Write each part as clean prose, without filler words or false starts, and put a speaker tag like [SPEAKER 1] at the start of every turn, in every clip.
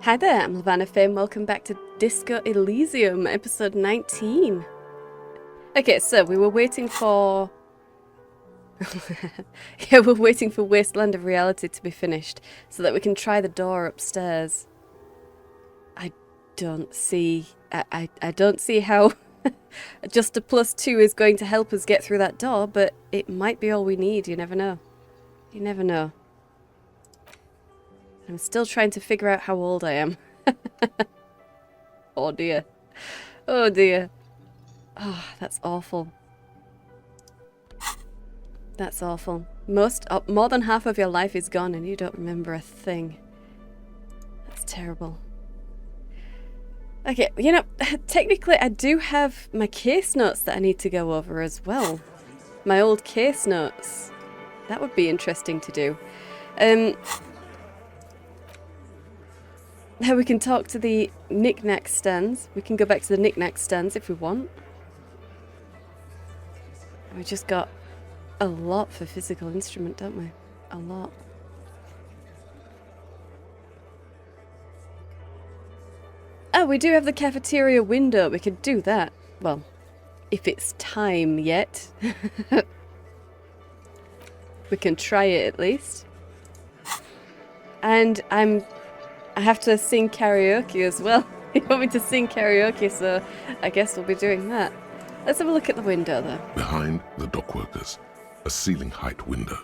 [SPEAKER 1] Hi there, I'm Lavanna Fame. Welcome back to Disco Elysium, episode 19. Okay, so we were waiting for... yeah, we're waiting for Wasteland of Reality to be finished so that we can try the door upstairs. I don't see... I don't see how just a +2 is going to help us get through that door, but it might be all we need. You never know. You never know. I'm still trying to figure out how old I am. Oh dear. Oh dear. Oh, that's awful. That's awful. More than half of your life is gone and you don't remember a thing. That's terrible. Okay, you know, technically I do have my case notes that I need to go over as well. My old case notes. That would be interesting to do. Now we can talk to the knick-knack stands. We can go back to the knick-knack stands if we want. We just got a lot for physical instrument, don't we? A lot. Oh, we do have the cafeteria window. We could do that. Well, if it's time yet. We can try it at least. And I have to sing karaoke as well. You want me to sing karaoke, so I guess we'll be doing that. Let's have a look at the window, though.
[SPEAKER 2] Behind the dockworkers, a ceiling height window.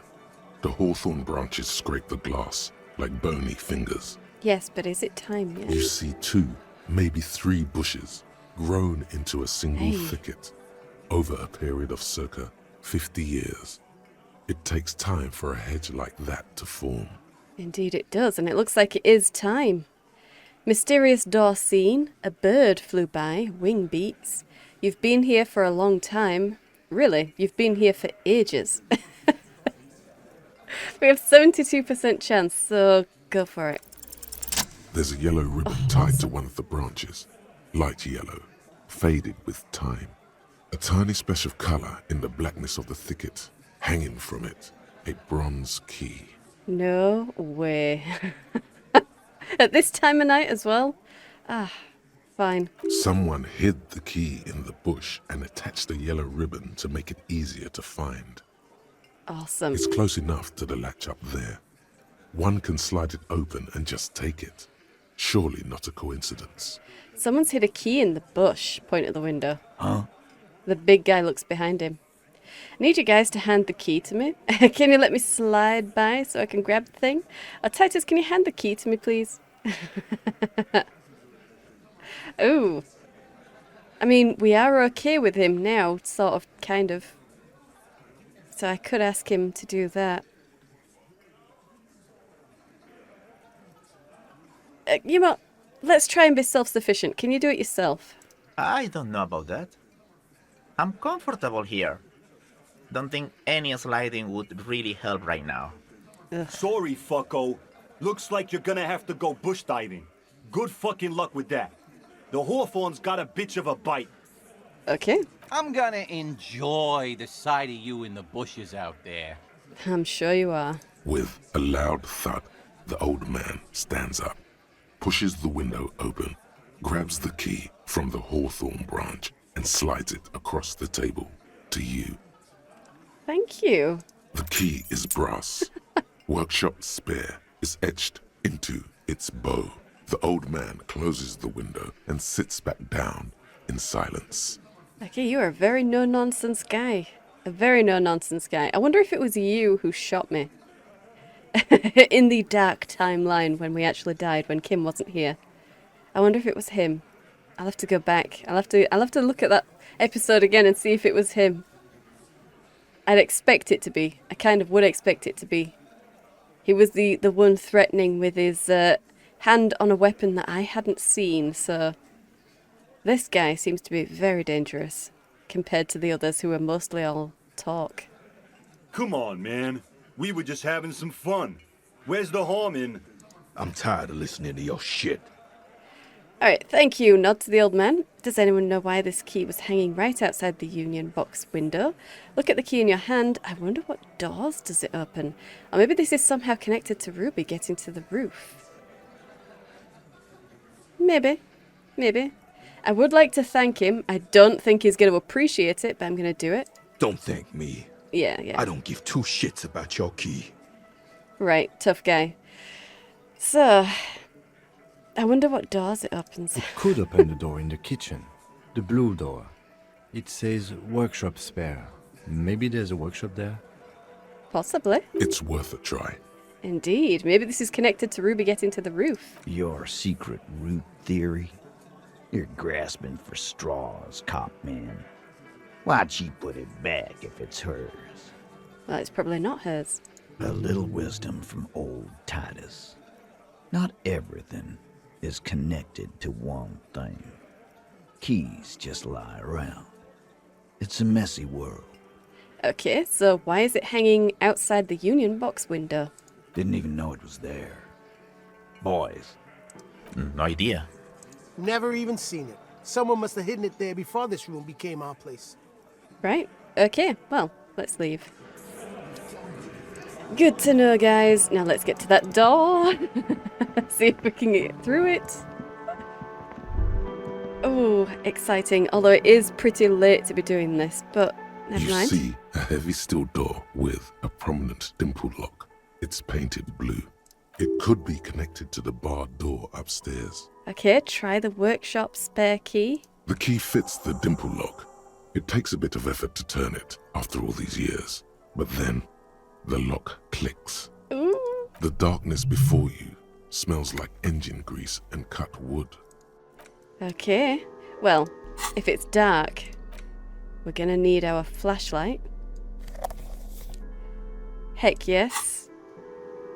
[SPEAKER 2] The hawthorn branches scrape the glass like bony fingers.
[SPEAKER 1] Yes, but is it time yet?
[SPEAKER 2] You see 2, maybe 3 bushes grown into a single thicket over a period of circa 50 years. It takes time for a hedge like that to form.
[SPEAKER 1] Indeed it does, and it looks like it is time. Mysterious door seen. A bird flew by. Wing beats. You've been here for a long time. Really, you've been here for ages. We have 72% chance, so go for it.
[SPEAKER 2] There's a yellow ribbon tied to one of the branches. Light yellow, faded with time. A tiny splash of color in the blackness of the thicket. Hanging from it, a bronze key.
[SPEAKER 1] No way. At this time of night as well? Ah, fine.
[SPEAKER 2] Someone hid the key in the bush and attached a yellow ribbon to make it easier to find.
[SPEAKER 1] Awesome.
[SPEAKER 2] It's close enough to the latch up there. One can slide it open and just take it. Surely not a coincidence.
[SPEAKER 1] Someone's hid a key in the bush. Point at the window.
[SPEAKER 3] Huh?
[SPEAKER 1] The big guy looks behind him. I need you guys to hand the key to me. Can you let me slide by so I can grab the thing? Oh, Titus, can you hand the key to me, please? Oh. I mean, we are okay with him now, sort of, kind of. So I could ask him to do that. You know, let's try and be self-sufficient. Can you do it yourself?
[SPEAKER 3] I don't know about that. I'm comfortable here. Don't think any sliding would really help right now.
[SPEAKER 1] Ugh.
[SPEAKER 4] Sorry, fucko. Looks like you're gonna have to go bush diving. Good fucking luck with that. The hawthorn's got a bitch of a bite.
[SPEAKER 1] Okay.
[SPEAKER 5] I'm gonna enjoy the sight of you in the bushes out there.
[SPEAKER 1] I'm sure you are.
[SPEAKER 2] With a loud thud, the old man stands up, pushes the window open, grabs the key from the hawthorn branch and slides it across the table to you.
[SPEAKER 1] Thank you.
[SPEAKER 2] The key is brass. Workshop spare is etched into its bow. The old man closes the window and sits back down in silence.
[SPEAKER 1] Okay, you are a very no-nonsense guy. A very no-nonsense guy. I wonder if it was you who shot me. In the dark timeline when we actually died, when Kim wasn't here. I wonder if it was him. I'll have to go back. I'll have to look at that episode again and see if it was him. I'd expect it to be. I kind of would expect it to be. He was the one threatening with his hand on a weapon that I hadn't seen, so this guy seems to be very dangerous compared to the others who are mostly all talk.
[SPEAKER 4] Come on, man. We were just having some fun. Where's the harm in...
[SPEAKER 6] I'm tired of listening to your shit.
[SPEAKER 1] Alright, thank you. Nod to the old man. Does anyone know why this key was hanging right outside the union box window? Look at the key in your hand. I wonder what doors does it open? Or maybe this is somehow connected to Ruby getting to the roof. Maybe. Maybe. I would like to thank him. I don't think he's going to appreciate it, but I'm going to do it.
[SPEAKER 6] Don't thank me.
[SPEAKER 1] Yeah, yeah.
[SPEAKER 6] I don't give two shits about your key.
[SPEAKER 1] Right, tough guy. So, I wonder what doors it opens.
[SPEAKER 7] It could open the door in the kitchen. The blue door. It says workshop spare. Maybe there's a workshop there?
[SPEAKER 1] Possibly.
[SPEAKER 2] It's worth a try.
[SPEAKER 1] Indeed. Maybe this is connected to Ruby getting to the roof.
[SPEAKER 8] Your secret root theory? You're grasping for straws, cop man. Why'd she put it back if it's hers?
[SPEAKER 1] Well, it's probably not hers.
[SPEAKER 8] A little wisdom from old Titus. Not everything is connected to one thing. Keys just lie around. It's a messy world.
[SPEAKER 1] Okay, so why is it hanging outside the Union box window?
[SPEAKER 8] Didn't even know it was there. Boys,
[SPEAKER 3] No idea.
[SPEAKER 9] Never even seen it. Someone must have hidden it there before this room became our place.
[SPEAKER 1] Right, okay, well, let's leave. Good to know, guys. Now let's get to that door. See if we can get through it. Oh, exciting. Although it is pretty late to be doing this, but never
[SPEAKER 2] You
[SPEAKER 1] mind.
[SPEAKER 2] see a heavy steel door with a prominent dimple lock. It's painted blue. It could be connected to the barred door upstairs.
[SPEAKER 1] Okay, try the workshop spare key.
[SPEAKER 2] The key fits the dimple lock. It takes a bit of effort to turn it after all these years. But then, the lock clicks.
[SPEAKER 1] Ooh.
[SPEAKER 2] The darkness before you smells like engine grease and cut wood.
[SPEAKER 1] Okay, well, if it's dark, we're gonna need our flashlight. Heck yes.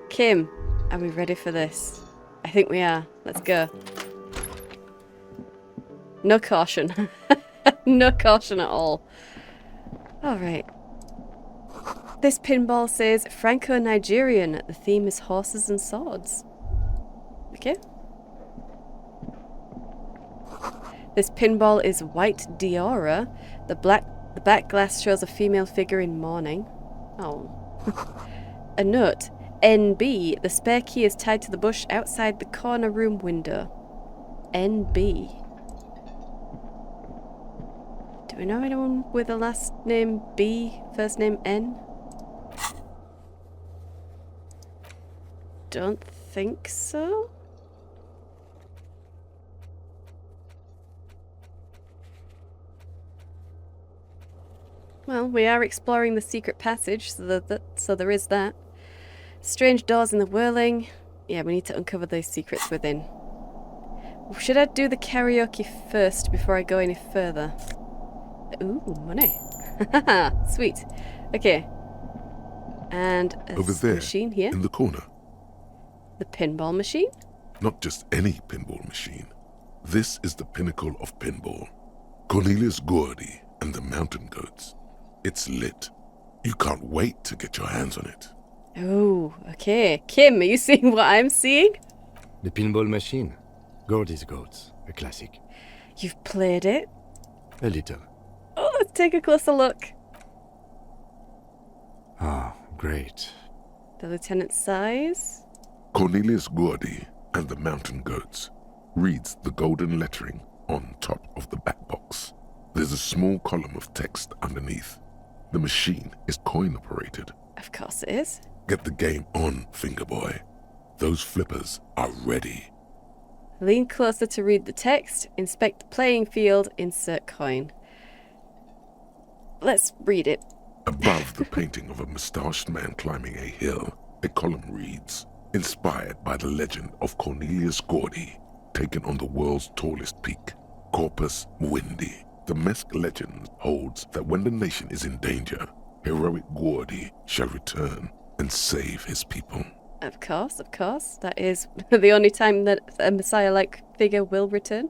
[SPEAKER 1] Kim, are we ready for this? I think we are. Let's go. No caution. No caution at all. Alright. This pinball says Franco-Nigerian. The theme is horses and swords. Okay. This pinball is white Diora. The back glass shows a female figure in mourning. Oh. A note. NB. The spare key is tied to the bush outside the corner room window. NB. Do we know anyone with a last name B, first name N? Don't think so. Well, we are exploring the secret passage, so there is that. Strange doors in the whirling. Yeah, we need to uncover those secrets within. Should I do the karaoke first before I go any further? Ooh, money. Sweet. Okay. And a
[SPEAKER 2] Over there,
[SPEAKER 1] machine here.
[SPEAKER 2] in the corner.
[SPEAKER 1] The pinball machine?
[SPEAKER 2] Not just any pinball machine. This is the pinnacle of pinball. Cornelius Gordy and the Mountain Goats. It's lit. You can't wait to get your hands on it.
[SPEAKER 1] Oh, okay. Kim, are you seeing what I'm seeing?
[SPEAKER 7] The pinball machine. Gordy's Goats. A classic.
[SPEAKER 1] You've played it?
[SPEAKER 7] A little.
[SPEAKER 1] Oh, let's take a closer look.
[SPEAKER 7] Ah, great.
[SPEAKER 1] The lieutenant's size?
[SPEAKER 2] Cornelius Gordy and the Mountain Goats reads the golden lettering on top of the back box. There's a small column of text underneath. The machine is coin operated.
[SPEAKER 1] Of course it is.
[SPEAKER 2] Get the game on, Fingerboy. Those flippers are ready.
[SPEAKER 1] Lean closer to read the text. Inspect the playing field. Insert coin. Let's read it.
[SPEAKER 2] Above the painting of a mustached man climbing a hill, a column reads, inspired by the legend of Cornelius Gordy, taken on the world's tallest peak, Corpus Muindi. The Mesk legend holds that when the nation is in danger, heroic Gordy shall return and save his people.
[SPEAKER 1] Of course, of course. That is the only time that a Messiah-like figure will return.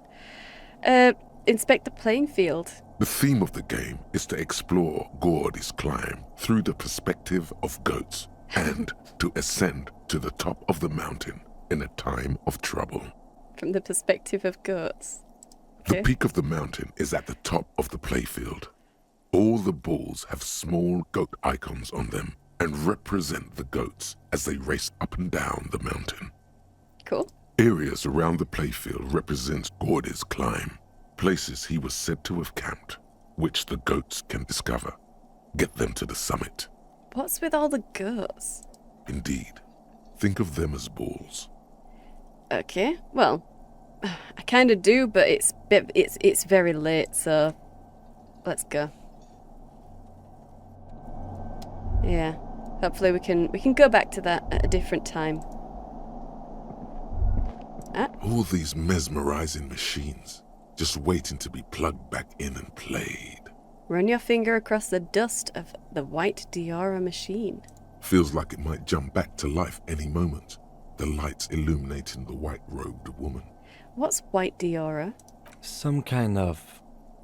[SPEAKER 1] Inspect the playing field.
[SPEAKER 2] The theme of the game is to explore Gordy's climb through the perspective of goats and to ascend to the top of the mountain in a time of trouble.
[SPEAKER 1] From the perspective of goats.
[SPEAKER 2] The
[SPEAKER 1] Okay.
[SPEAKER 2] peak of the mountain is at the top of the playfield. All the balls have small goat icons on them and represent the goats as they race up and down the mountain.
[SPEAKER 1] Cool.
[SPEAKER 2] Areas around the playfield represent Gordy's climb, places he was said to have camped, which the goats can discover. Get them to the summit.
[SPEAKER 1] What's with all the goats?
[SPEAKER 2] Indeed. Think of them as balls.
[SPEAKER 1] Okay, well, I kind of do, but it's very late, so let's go. Yeah, hopefully we can go back to that at a different time.
[SPEAKER 2] All these mesmerizing machines, just waiting to be plugged back in and played.
[SPEAKER 1] Run your finger across the dust of the white Diora machine.
[SPEAKER 2] Feels like it might jump back to life any moment. The lights illuminating the white-robed woman.
[SPEAKER 1] What's white Diora?
[SPEAKER 7] Some kind of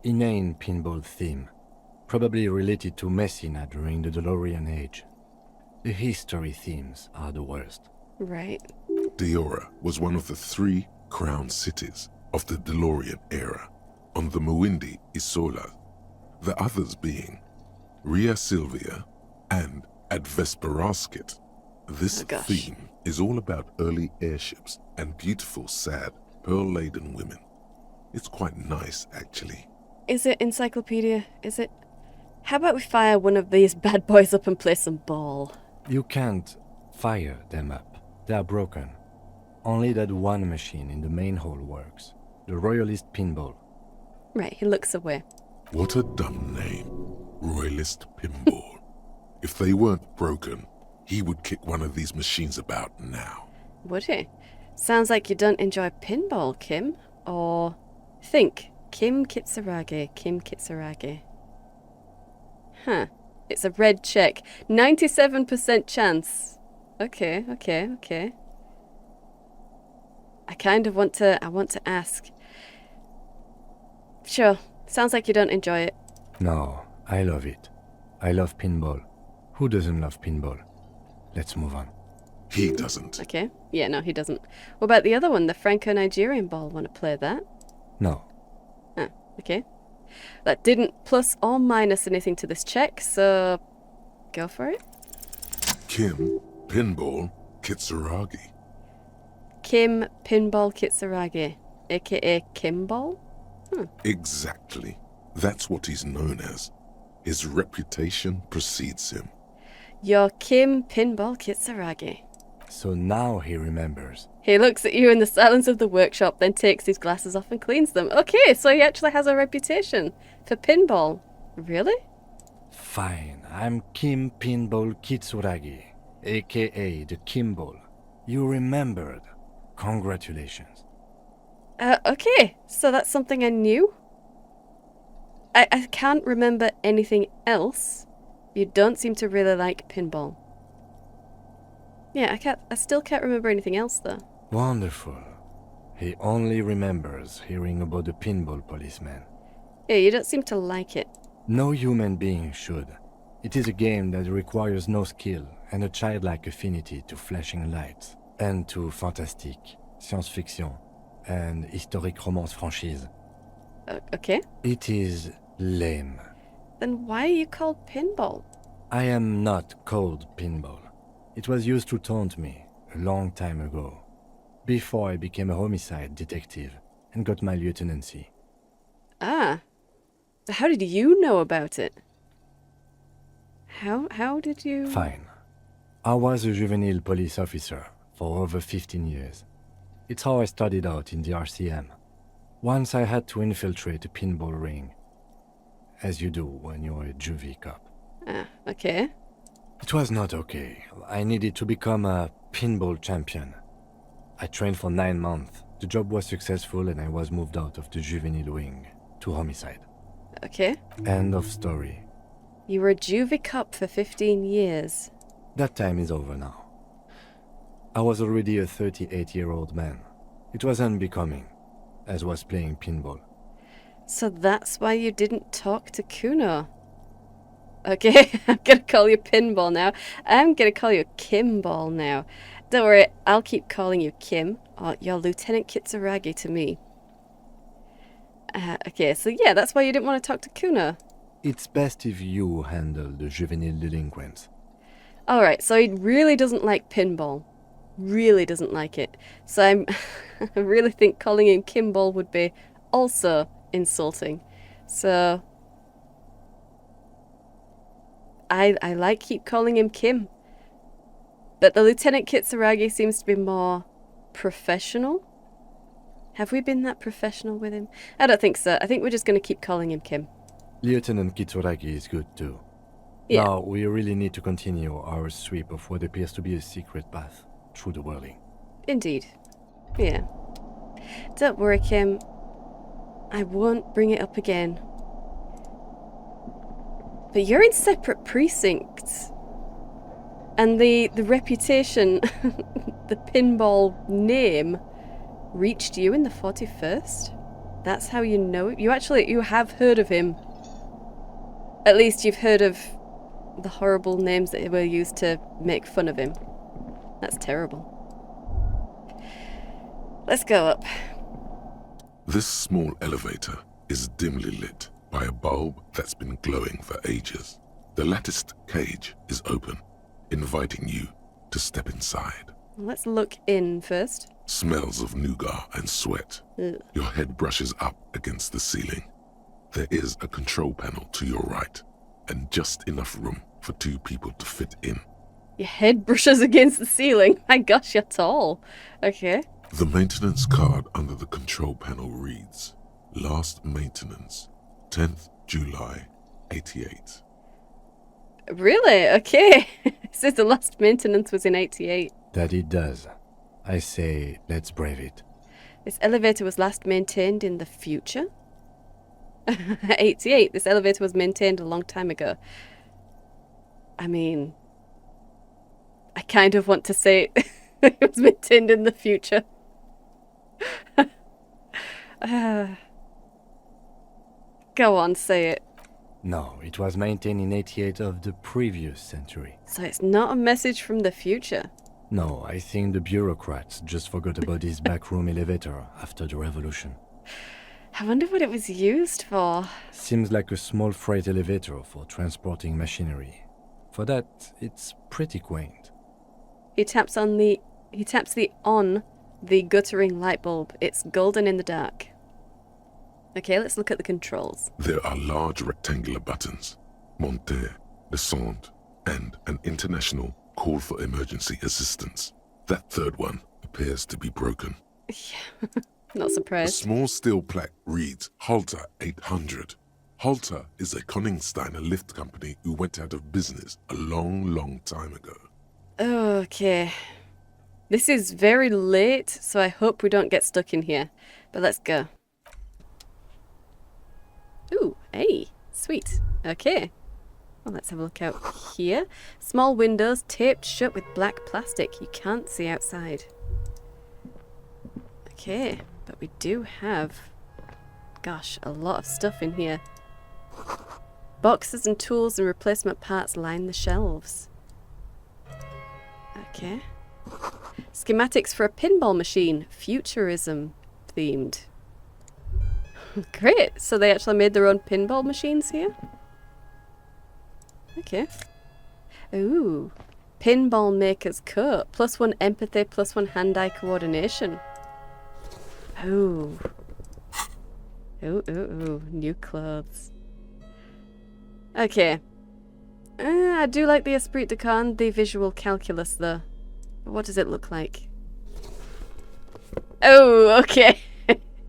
[SPEAKER 7] inane pinball theme, probably related to Messina during the DeLorean age. The history themes are the worst.
[SPEAKER 1] Right.
[SPEAKER 2] Diora was one of the 3 crown cities of the DeLorean era on the Muindi Isola, the others being Ria Silvia and Advesperaskit. This theme is all about early airships and beautiful, sad, pearl-laden women. It's quite nice, actually.
[SPEAKER 1] Is it encyclopedia? Is it? How about we fire one of these bad boys up and play some ball?
[SPEAKER 7] You can't fire them up. They are broken. Only that one machine in the main hall works. The Royalist Pinball.
[SPEAKER 1] Right, he looks away.
[SPEAKER 2] What a dumb name. Royalist Pinball. If they weren't broken, he would kick one of these machines about now.
[SPEAKER 1] Would he? Sounds like you don't enjoy pinball, Kim. Or think. Kim Kitsuragi. Kim Kitsuragi. Huh. It's a red check. 97% chance. Okay. I want to ask. Sure. Sounds like you don't enjoy it.
[SPEAKER 7] No, I love it. I love pinball. Who doesn't love pinball? Let's move on.
[SPEAKER 2] He doesn't.
[SPEAKER 1] Okay. Yeah, no, he doesn't. What about the other one, the Franco-Nigerian ball? Want to play that?
[SPEAKER 7] No.
[SPEAKER 1] Ah, okay. That didn't plus or minus anything to this check, so go for it.
[SPEAKER 2] Kim Pinball Kitsuragi.
[SPEAKER 1] Kim Pinball Kitsuragi, aka Kimball?
[SPEAKER 2] Exactly. That's what he's known as. His reputation precedes him.
[SPEAKER 1] You're Kim Pinball Kitsuragi.
[SPEAKER 7] So now he remembers.
[SPEAKER 1] He looks at you in the silence of the workshop, then takes his glasses off and cleans them. Okay, so he actually has a reputation for pinball. Really?
[SPEAKER 7] Fine, I'm Kim Pinball Kitsuragi, aka the Kimball. You remembered. Congratulations.
[SPEAKER 1] Okay, so that's something I knew. I can't remember anything else. You don't seem to really like pinball. Yeah, I still can't remember anything else though.
[SPEAKER 7] Wonderful. He only remembers hearing about the pinball policeman.
[SPEAKER 1] Yeah, you don't seem to like it.
[SPEAKER 7] No human being should. It is a game that requires no skill and a childlike affinity to flashing lights and to fantastique, science fiction, and historic romance franchise.
[SPEAKER 1] Okay.
[SPEAKER 7] It is lame.
[SPEAKER 1] Then why are you called pinball?
[SPEAKER 7] I am not called pinball. It was used to taunt me a long time ago, before I became a homicide detective and got my lieutenancy.
[SPEAKER 1] Ah. How did you know about it? How did you...
[SPEAKER 7] Fine. I was a juvenile police officer for over 15 years. It's how I started out in the RCM. Once I had to infiltrate a pinball ring. As you do when you're a juvie cop.
[SPEAKER 1] Ah, okay.
[SPEAKER 7] It was not okay. I needed to become a pinball champion. I trained for 9 months. The job was successful and I was moved out of the juvenile wing to homicide.
[SPEAKER 1] Okay.
[SPEAKER 7] End of story.
[SPEAKER 1] You were a juvie cop for 15 years.
[SPEAKER 7] That time is over now. I was already a 38-year-old man. It was unbecoming, as was playing pinball.
[SPEAKER 1] So that's why you didn't talk to Kuno. Okay, I'm gonna call you Pinball now. I'm gonna call you Kimball now. Don't worry, I'll keep calling you Kim, or you're Lieutenant Kitsuragi to me. Okay, so yeah, that's why you didn't want to talk to Kuno.
[SPEAKER 7] It's best if you handle the juvenile delinquents.
[SPEAKER 1] Alright, so he really doesn't like pinball. really doesn't like it. So I really think calling him Kimball would be also insulting. So I keep calling him Kim. But the Lieutenant Kitsuragi seems to be more professional. Have we been that professional with him? I don't think so. I think we're just going to keep calling him Kim.
[SPEAKER 7] Lieutenant Kitsuragi is good too.
[SPEAKER 1] Yeah.
[SPEAKER 7] Now, we really need to continue our sweep of what appears to be a secret path through the whirling.
[SPEAKER 1] Indeed. Yeah. Don't worry, Kim. I won't bring it up again. But you're in separate precincts. And the reputation, the pinball name, reached you in the 41st? That's how you know it? You have heard of him. At least you've heard of the horrible names that were used to make fun of him. That's terrible. Let's go up.
[SPEAKER 2] This small elevator is dimly lit by a bulb that's been glowing for ages. The latticed cage is open, inviting you to step inside.
[SPEAKER 1] Let's look in first.
[SPEAKER 2] Smells of nougat and sweat.
[SPEAKER 1] Ugh.
[SPEAKER 2] Your head brushes up against the ceiling. There is a control panel to your right, and just enough room for 2 people to fit in.
[SPEAKER 1] Your head brushes against the ceiling. My gosh, you're tall. Okay.
[SPEAKER 2] The maintenance card under the control panel reads, Last maintenance, 10th July, 88.
[SPEAKER 1] Really? Okay. It says the last maintenance was in 88.
[SPEAKER 7] That it does. I say, let's brave it.
[SPEAKER 1] This elevator was last maintained in the future? 88. This elevator was maintained a long time ago. I mean, I kind of want to say it was maintained in the future. Go on, say it.
[SPEAKER 7] No, it was maintained in 88 of the previous century.
[SPEAKER 1] So it's not a message from the future.
[SPEAKER 7] No, I think the bureaucrats just forgot about this backroom elevator after the revolution.
[SPEAKER 1] I wonder what it was used for.
[SPEAKER 7] Seems like a small freight elevator for transporting machinery. For that, it's pretty quaint.
[SPEAKER 1] He taps the guttering light bulb. It's golden in the dark. Okay, let's look at the controls.
[SPEAKER 2] There are large rectangular buttons, monter, descente, and an international call for emergency assistance. That third one appears to be broken.
[SPEAKER 1] Not
[SPEAKER 2] A
[SPEAKER 1] surprised.
[SPEAKER 2] small steel plaque reads Halter 800. Halter is a Koningsteiner lift company who went out of business a long time ago.
[SPEAKER 1] Okay. This is very late, so I hope we don't get stuck in here. But let's go. Ooh, hey, sweet. Okay. Well, let's have a look out here. Small windows taped shut with black plastic. You can't see outside. Okay, but we do have, gosh, a lot of stuff in here. Boxes and tools and replacement parts line the shelves. Okay. Schematics for a pinball machine, futurism themed. Great, so they actually made their own pinball machines here? Okay. Ooh. Pinball maker's coat. +1 empathy, +1 hand-eye coordination. Ooh. Ooh. New clothes. Okay. I do like the esprit de corps, the visual calculus though. But what does it look like? Oh, okay.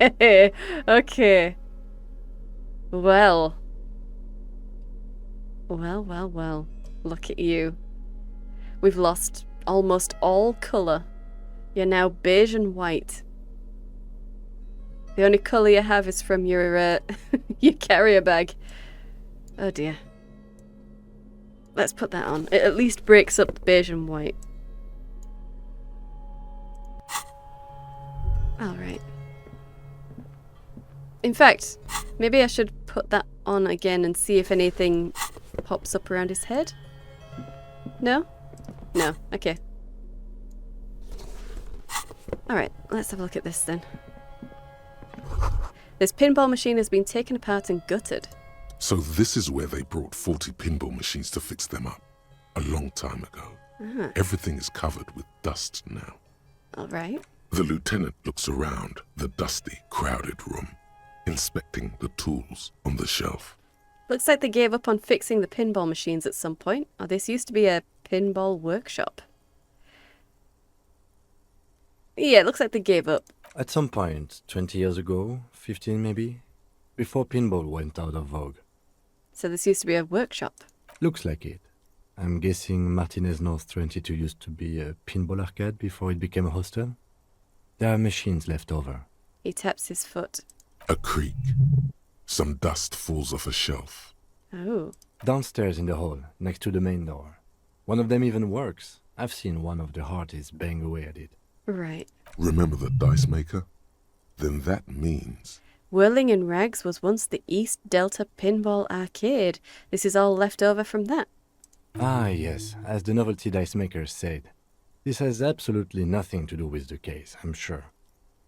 [SPEAKER 1] Okay. Well. Look at you. We've lost almost all colour. You're now beige and white. The only colour you have is from your your carrier bag. Oh dear. Let's put that on. It at least breaks up the beige and white. Alright. In fact, maybe I should put that on again and see if anything pops up around his head. No? No. Okay. Alright, let's have a look at this then. This pinball machine has been taken apart and gutted.
[SPEAKER 2] So this is where they brought 40 pinball machines to fix them up, a long time ago. Everything is covered with dust now.
[SPEAKER 1] All right.
[SPEAKER 2] The lieutenant looks around the dusty, crowded room, inspecting the tools on the shelf.
[SPEAKER 1] Looks like they gave up on fixing the pinball machines at some point. Oh, this used to be a pinball workshop. Yeah, it looks like they gave up.
[SPEAKER 7] At some point, 20 years ago, 15 maybe, before pinball went out of vogue.
[SPEAKER 1] So this used to be a workshop.
[SPEAKER 7] Looks like it. I'm guessing Martinez North 22 used to be a pinball arcade before it became a hostel. There are machines left over.
[SPEAKER 1] He taps his foot.
[SPEAKER 2] A creak. Some dust falls off a shelf.
[SPEAKER 1] Oh.
[SPEAKER 7] Downstairs in the hall, next to the main door. One of them even works. I've seen one of the Hardys bang away at it.
[SPEAKER 1] Right.
[SPEAKER 2] Remember the dice maker? Then that means...
[SPEAKER 1] Whirling in Rags was once the East Delta Pinball Arcade. This is all left over from that.
[SPEAKER 7] Ah, yes, as the novelty dice makers said. This has absolutely nothing to do with the case, I'm sure.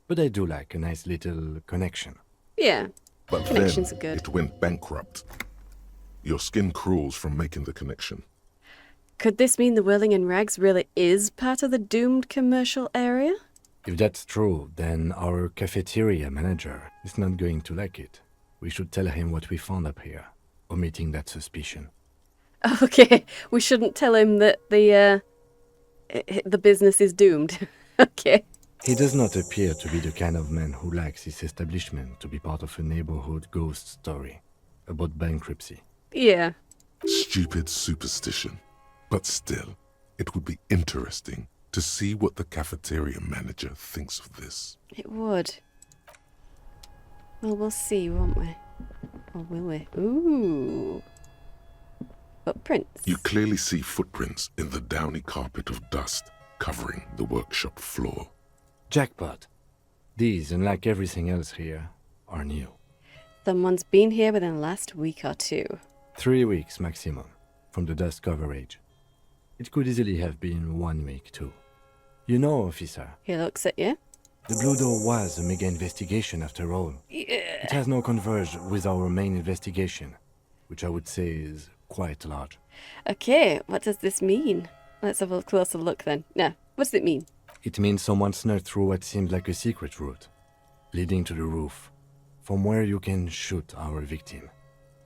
[SPEAKER 7] But I do like a nice little connection.
[SPEAKER 1] Yeah.
[SPEAKER 2] But
[SPEAKER 1] Connections
[SPEAKER 2] then
[SPEAKER 1] are good.
[SPEAKER 2] it went bankrupt. Your skin crawls from making the connection.
[SPEAKER 1] Could this mean the Whirling in Rags really is part of the doomed commercial area?
[SPEAKER 7] If that's true, then our cafeteria manager is not going to like it. We should tell him what we found up here, omitting that suspicion.
[SPEAKER 1] Okay, we shouldn't tell him that the business is doomed. Okay.
[SPEAKER 7] He does not appear to be the kind of man who likes his establishment to be part of a neighborhood ghost story about bankruptcy.
[SPEAKER 1] Yeah.
[SPEAKER 2] Stupid superstition. But still, it would be interesting to see what the cafeteria manager thinks of this.
[SPEAKER 1] It would. Well, we'll see, won't we? Or will we? Ooh. Footprints.
[SPEAKER 2] You clearly see footprints in the downy carpet of dust covering the workshop floor.
[SPEAKER 7] Jackpot. These, unlike everything else here, are new.
[SPEAKER 1] Someone's been here within the last week or two.
[SPEAKER 7] 3 weeks maximum, from the dust coverage. It could easily have been 1 week too. You know, officer,
[SPEAKER 1] He looks at you.
[SPEAKER 7] the Blue Door was a mega investigation after all.
[SPEAKER 1] Yeah.
[SPEAKER 7] It has now converged with our main investigation, which I would say is quite large.
[SPEAKER 1] Okay, what does this mean? Let's have a closer look then. No, what does it mean?
[SPEAKER 7] It means someone snuck through what seems like a secret route, leading to the roof, from where you can shoot our victim.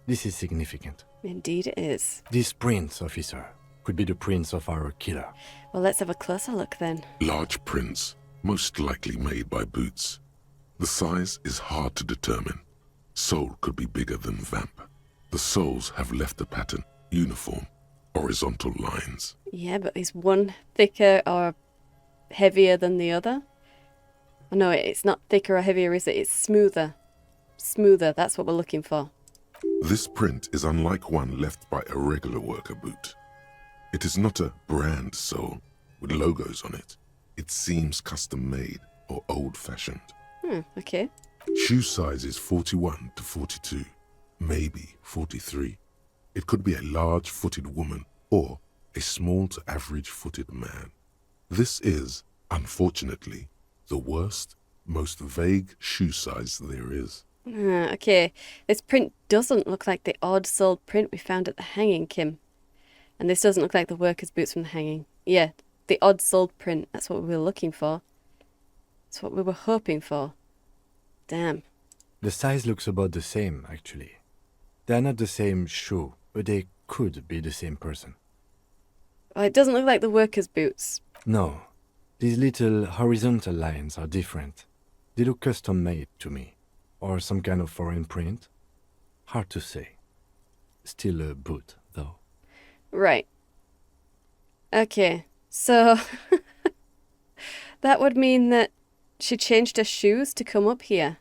[SPEAKER 7] This is significant.
[SPEAKER 1] Indeed it is.
[SPEAKER 7] These prints, officer, could be the prints of our killer.
[SPEAKER 1] Well, let's have a closer look then.
[SPEAKER 2] Large prints, most likely made by boots. The size is hard to determine. Sole could be bigger than vamp. The soles have left a pattern, uniform, horizontal lines.
[SPEAKER 1] Yeah, but is one thicker or heavier than the other? Oh, no, it's not thicker or heavier, is it? It's smoother. Smoother, that's what we're looking for.
[SPEAKER 2] This print is unlike one left by a regular worker boot. It is not a brand sole with logos on it. It seems custom made or old-fashioned.
[SPEAKER 1] Okay.
[SPEAKER 2] Shoe size is 41 to 42, maybe 43. It could be a large-footed woman or a small to average-footed man. This is, unfortunately, the worst, most vague shoe size there is.
[SPEAKER 1] Okay, this print doesn't look like the odd-soled print we found at the hanging, Kim. And this doesn't look like the workers' boots from the hanging. Yeah, the odd-soled print, that's what we were looking for. That's what we were hoping for. Damn.
[SPEAKER 7] The size looks about the same, actually. They are not the same shoe, but they could be the same person.
[SPEAKER 1] Well, it doesn't look like the workers' boots.
[SPEAKER 7] No, these little horizontal lines are different. They look custom-made to me. Or some kind of foreign print. Hard to say. Still a boot, though.
[SPEAKER 1] Right. Okay, so that would mean that she changed her shoes to come up here.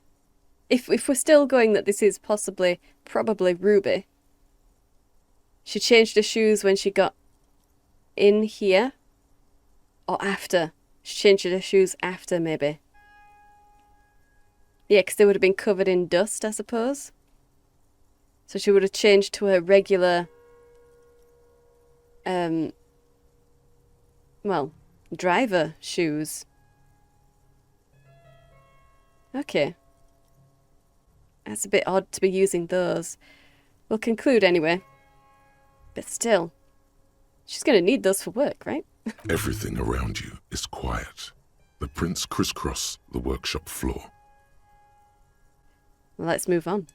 [SPEAKER 1] If we're still going that this is probably Ruby, she changed her shoes when she got in here, or after. She changed her shoes after, maybe. Yeah, because they would have been covered in dust, I suppose. So she would have changed to her regular, well, driver shoes. Okay. That's a bit odd to be using those. We'll conclude anyway. But still, she's going to need those for work, right?
[SPEAKER 2] Everything around you is quiet. The prints crisscross the workshop floor.
[SPEAKER 1] Well, let's move on.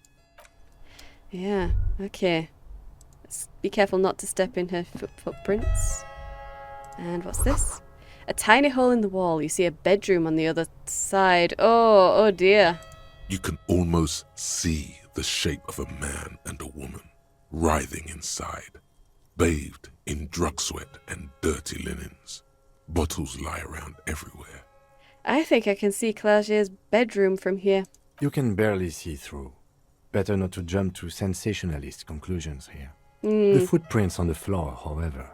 [SPEAKER 1] Yeah, okay. Let's be careful not to step in her footprints. And what's this? A tiny hole in the wall. You see a bedroom on the other side. Oh dear.
[SPEAKER 2] You can almost see the shape of a man and a woman writhing inside, bathed in drug sweat and dirty linens. Bottles lie around everywhere.
[SPEAKER 1] I think I can see Clerget's bedroom from here.
[SPEAKER 7] You can barely see through. Better not to jump to sensationalist conclusions here. The footprints on the floor, however,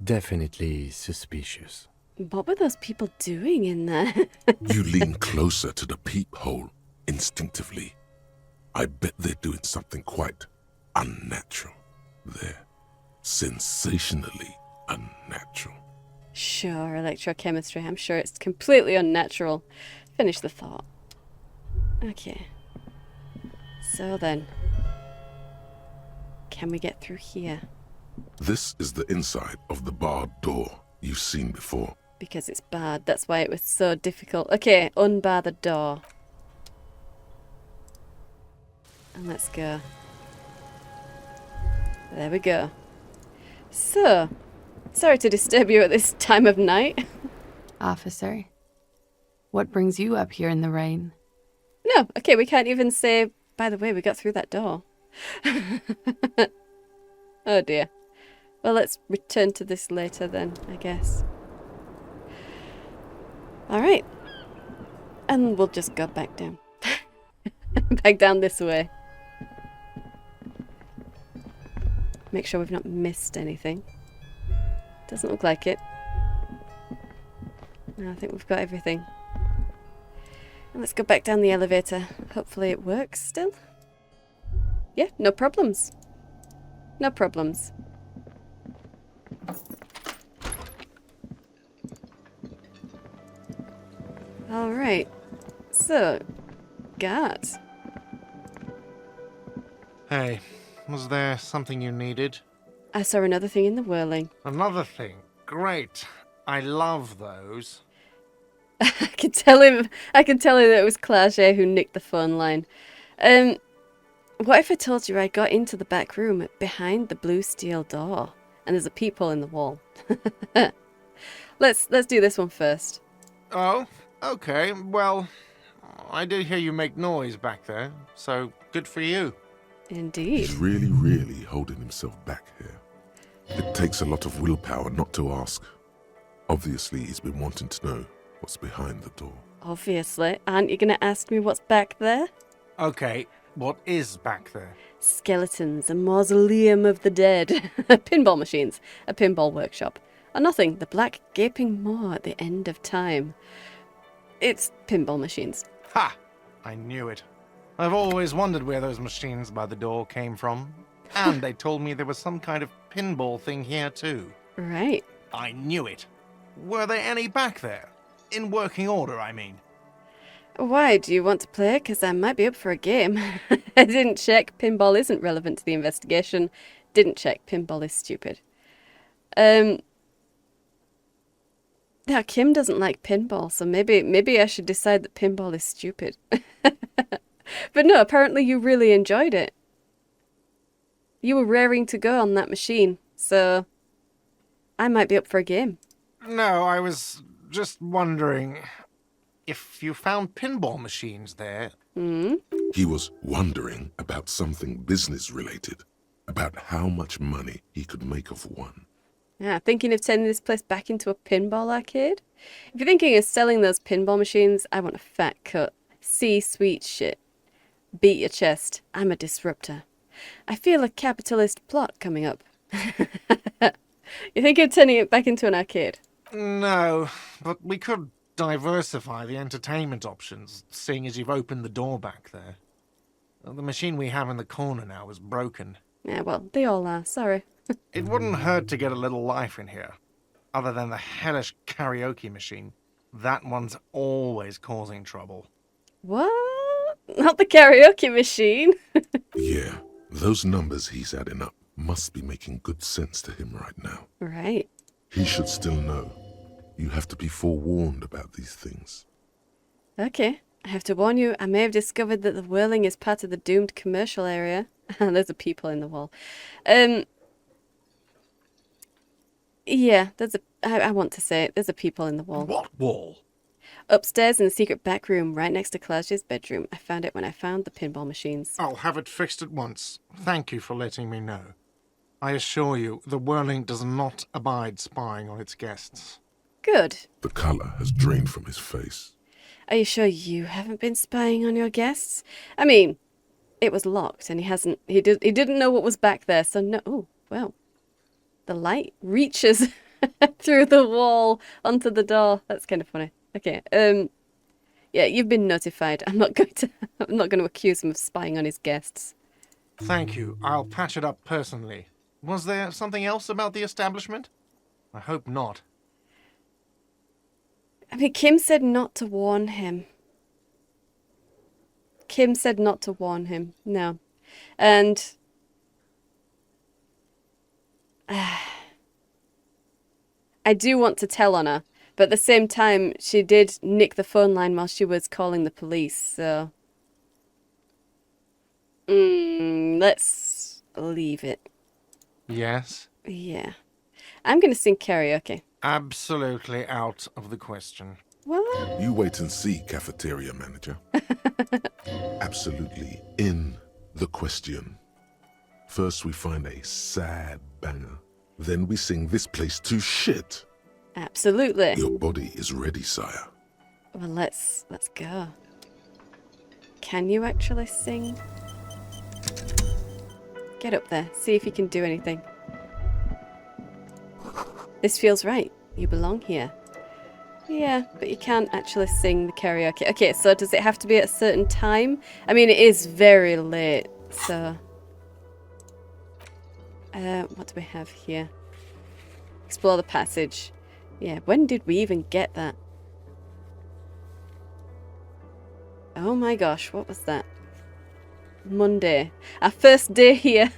[SPEAKER 7] definitely suspicious.
[SPEAKER 1] What were those people doing in there?
[SPEAKER 2] You lean closer to the peephole instinctively. I bet they're doing something quite unnatural. They're sensationally unnatural.
[SPEAKER 1] Sure, electrochemistry. I'm sure it's completely unnatural. Finish the thought. Okay. So then, can we get through here?
[SPEAKER 2] This is the inside of the barred door you've seen before.
[SPEAKER 1] Because it's barred. That's why it was so difficult. Okay, unbar the door. And let's go. There we go. So, sorry to disturb you at this time of night.
[SPEAKER 10] Officer, what brings you up here in the rain?
[SPEAKER 1] No, okay, we can't even say, by the way, we got through that door. Oh dear. Well, let's return to this later then, I guess. Alright. And we'll just go back down. Back down this way. Make sure we've not missed anything. Doesn't look like it. No, I think we've got everything. And let's go back down the elevator. Hopefully it works still. Yeah, no problems. No problems. Alright. So, guards.
[SPEAKER 11] Hey, was there something you needed?
[SPEAKER 1] I saw another thing in the whirling.
[SPEAKER 11] Another thing. Great. I love those.
[SPEAKER 1] I can tell him that it was Clerget who nicked the phone line. What if I told you I got into the back room behind the blue steel door and there's a peephole in the wall? Let's do this one first.
[SPEAKER 11] Oh, okay. Well, I did hear you make noise back there, so good for you.
[SPEAKER 1] Indeed.
[SPEAKER 2] He's really holding himself back here. It takes a lot of willpower not to ask. Obviously, he's been wanting to know what's behind the door.
[SPEAKER 1] Obviously. Aren't you going to ask me what's back there?
[SPEAKER 11] Okay, what is back there?
[SPEAKER 1] Skeletons, a mausoleum of the dead, pinball machines, a pinball workshop, or nothing, the black gaping maw at the end of time. It's pinball machines.
[SPEAKER 11] Ha! I knew it. I've always wondered where those machines by the door came from. And they told me there was some kind of pinball thing here too.
[SPEAKER 1] Right.
[SPEAKER 11] I knew it. Were there any back there? In working order, I mean.
[SPEAKER 1] Why, do you want to play? Because I might be up for a game. I didn't check. Pinball isn't relevant to the investigation. Didn't check. Pinball is stupid. Now, Kim doesn't like pinball, so maybe I should decide that pinball is stupid. But no, apparently you really enjoyed it. You were raring to go on that machine, so I might be up for a game.
[SPEAKER 11] No, I was just wondering if you found pinball machines there.
[SPEAKER 2] He was wondering about something business-related, about how much money he could make of one.
[SPEAKER 1] Yeah, thinking of turning this place back into a pinball arcade? If you're thinking of selling those pinball machines, I want a fat cut. C-suite shit. Beat your chest. I'm a disruptor. I feel a capitalist plot coming up. You think of turning it back into an arcade?
[SPEAKER 11] No, but we could diversify the entertainment options, seeing as you've opened the door back there. The machine we have in the corner now is broken.
[SPEAKER 1] Yeah, well, they all are. Sorry.
[SPEAKER 11] It wouldn't hurt to get a little life in here. Other than the hellish karaoke machine. That one's always causing trouble.
[SPEAKER 1] What? Not the karaoke machine?
[SPEAKER 2] Yeah, those numbers he's adding up must be making good sense to him right now.
[SPEAKER 1] Right.
[SPEAKER 2] He should still know. You have to be forewarned about these things.
[SPEAKER 1] Okay. I have to warn you, I may have discovered that the whirling is part of the doomed commercial area. There's a peephole in the wall. Yeah, I want to say it. There's a peephole in the wall.
[SPEAKER 11] What wall?
[SPEAKER 1] Upstairs in the secret back room, right next to Claudia's bedroom. I found it when I found the pinball machines.
[SPEAKER 11] I'll have it fixed at once. Thank you for letting me know. I assure you, the whirling does not abide spying on its guests.
[SPEAKER 1] Good.
[SPEAKER 2] The colour has drained from his face.
[SPEAKER 1] Are you sure you haven't been spying on your guests? I mean, it was locked and he didn't know what was back there, so no. Oh, well. The light reaches through the wall onto the door. That's kind of funny. Okay. Yeah, you've been notified. I'm not going to accuse him of spying on his guests.
[SPEAKER 11] Thank you. I'll patch it up personally. Was there something else about the establishment? I hope not.
[SPEAKER 1] I mean, Kim said not to warn him. Kim said not to warn him. No. And I do want to tell on her, but at the same time, she did nick the phone line while she was calling the police, so let's leave it.
[SPEAKER 11] Yes?
[SPEAKER 1] Yeah. I'm going to sing karaoke.
[SPEAKER 11] Absolutely out of the question.
[SPEAKER 1] What?
[SPEAKER 2] You wait and see, cafeteria manager. Absolutely in the question. First we find a sad banger. Then we sing this place to shit.
[SPEAKER 1] Absolutely.
[SPEAKER 2] Your body is ready, sire.
[SPEAKER 1] Well, let's go. Can you actually sing? Get up there. See if you can do anything. This feels right. You belong here. Yeah, but you can't actually sing the karaoke. Okay, so does it have to be at a certain time? I mean, it is very late, so... what do we have here? Explore the passage. Yeah, when did we even get that? Oh my gosh, what was that? Monday. Our first day here.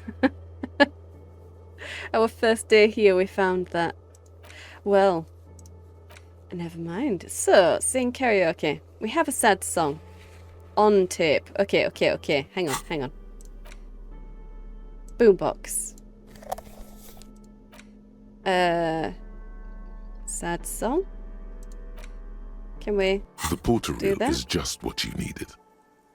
[SPEAKER 1] Our first day here, we found that. Well, never mind. So, sing karaoke. We have a sad song. On tape. Okay. Hang on. Boombox. Sad song? Can we
[SPEAKER 2] The porter
[SPEAKER 1] do
[SPEAKER 2] reel
[SPEAKER 1] that?
[SPEAKER 2] is just what you needed.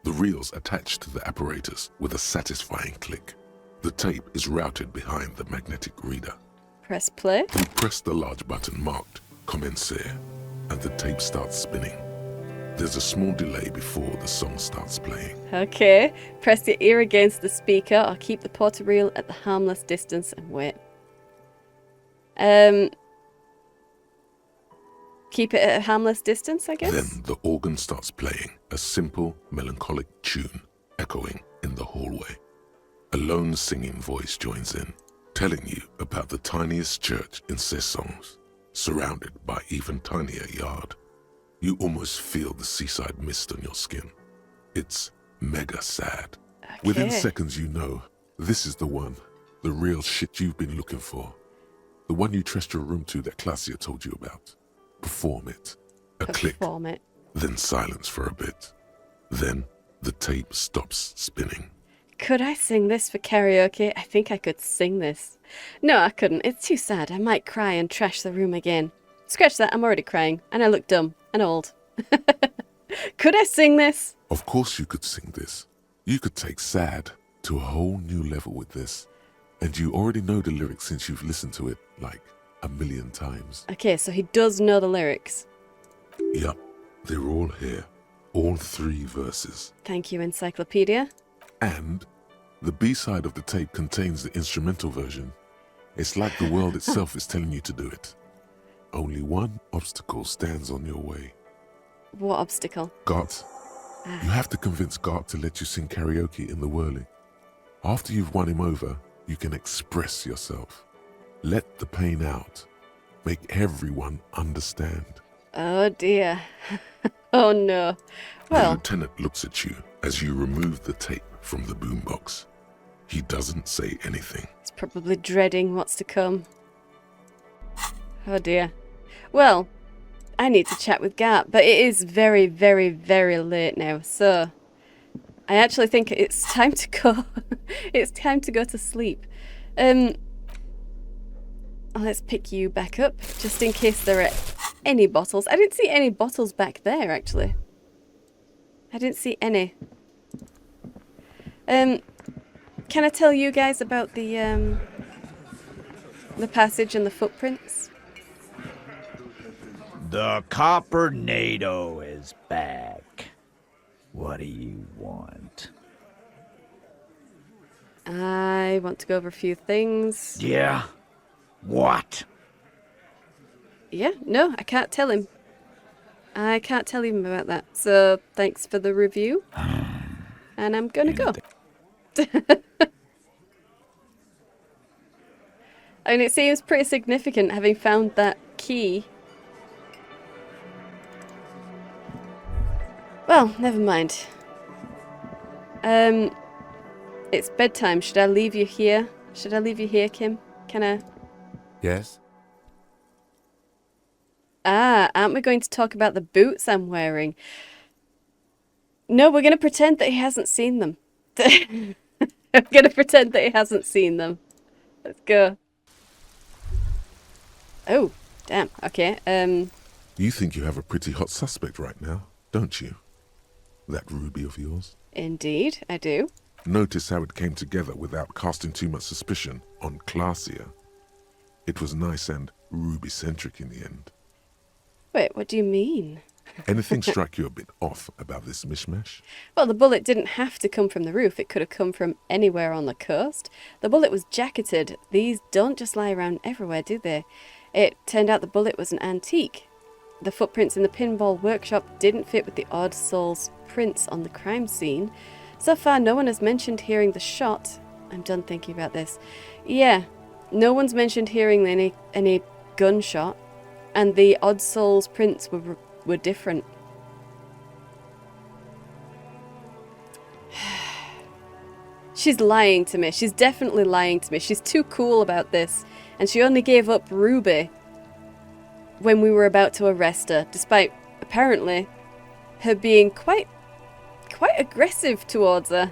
[SPEAKER 2] The reels attached to the apparatus with a satisfying click. The tape is routed behind the magnetic reader.
[SPEAKER 1] Press play?
[SPEAKER 2] You press the large button marked Commencer, and the tape starts spinning. There's a small delay before the song starts playing.
[SPEAKER 1] Okay. Press your ear against the speaker or keep the porter reel at the harmless distance and wait. Keep it at a harmless distance, I guess?
[SPEAKER 2] Then the organ starts playing a simple, melancholic tune echoing in the hallway. A lone singing voice joins in, telling you about the tiniest church in Cessons, surrounded by even tinier yard. You almost feel the seaside mist on your skin. It's mega sad.
[SPEAKER 1] Okay.
[SPEAKER 2] Within seconds you know, this is the one, the real shit you've been looking for. The one you trust your room to that Claudia told you about. Perform it. A click.
[SPEAKER 1] Perform it.
[SPEAKER 2] Then silence for a bit. Then the tape stops spinning.
[SPEAKER 1] Could I sing this for karaoke? I think I could sing this. No, I couldn't. It's too sad. I might cry and trash the room again. Scratch that, I'm already crying. And I look dumb and old. Could I sing this?
[SPEAKER 2] Of course you could sing this. You could take sad to a whole new level with this. And you already know the lyrics since you've listened to it like a million times.
[SPEAKER 1] Okay, so he does know the lyrics.
[SPEAKER 2] Yup, they're all here. All 3 verses.
[SPEAKER 1] Thank you, Encyclopedia.
[SPEAKER 2] And the B-side of the tape contains the instrumental version. It's like the world itself is telling you to do it. Only one obstacle stands on your way.
[SPEAKER 1] What obstacle?
[SPEAKER 2] Gart. You have to convince Gart to let you sing karaoke in the whirling. After you've won him over, you can express yourself. Let the pain out. Make everyone understand.
[SPEAKER 1] Oh dear. Oh no.
[SPEAKER 2] The
[SPEAKER 1] Well,
[SPEAKER 2] lieutenant looks at you as you remove the tape from the boombox. He doesn't say anything.
[SPEAKER 1] he's probably dreading what's to come. Oh dear. Well, I need to chat with Gart, but it is very, very, very late now, so I actually think it's time to go. It's time to go to sleep. Let's pick you back up, just in case there are any bottles. I didn't see any bottles back there, actually. I didn't see any. Can I tell you guys about the passage and the footprints?
[SPEAKER 8] The Coppernado is back. What do you want?
[SPEAKER 1] I want to go over a few things.
[SPEAKER 8] Yeah? What?
[SPEAKER 1] Yeah, no, I can't tell him. I can't tell him about that. So, thanks for the review. And I'm gonna go. I mean, it seems pretty significant having found that key. Well, never mind. It's bedtime. Should I leave you here? Should I leave you here, Kim? Can I?
[SPEAKER 7] Yes?
[SPEAKER 1] Ah, aren't we going to talk about the boots I'm wearing? No, we're going to pretend that he hasn't seen them. I'm going to pretend that he hasn't seen them. Let's go. Oh, damn. Okay.
[SPEAKER 2] You think you have a pretty hot suspect right now, don't you? That ruby of yours?
[SPEAKER 1] Indeed, I do.
[SPEAKER 2] Notice how it came together without casting too much suspicion on Clasia. It was nice and ruby-centric in the end.
[SPEAKER 1] Wait, what do you mean?
[SPEAKER 2] Anything strike you a bit off about this mishmash?
[SPEAKER 1] Well, the bullet didn't have to come from the roof. It could have come from anywhere on the coast. The bullet was jacketed. These don't just lie around everywhere, do they? It turned out the bullet was an antique. The footprints in the pinball workshop didn't fit with the odd soul's prints on the crime scene. So far, no one has mentioned hearing the shot. I'm done thinking about this. Yeah, no one's mentioned hearing any gunshot, and the odd soul's prints were different. She's lying to me. She's definitely lying to me. She's too cool about this, and she only gave up Ruby when we were about to arrest her, despite apparently her being quite aggressive towards her.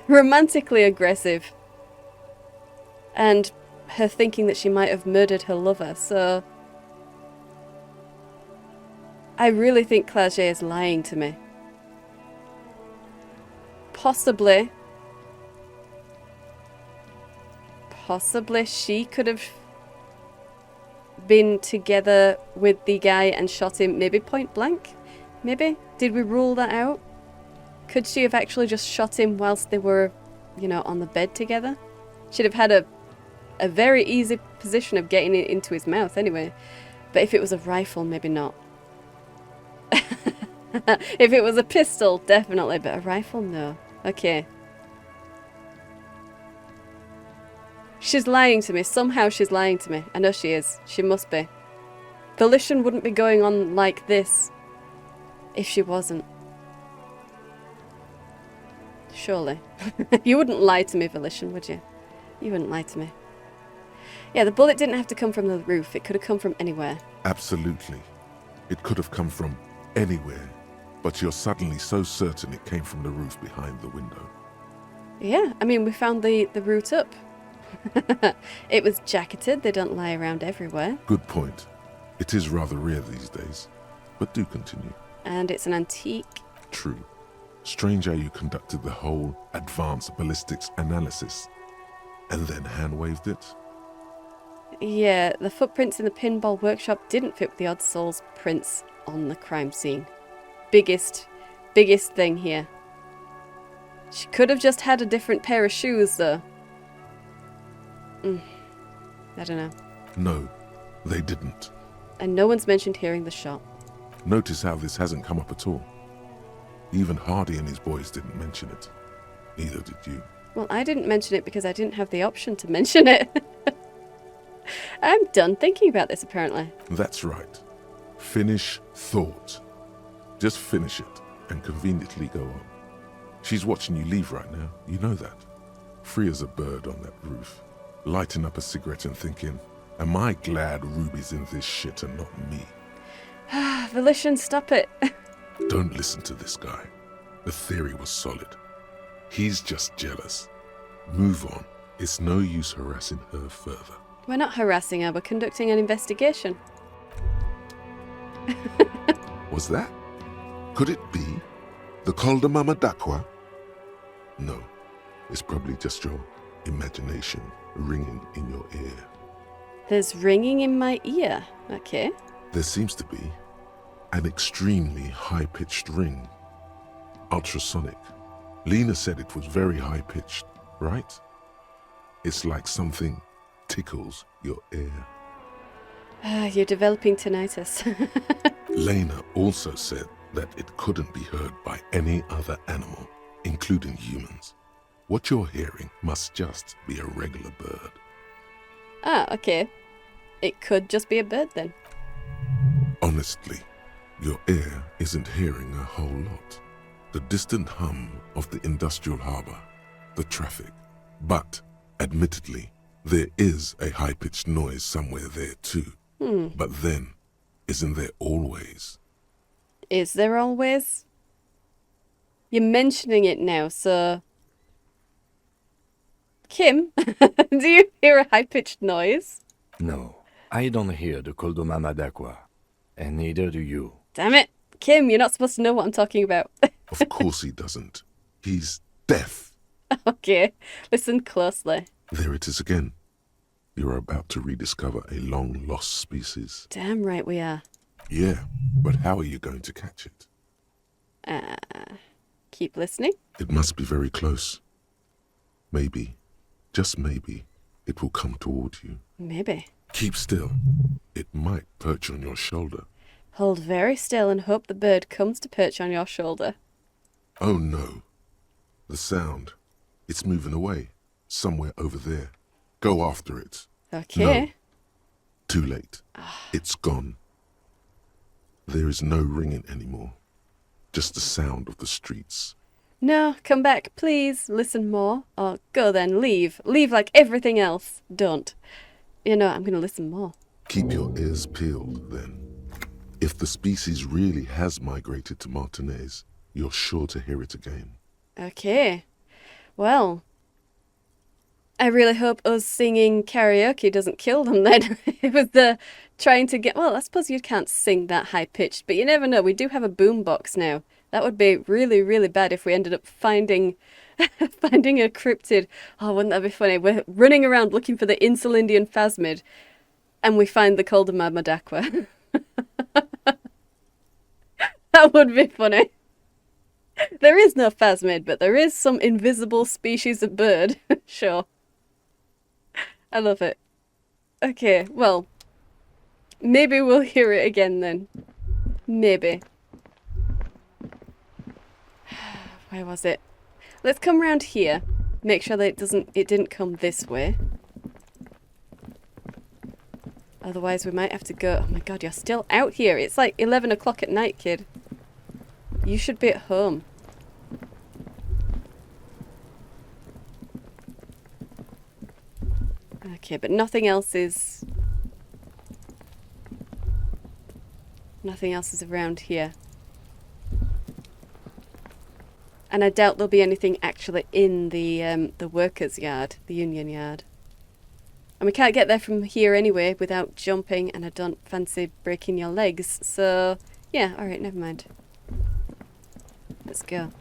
[SPEAKER 1] Romantically aggressive. And her thinking that she might have murdered her lover, so I really think Claget is lying to me. Possibly she could have been together with the guy and shot him, maybe point blank? Maybe? Did we rule that out? Could she have actually just shot him whilst they were, you know, on the bed together? She'd have had a very easy position of getting it into his mouth anyway. But if it was a rifle, maybe not. If it was a pistol, definitely, but a rifle, no. Okay. She's lying to me. Somehow she's lying to me. I know she is. She must be. Volition wouldn't be going on like this if she wasn't. Surely. You wouldn't lie to me, Volition, would you? You wouldn't lie to me. Yeah, the bullet didn't have to come from the roof. It could have come from anywhere.
[SPEAKER 2] Absolutely. It could have come from anywhere, but you're suddenly so certain it came from the roof behind the window.
[SPEAKER 1] Yeah, I mean, we found the route up. It was jacketed. They don't lie around everywhere.
[SPEAKER 2] Good point. It is rather rare these days, but do continue.
[SPEAKER 1] And it's an antique.
[SPEAKER 2] True. Strange how you conducted the whole advanced ballistics analysis and then hand-waved it.
[SPEAKER 1] Yeah, the footprints in the pinball workshop didn't fit with the odd soul's prints on the crime scene. Biggest thing here. She could have just had a different pair of shoes, though. I don't know.
[SPEAKER 2] No, they didn't.
[SPEAKER 1] And no one's mentioned hearing the shot.
[SPEAKER 2] Notice how this hasn't come up at all. Even Hardy and his boys didn't mention it. Neither did you.
[SPEAKER 1] Well, I didn't mention it because I didn't have the option to mention it. I'm done thinking about this, apparently.
[SPEAKER 2] That's right. Finish thought. Just finish it and conveniently go on. She's watching you leave right now. You know that. Free as a bird on that roof. Lighting up a cigarette and thinking, Am I glad Ruby's in this shit and not me?
[SPEAKER 1] Volition, stop it.
[SPEAKER 2] Don't listen to this guy. The theory was solid. He's just jealous. Move on. It's no use harassing her further.
[SPEAKER 1] We're not harassing her, we're conducting an investigation.
[SPEAKER 2] Was that? Could it be the Col de Mamadakwa? No, it's probably just your imagination ringing in your ear.
[SPEAKER 1] There's ringing in my ear. Okay.
[SPEAKER 2] There seems to be an extremely high-pitched ring. Ultrasonic. Lena said it was very high-pitched, right? It's like something tickles your ear.
[SPEAKER 1] You're developing tinnitus.
[SPEAKER 2] Lena also said that it couldn't be heard by any other animal, including humans. What you're hearing must just be a regular bird.
[SPEAKER 1] Ah, okay. It could just be a bird then.
[SPEAKER 2] Honestly, your ear isn't hearing a whole lot. The distant hum of the industrial harbor, the traffic. But, admittedly, there is a high-pitched noise somewhere there too. But then, isn't there always?
[SPEAKER 1] Is there always? You're mentioning it now, so... Kim, do you hear a high-pitched noise?
[SPEAKER 7] No, I don't hear the Col de Mamadakwa, and neither do you.
[SPEAKER 1] Damn it! Kim, you're not supposed to know what I'm talking about.
[SPEAKER 2] Of course he doesn't. He's deaf.
[SPEAKER 1] Okay, listen closely.
[SPEAKER 2] There it is again. You're about to rediscover a long-lost species.
[SPEAKER 1] Damn right we are.
[SPEAKER 2] Yeah, but how are you going to catch it?
[SPEAKER 1] Keep listening.
[SPEAKER 2] It must be very close. Maybe, just maybe, it will come toward you.
[SPEAKER 1] Maybe.
[SPEAKER 2] Keep still. It might perch on your shoulder.
[SPEAKER 1] Hold very still and hope the bird comes to perch on your shoulder.
[SPEAKER 2] Oh no. The sound. It's moving away. Somewhere over there. Go after it.
[SPEAKER 1] Okay.
[SPEAKER 2] No. Too late. It's gone. There is no ringing anymore. Just the sound of the streets.
[SPEAKER 1] No, come back, please. Listen more. Or go then, leave. Leave like everything else. Don't. You know, I'm going to listen more.
[SPEAKER 2] Keep your ears peeled, then. If the species really has migrated to Martinez, you're sure to hear it again.
[SPEAKER 1] Okay. Well, I really hope us singing karaoke doesn't kill them then. It was the trying to get... Well, I suppose you can't sing that high-pitched, but you never know. We do have a boombox now. That would be really, really bad if we ended up finding finding a cryptid. Oh, wouldn't that be funny? We're running around looking for the Insulindian phasmid, and we find the Col de Mamadakwa. That would be funny. There is no phasmid, but there is some invisible species of bird. Sure. I love it. Okay, well, maybe we'll hear it again then. Maybe. Where was it? Let's come around here. Make sure that it didn't come this way. Otherwise we might have to go... Oh my god, you're still out here. It's like 11 o'clock at night, kid. You should be at home. Okay, but nothing else is... Nothing else is around here. And I doubt there'll be anything actually in the workers' yard, the union yard. And we can't get there from here anyway without jumping, and I don't fancy breaking your legs. So, yeah, alright, never mind. Let's go.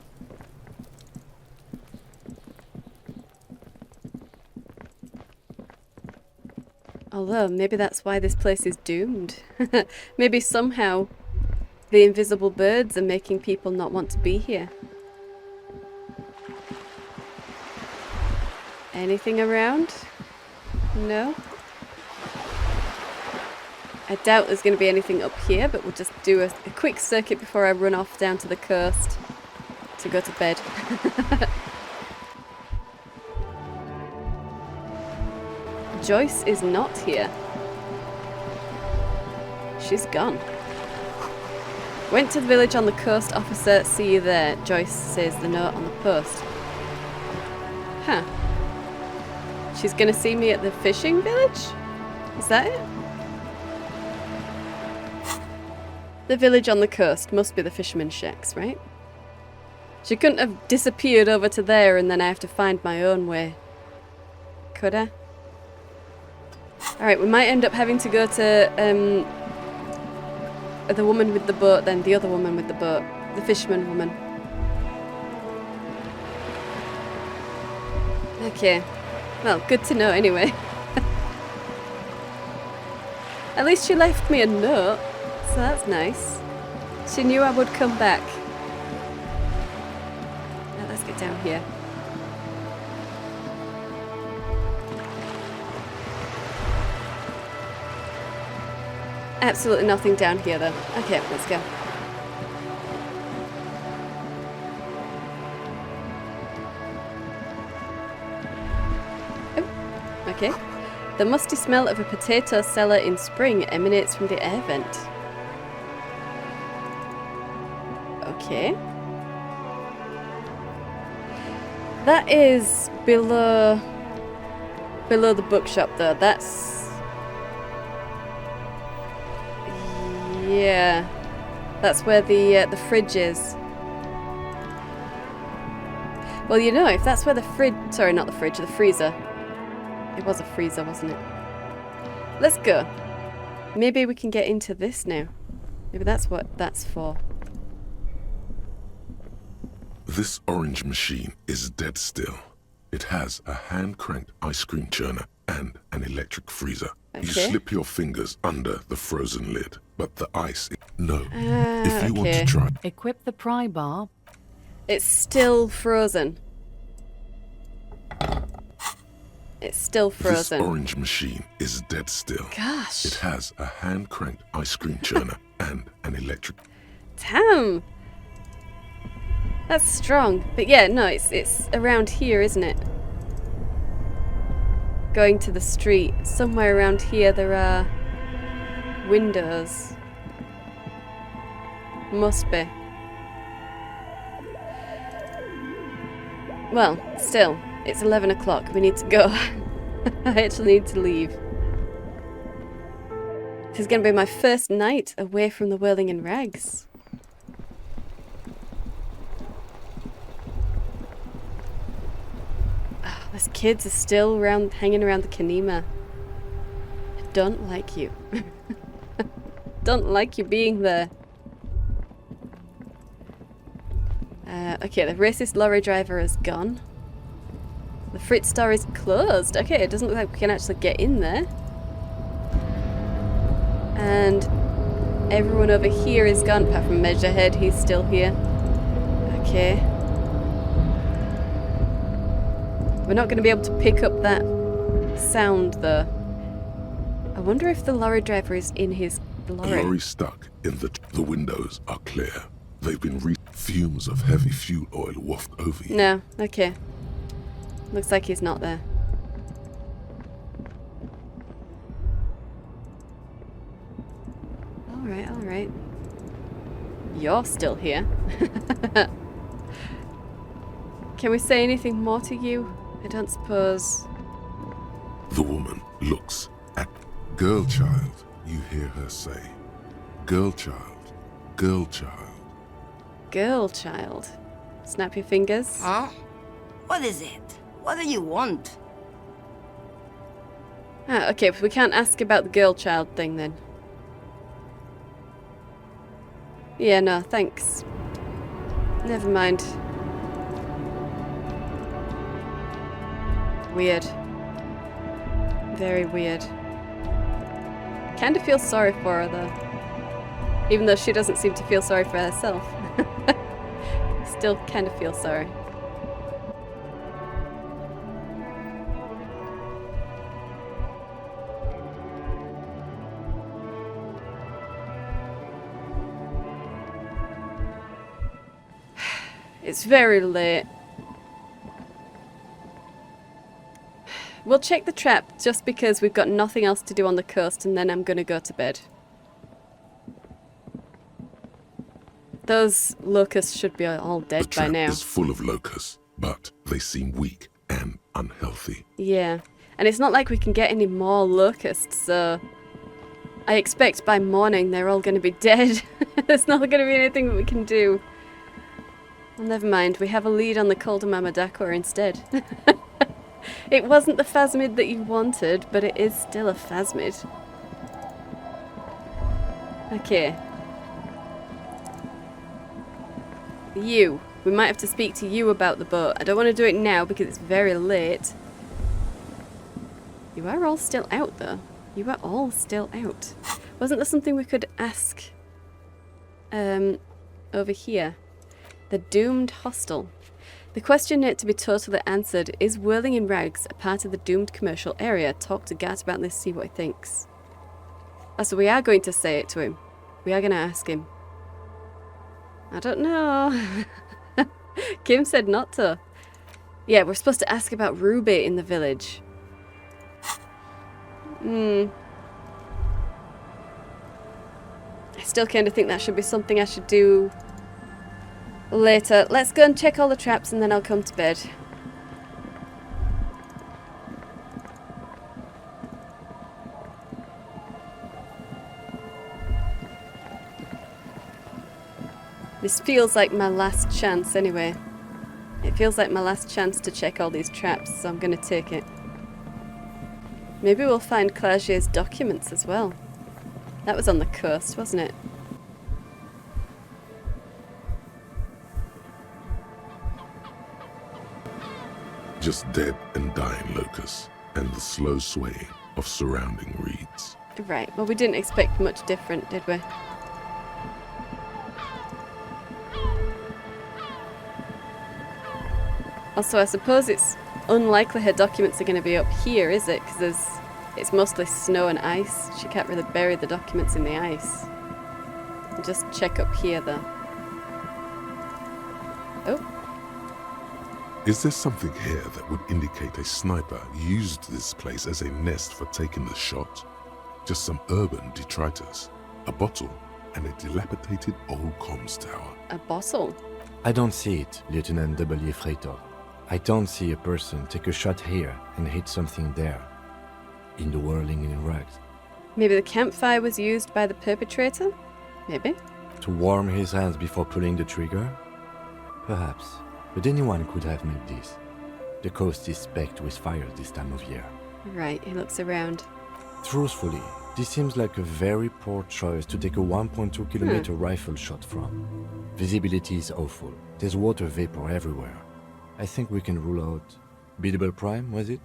[SPEAKER 1] Although, maybe that's why this place is doomed. Maybe somehow the invisible birds are making people not want to be here. Anything around? No? I doubt there's going to be anything up here, but we'll just do a quick circuit before I run off down to the coast to go to bed. Joyce is not here. She's gone. Went to the village on the coast, officer. See you there. Joyce says the note on the post. Huh. She's gonna see me at the fishing village? Is that it? The village on the coast must be the fisherman's shacks, right? She couldn't have disappeared over to there and then I have to find my own way. Could I? Alright, we might end up having to go to the woman with the boat, then the other woman with the boat. The fisherman woman. Okay. Well, good to know anyway. At least she left me a note, so that's nice. She knew I would come back. Now let's get down here. Absolutely nothing down here though. Okay, let's go. Oh, okay. The musty smell of a potato cellar in spring emanates from the air vent. Okay. That is below the bookshop though. That's... yeah. That's where the fridge is. Well, you know, if that's where the fridge... sorry, not the fridge, the freezer. It was a freezer, wasn't it? Let's go. Maybe we can get into this now. Maybe that's what that's for.
[SPEAKER 2] This orange machine is dead still. It has a hand-cranked ice cream churner and an electric freezer.
[SPEAKER 1] Okay.
[SPEAKER 2] You slip your fingers under the frozen lid, but the ice... no. If you want to try...
[SPEAKER 10] Equip the pry bar.
[SPEAKER 1] It's still frozen. It's still frozen.
[SPEAKER 2] This orange machine is dead still.
[SPEAKER 1] Gosh.
[SPEAKER 2] It has a hand-cranked ice cream churner and an electric...
[SPEAKER 1] Damn. That's strong. But yeah, no, it's around here, isn't it? Going to the street. Somewhere around here there are windows. Must be. Well, still, it's 11 o'clock. We need to go. I actually need to leave. This is going to be my first night away from the Whirling in Rags. Oh, those kids are still hanging around the Kanema. I don't like you. Don't like you being there. Okay, the racist lorry driver is gone. The Fritz store is closed. Okay, it doesn't look like we can actually get in there. And everyone over here is gone, apart from Measurehead, he's still here. Okay. We're not going to be able to pick up that sound, though. I wonder if the lorry driver is in his lorry.
[SPEAKER 2] The lorry stuck in the windows are clear. They've been fumes of heavy fuel oil waft over you.
[SPEAKER 1] No, okay. Looks like he's not there. Alright, alright. You're still here. Can we say anything more to you? I don't suppose.
[SPEAKER 2] The woman looks at girl child. You hear her say, girl child, girl child.
[SPEAKER 1] Girl child. Snap your fingers.
[SPEAKER 12] Huh? What is it? What do you want?
[SPEAKER 1] Ah, okay, we can't ask about the girl child thing then. Yeah, no, thanks. Never mind. Weird. Very weird. Kinda feel sorry for her though. Even though she doesn't seem to feel sorry for herself. Still kinda feel sorry. It's very late. We'll check the trap just because we've got nothing else to do on the coast and then I'm gonna go to bed. Those locusts should be all dead by now.
[SPEAKER 2] The trap is full of locusts, but they seem weak and unhealthy.
[SPEAKER 1] Yeah. And it's not like we can get any more locusts, so I expect by morning they're all going to be dead. There's not going to be anything that we can do. Well, never mind, we have a lead on the Coldamama Dakor instead. It wasn't the phasmid that you wanted, but it is still a phasmid. Okay. You. We might have to speak to you about the boat. I don't want to do it now because it's very late. You are all still out, though. You are all still out. Wasn't there something we could ask? Over here. The Doomed Hostel. The question yet to be totally answered, is Whirling in Rags a part of the doomed commercial area? Talk to Gat about this, see what he thinks. So we are going to say it to him. We are going to ask him. I don't know. Kim said not to. Yeah, we're supposed to ask about Ruby in the village. I still kind of think that should be something I should do later. Let's go and check all the traps and then I'll come to bed. This feels like my last chance anyway. It feels like my last chance to check all these traps, so I'm going to take it. Maybe we'll find Clerget's documents as well. That was on the coast, wasn't it?
[SPEAKER 2] Just dead and dying locusts, and the slow swaying of surrounding reeds.
[SPEAKER 1] Right, well we didn't expect much different, did we? Also, I suppose it's unlikely her documents are going to be up here, is it? Because it's mostly snow and ice. She can't really bury the documents in the ice. I'll just check up here, though. Oh.
[SPEAKER 2] Is there something here that would indicate a sniper used this place as a nest for taking the shot? Just some urban detritus, a bottle, and a dilapidated old comms tower.
[SPEAKER 1] A bottle?
[SPEAKER 7] I don't see it, Lieutenant W. Freitor. I don't see a person take a shot here and hit something there, in the Whirling in Rags.
[SPEAKER 1] Maybe the campfire was used by the perpetrator? Maybe.
[SPEAKER 7] To warm his hands before pulling the trigger? Perhaps. But anyone could have made this. The coast is specked with fires this time of year.
[SPEAKER 1] Right, he looks around.
[SPEAKER 7] Truthfully, this seems like a very poor choice to take a 1.2 kilometer rifle shot from. Visibility is awful. There's water vapor everywhere. I think we can rule out Biddable Prime, was it?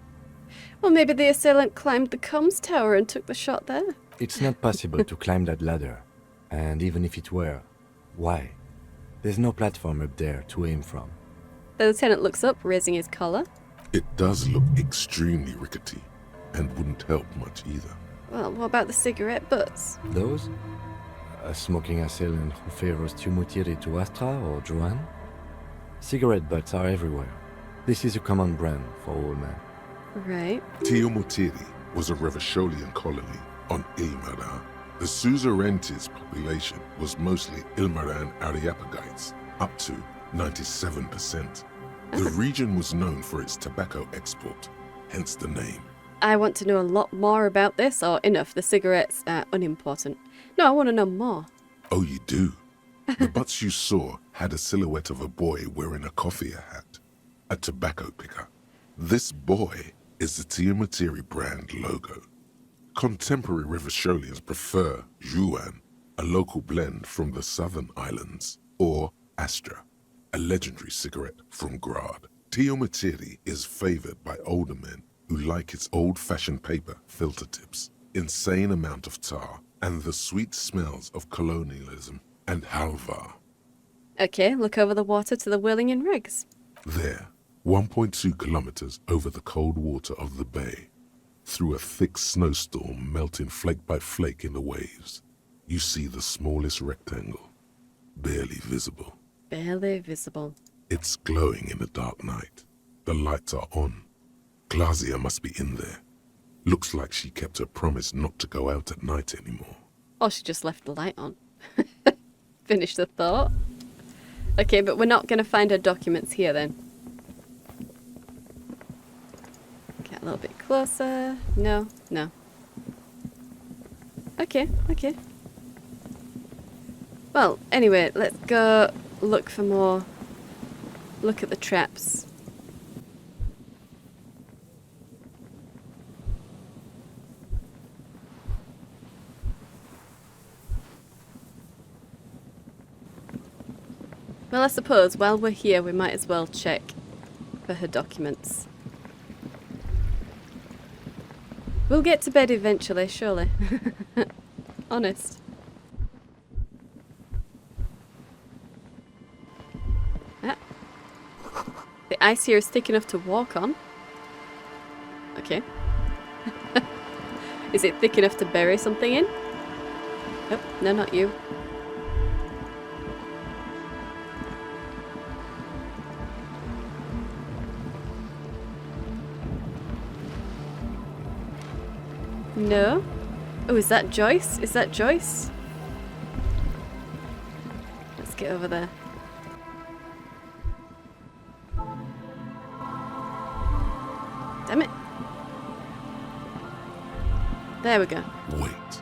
[SPEAKER 1] Well, maybe the assailant climbed the comms tower and took the shot there.
[SPEAKER 7] It's not possible to climb that ladder. And even if it were, why? There's no platform up there to aim from.
[SPEAKER 1] The lieutenant looks up, raising his collar.
[SPEAKER 2] It does look extremely rickety, and wouldn't help much either.
[SPEAKER 1] Well, what about the cigarette butts?
[SPEAKER 7] Those? A smoking assailant who favors Tumutiri to Astra or Joanne? Cigarette butts are everywhere. This is a common brand for all men.
[SPEAKER 1] Right.
[SPEAKER 2] Tumutiri was a Revacholian colony on Ilmaran. The Suzerainties population was mostly Ilmaran Areopagites, up to 97%. The region was known for its tobacco export, hence the name.
[SPEAKER 1] I want to know a lot more about this, or enough. The cigarettes are unimportant. No, I want to know more.
[SPEAKER 2] Oh, you do? The butts you saw had a silhouette of a boy wearing a coffee hat, a tobacco picker. This boy is the Tumutiri brand logo. Contemporary Revacholians prefer Juan, a local blend from the southern islands, or Astra, a legendary cigarette from Grad. Tumutiri is favored by older men who like its old-fashioned paper filter tips, insane amount of tar, and the sweet smells of colonialism and halva.
[SPEAKER 1] Okay, look over the water to the Whirling in Rags.
[SPEAKER 2] There, 1.2 kilometers over the cold water of the bay, through a thick snowstorm melting flake by flake in the waves, you see the smallest rectangle, barely visible.
[SPEAKER 1] Barely visible.
[SPEAKER 2] It's glowing in the dark night. The lights are on. Glazia must be in there. Looks like she kept her promise not to go out at night anymore.
[SPEAKER 1] Or she just left the light on. Finish the thought. Okay, but we're not going to find her documents here then. Get a little bit closer? No, no. Okay, okay. Well, anyway, let's go look for more. Look at the traps. Well, I suppose while we're here, we might as well check for her documents. We'll get to bed eventually, surely. Honest. Ah. The ice here is thick enough to walk on. Okay. Is it thick enough to bury something in? Oh, no, not you. No? Oh, is that Joyce? Is that Joyce? Let's get over there. Damn it. There we go.
[SPEAKER 2] Wait.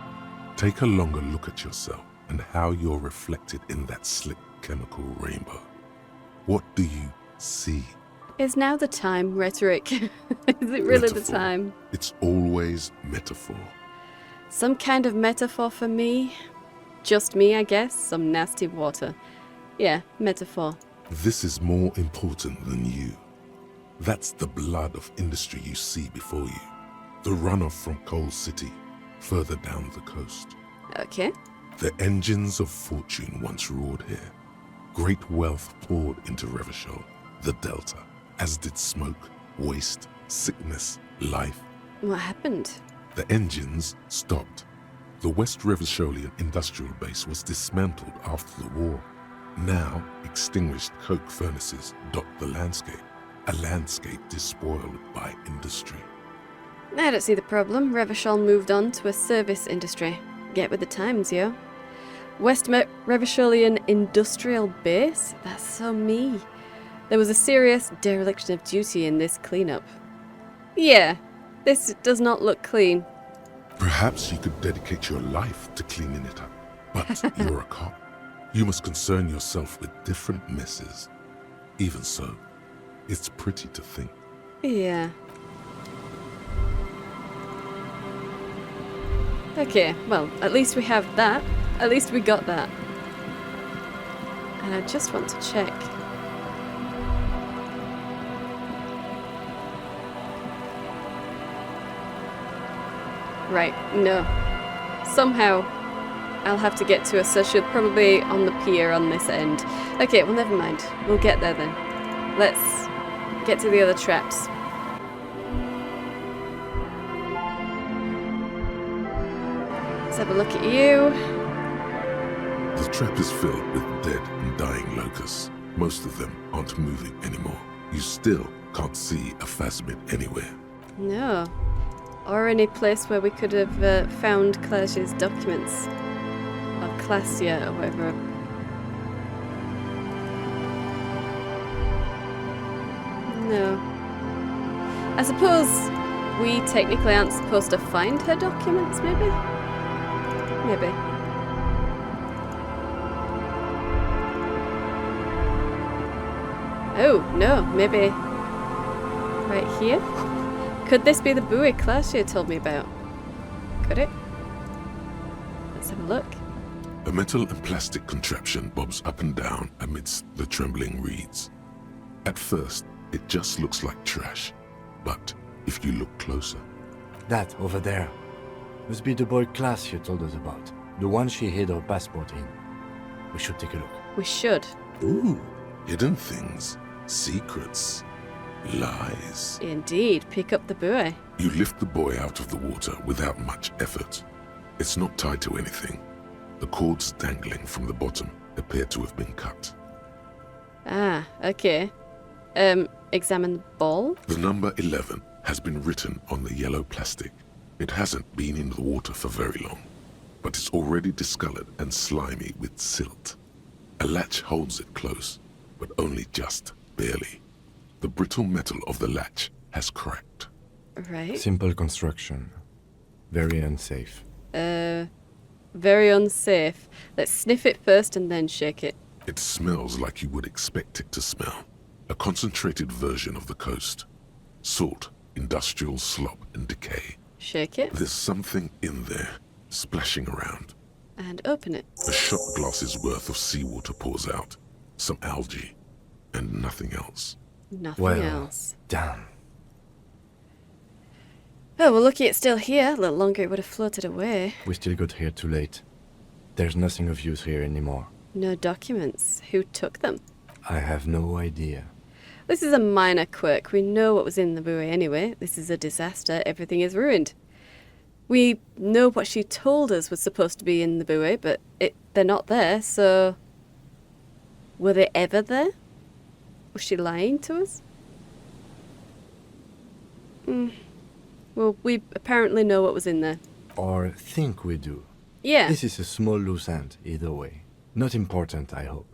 [SPEAKER 2] Take a longer look at yourself and how you're reflected in that slick chemical rainbow. What do you see?
[SPEAKER 1] Is now the time, rhetoric? Is it really the time?
[SPEAKER 2] It's always metaphor.
[SPEAKER 1] Some kind of metaphor for me? Just me, I guess. Some nasty water. Yeah, metaphor.
[SPEAKER 2] This is more important than you. That's the blood of industry you see before you. The runoff from Coal City, further down the coast.
[SPEAKER 1] Okay.
[SPEAKER 2] The engines of fortune once roared here. Great wealth poured into Revachol, the Delta, as did smoke, waste, sickness, life.
[SPEAKER 1] What happened?
[SPEAKER 2] The engines stopped. The West Revacholian industrial base was dismantled after the war. Now, extinguished coke furnaces dot the landscape, a landscape despoiled by industry.
[SPEAKER 1] I don't see the problem. Revachol moved on to a service industry. Get with the times, yo. West Revacholian industrial base? That's so me. There was a serious dereliction of duty in this cleanup. Yeah, this does not look clean.
[SPEAKER 2] Perhaps you could dedicate your life to cleaning it up, but you're a cop. You must concern yourself with different messes. Even so, it's pretty to think.
[SPEAKER 1] Yeah. Okay, well, at least we have that. At least we got that. And I just want to check. Right, no. Somehow I'll have to get to her, so she'll probably on the pier on this end. Okay, well, never mind. We'll get there then. Let's get to the other traps. Let's have a look at you.
[SPEAKER 2] The trap is filled with dead and dying locusts. Most of them aren't moving anymore. You still can't see a phasmid anywhere.
[SPEAKER 1] No. Or any place where we could have found Clash's documents. Or Classia, or whatever. No. I suppose we technically aren't supposed to find her documents, maybe? Maybe. Oh, no, maybe right here? Could this be the buoy Classia told me about? Could it? Let's have a look.
[SPEAKER 2] A metal and plastic contraption bobs up and down amidst the trembling reeds. At first, it just looks like trash, but if you look closer...
[SPEAKER 7] That over there must be the boy Classia told us about. The one she hid her passport in. We should take a look.
[SPEAKER 1] We should.
[SPEAKER 2] Ooh, hidden things, secrets, lies.
[SPEAKER 1] Indeed, pick up the buoy.
[SPEAKER 2] You lift the boy out of the water without much effort. It's not tied to anything. The cords dangling from the bottom appear to have been cut.
[SPEAKER 1] Ah, okay. Examine the ball?
[SPEAKER 2] The number 11 has been written on the yellow plastic. It hasn't been in the water for very long, but it's already discolored and slimy with silt. A latch holds it close, but only just barely. The brittle metal of the latch has cracked.
[SPEAKER 1] Right.
[SPEAKER 7] Simple construction. Very unsafe.
[SPEAKER 1] Very unsafe. Let's sniff it first and then shake it.
[SPEAKER 2] It smells like you would expect it to smell. A concentrated version of the coast. Salt, industrial slop, and decay.
[SPEAKER 1] Shake it.
[SPEAKER 2] There's something in there, splashing around.
[SPEAKER 1] And open it.
[SPEAKER 2] A shot glass's worth of seawater pours out. Some algae. And nothing else.
[SPEAKER 1] Nothing else.
[SPEAKER 7] Damn.
[SPEAKER 1] Oh, well, lucky it's still here. A little longer it would have floated away.
[SPEAKER 7] We still got here too late. There's nothing of use here anymore.
[SPEAKER 1] No documents. Who took them?
[SPEAKER 7] I have no idea.
[SPEAKER 1] This is a minor quirk. We know what was in the buoy anyway. This is a disaster. Everything is ruined. We know what she told us was supposed to be in the buoy, but they're not there, so... Were they ever there? Was she lying to us? Well, we apparently know what was in there.
[SPEAKER 7] Or think we do.
[SPEAKER 1] Yeah.
[SPEAKER 7] This is a small loose end, either way. Not important, I hope.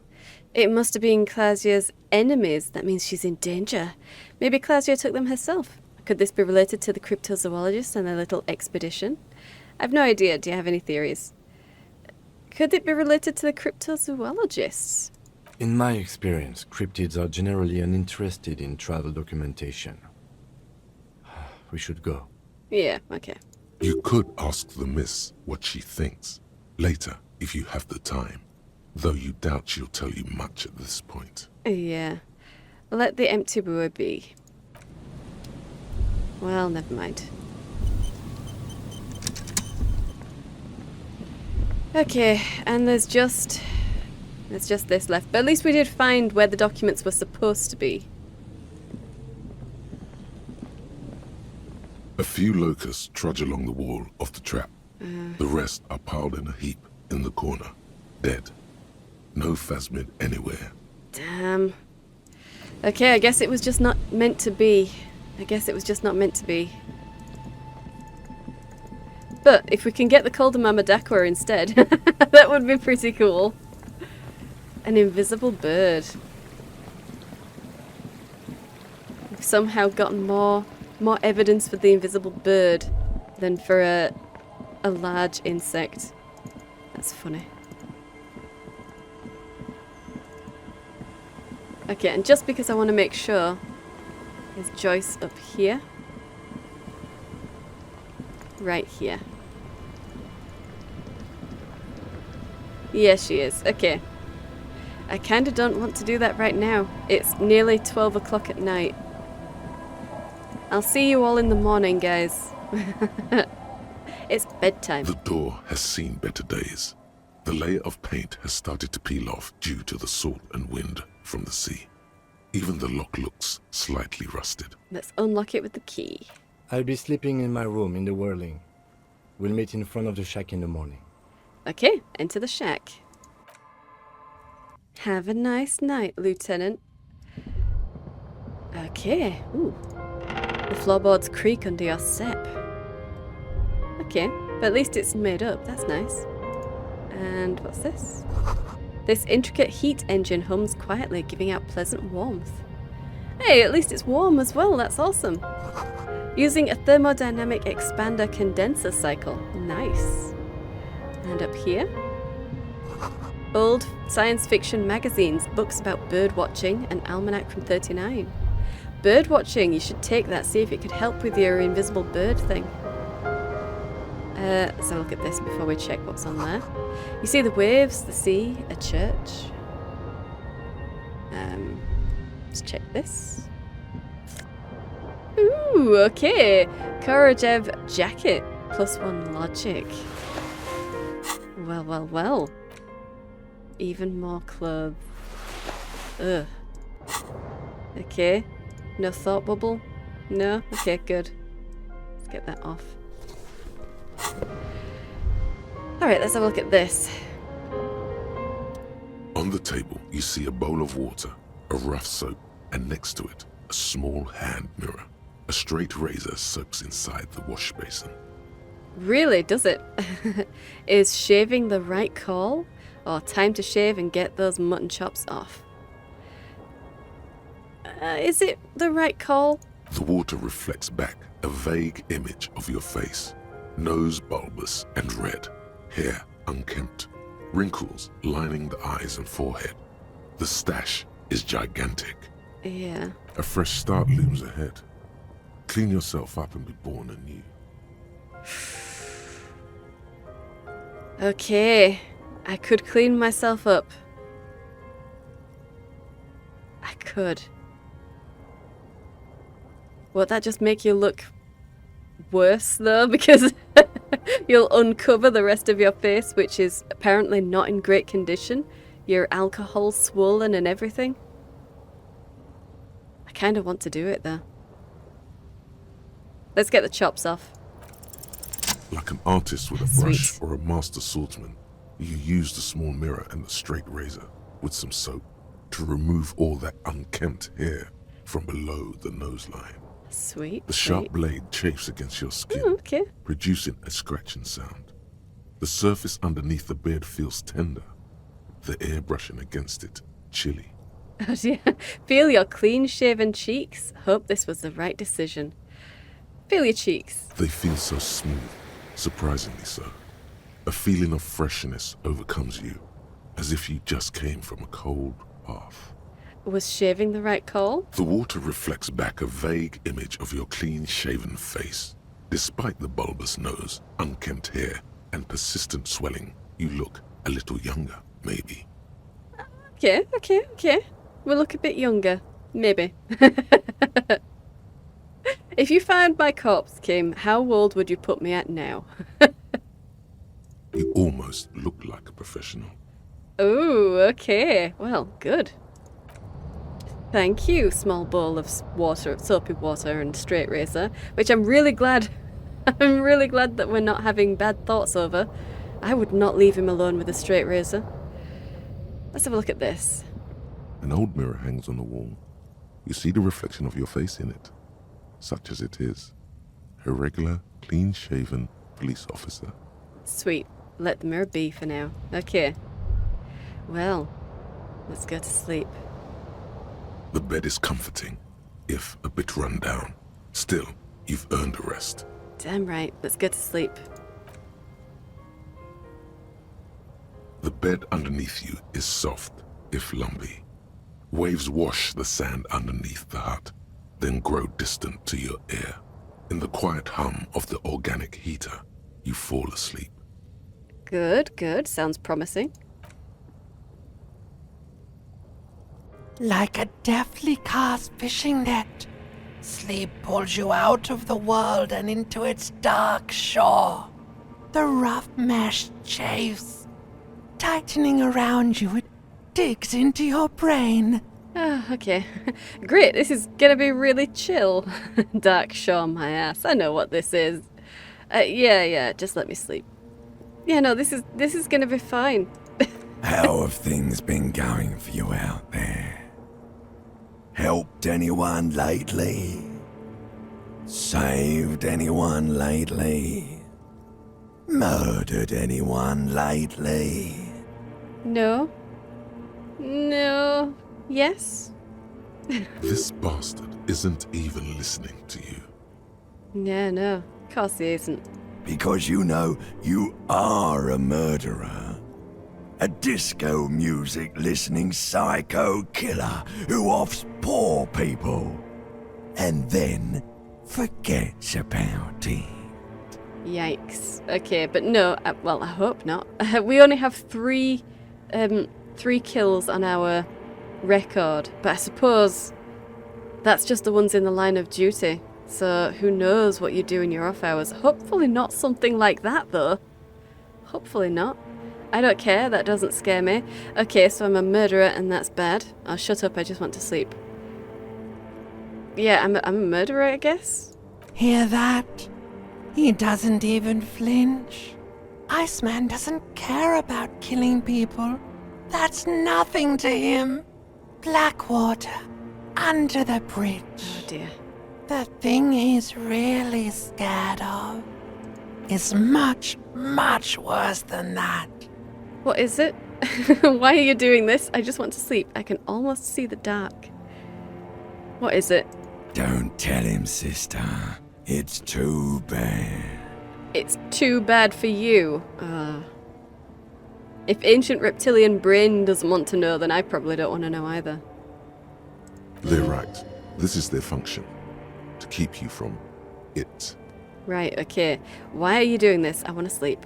[SPEAKER 1] It must have been Clausia's enemies. That means she's in danger. Maybe Clausia took them herself. Could this be related to the cryptozoologists and their little expedition? I've no idea. Do you have any theories? Could it be related to the cryptozoologists?
[SPEAKER 7] In my experience, cryptids are generally uninterested in travel documentation. We should go.
[SPEAKER 1] Yeah, okay.
[SPEAKER 2] You could ask the miss what she thinks. Later, if you have the time. Though you doubt she'll tell you much at this point.
[SPEAKER 1] Yeah. Let the empty buoy be. Well, never mind. Okay, and there's just this left. But at least we did find where the documents were supposed to be.
[SPEAKER 2] A few locusts trudge along the wall of the trap. The rest are piled in a heap in the corner, dead. No phasmid anywhere.
[SPEAKER 1] Damn. Okay, I guess it was just not meant to be. But if we can get the Coldamama Dakwa instead, that would be pretty cool. An invisible bird. We've somehow gotten more evidence for the invisible bird than for a large insect. That's funny. Okay, and just because I want to make sure, is Joyce up here? Right here. Yeah, she is. Okay. I kind of don't want to do that right now. It's nearly 12 o'clock at night. I'll see you all in the morning, guys. It's bedtime.
[SPEAKER 2] The door has seen better days. The layer of paint has started to peel off due to the salt and wind from the sea. Even the lock looks slightly rusted.
[SPEAKER 1] Let's unlock it with the key.
[SPEAKER 7] I'll be sleeping in my room in the whirling. We'll meet in front of the shack in the morning.
[SPEAKER 1] Okay, enter the shack. Have a nice night, Lieutenant. Okay. Ooh. The floorboards creak under your step. Okay, but at least it's made up. That's nice. And what's this? This intricate heat engine hums quietly, giving out pleasant warmth. Hey, at least it's warm as well. That's awesome. Using a thermodynamic expander condenser cycle. Nice. And up here? Old science fiction magazines, books about bird watching, an almanac from 39. Bird watching, you should take that, see if it could help with your invisible bird thing. Let's have a look at this before we check what's on there. You see the waves, the sea, a church. Let's check this. Ooh, okay. Korojev jacket, +1 logic. Well, well, well. Even more clothes. Ugh. Okay. No thought bubble? No? Okay, good. Let's get that off. Alright, let's have a look at this.
[SPEAKER 2] On the table, you see a bowl of water, a rough soap, and next to it, a small hand mirror. A straight razor soaks inside the wash basin.
[SPEAKER 1] Really, does it? Is shaving the right call? Or time to shave and get those mutton chops off? Is it the right call?
[SPEAKER 2] The water reflects back, a vague image of your face. Nose bulbous and red, hair unkempt, wrinkles lining the eyes and forehead. The stash is gigantic.
[SPEAKER 1] Yeah.
[SPEAKER 2] A fresh start looms ahead. Clean yourself up and be born anew.
[SPEAKER 1] Okay. I could clean myself up. I could. Won't that just make you look worse, though? Because you'll uncover the rest of your face, which is apparently not in great condition. Your alcohol swollen and everything. I kind of want to do it, though. Let's get the chops off.
[SPEAKER 2] Like an artist with a
[SPEAKER 1] Sweet.
[SPEAKER 2] brush or a master swordsman, you use the small mirror and the straight razor with some soap to remove all that unkempt hair from below the nose line.
[SPEAKER 1] Sweet.
[SPEAKER 2] The sharp
[SPEAKER 1] sweet.
[SPEAKER 2] blade chafes against your skin,
[SPEAKER 1] Okay.
[SPEAKER 2] producing a scratching sound. The surface underneath the beard feels tender, the air brushing against it chilly.
[SPEAKER 1] Oh dear. Feel your clean-shaven cheeks. Hope this was the right decision. Feel your cheeks.
[SPEAKER 2] They feel so smooth, surprisingly so. A feeling of freshness overcomes you, as if you just came from a cold bath.
[SPEAKER 1] Was shaving the right call?
[SPEAKER 2] The water reflects back a vague image of your clean-shaven face. Despite the bulbous nose, unkempt hair, and persistent swelling, you look a little younger, maybe.
[SPEAKER 1] Okay. We'll look a bit younger. Maybe. If you found my corpse, Kim, how old would you put me at now?
[SPEAKER 2] You almost look like a professional.
[SPEAKER 1] Oh, okay. Well, good. Thank you, small bowl of water, soapy water and straight razor, which I'm really glad that we're not having bad thoughts over. I would not leave him alone with a straight razor. Let's have a look at this.
[SPEAKER 2] An old mirror hangs on the wall. You see the reflection of your face in it, such as it is. A regular, clean-shaven police officer.
[SPEAKER 1] Sweet. Let the mirror be for now. Okay. Well, let's go to sleep.
[SPEAKER 2] The bed is comforting, if a bit run down. Still, you've earned a rest.
[SPEAKER 1] Damn right. Let's go to sleep.
[SPEAKER 2] The bed underneath you is soft, if lumpy. Waves wash the sand underneath the hut, then grow distant to your ear. In the quiet hum of the organic heater, you fall asleep.
[SPEAKER 1] Good. Sounds promising.
[SPEAKER 13] Like a deftly cast fishing net, sleep pulls you out of the world and into its dark shore. The rough mesh chafes. Tightening around you, it digs into your brain.
[SPEAKER 1] Oh, okay. Great, this is gonna be really chill. Dark shore, my ass. I know what this is. Yeah, just let me sleep. Yeah, no, this is gonna be fine.
[SPEAKER 6] How have things been going for you out there? Helped anyone lately? Saved anyone lately? Murdered anyone lately?
[SPEAKER 1] No. Yes?
[SPEAKER 2] This bastard isn't even listening to you.
[SPEAKER 1] No. Of course he isn't.
[SPEAKER 6] Because you know you are a murderer. A disco music listening psycho killer who offs poor people and then forgets about it.
[SPEAKER 1] Yikes. Okay, but no, well, I hope not. We only have three kills on our record, but I suppose that's just the ones in the line of duty. So who knows what you do in your off hours. Hopefully not something like that, though. Hopefully not. I don't care, that doesn't scare me. Okay, so I'm a murderer and that's bad. Oh, shut up, I just want to sleep. Yeah, I'm a murderer, I guess?
[SPEAKER 13] Hear that? He doesn't even flinch. Iceman doesn't care about killing people. That's nothing to him. Blackwater, under the bridge.
[SPEAKER 1] Oh dear.
[SPEAKER 13] The thing he's really scared of is much, much worse than that.
[SPEAKER 1] What is it? Why are you doing this? I just want to sleep. I can almost see the dark. What is it?
[SPEAKER 6] Don't tell him, sister. It's too bad.
[SPEAKER 1] It's too bad for you. If ancient reptilian brain doesn't want to know, then I probably don't want to know either.
[SPEAKER 2] They're right. This is their function. To keep you from it.
[SPEAKER 1] Right, okay. Why are you doing this? I want to sleep.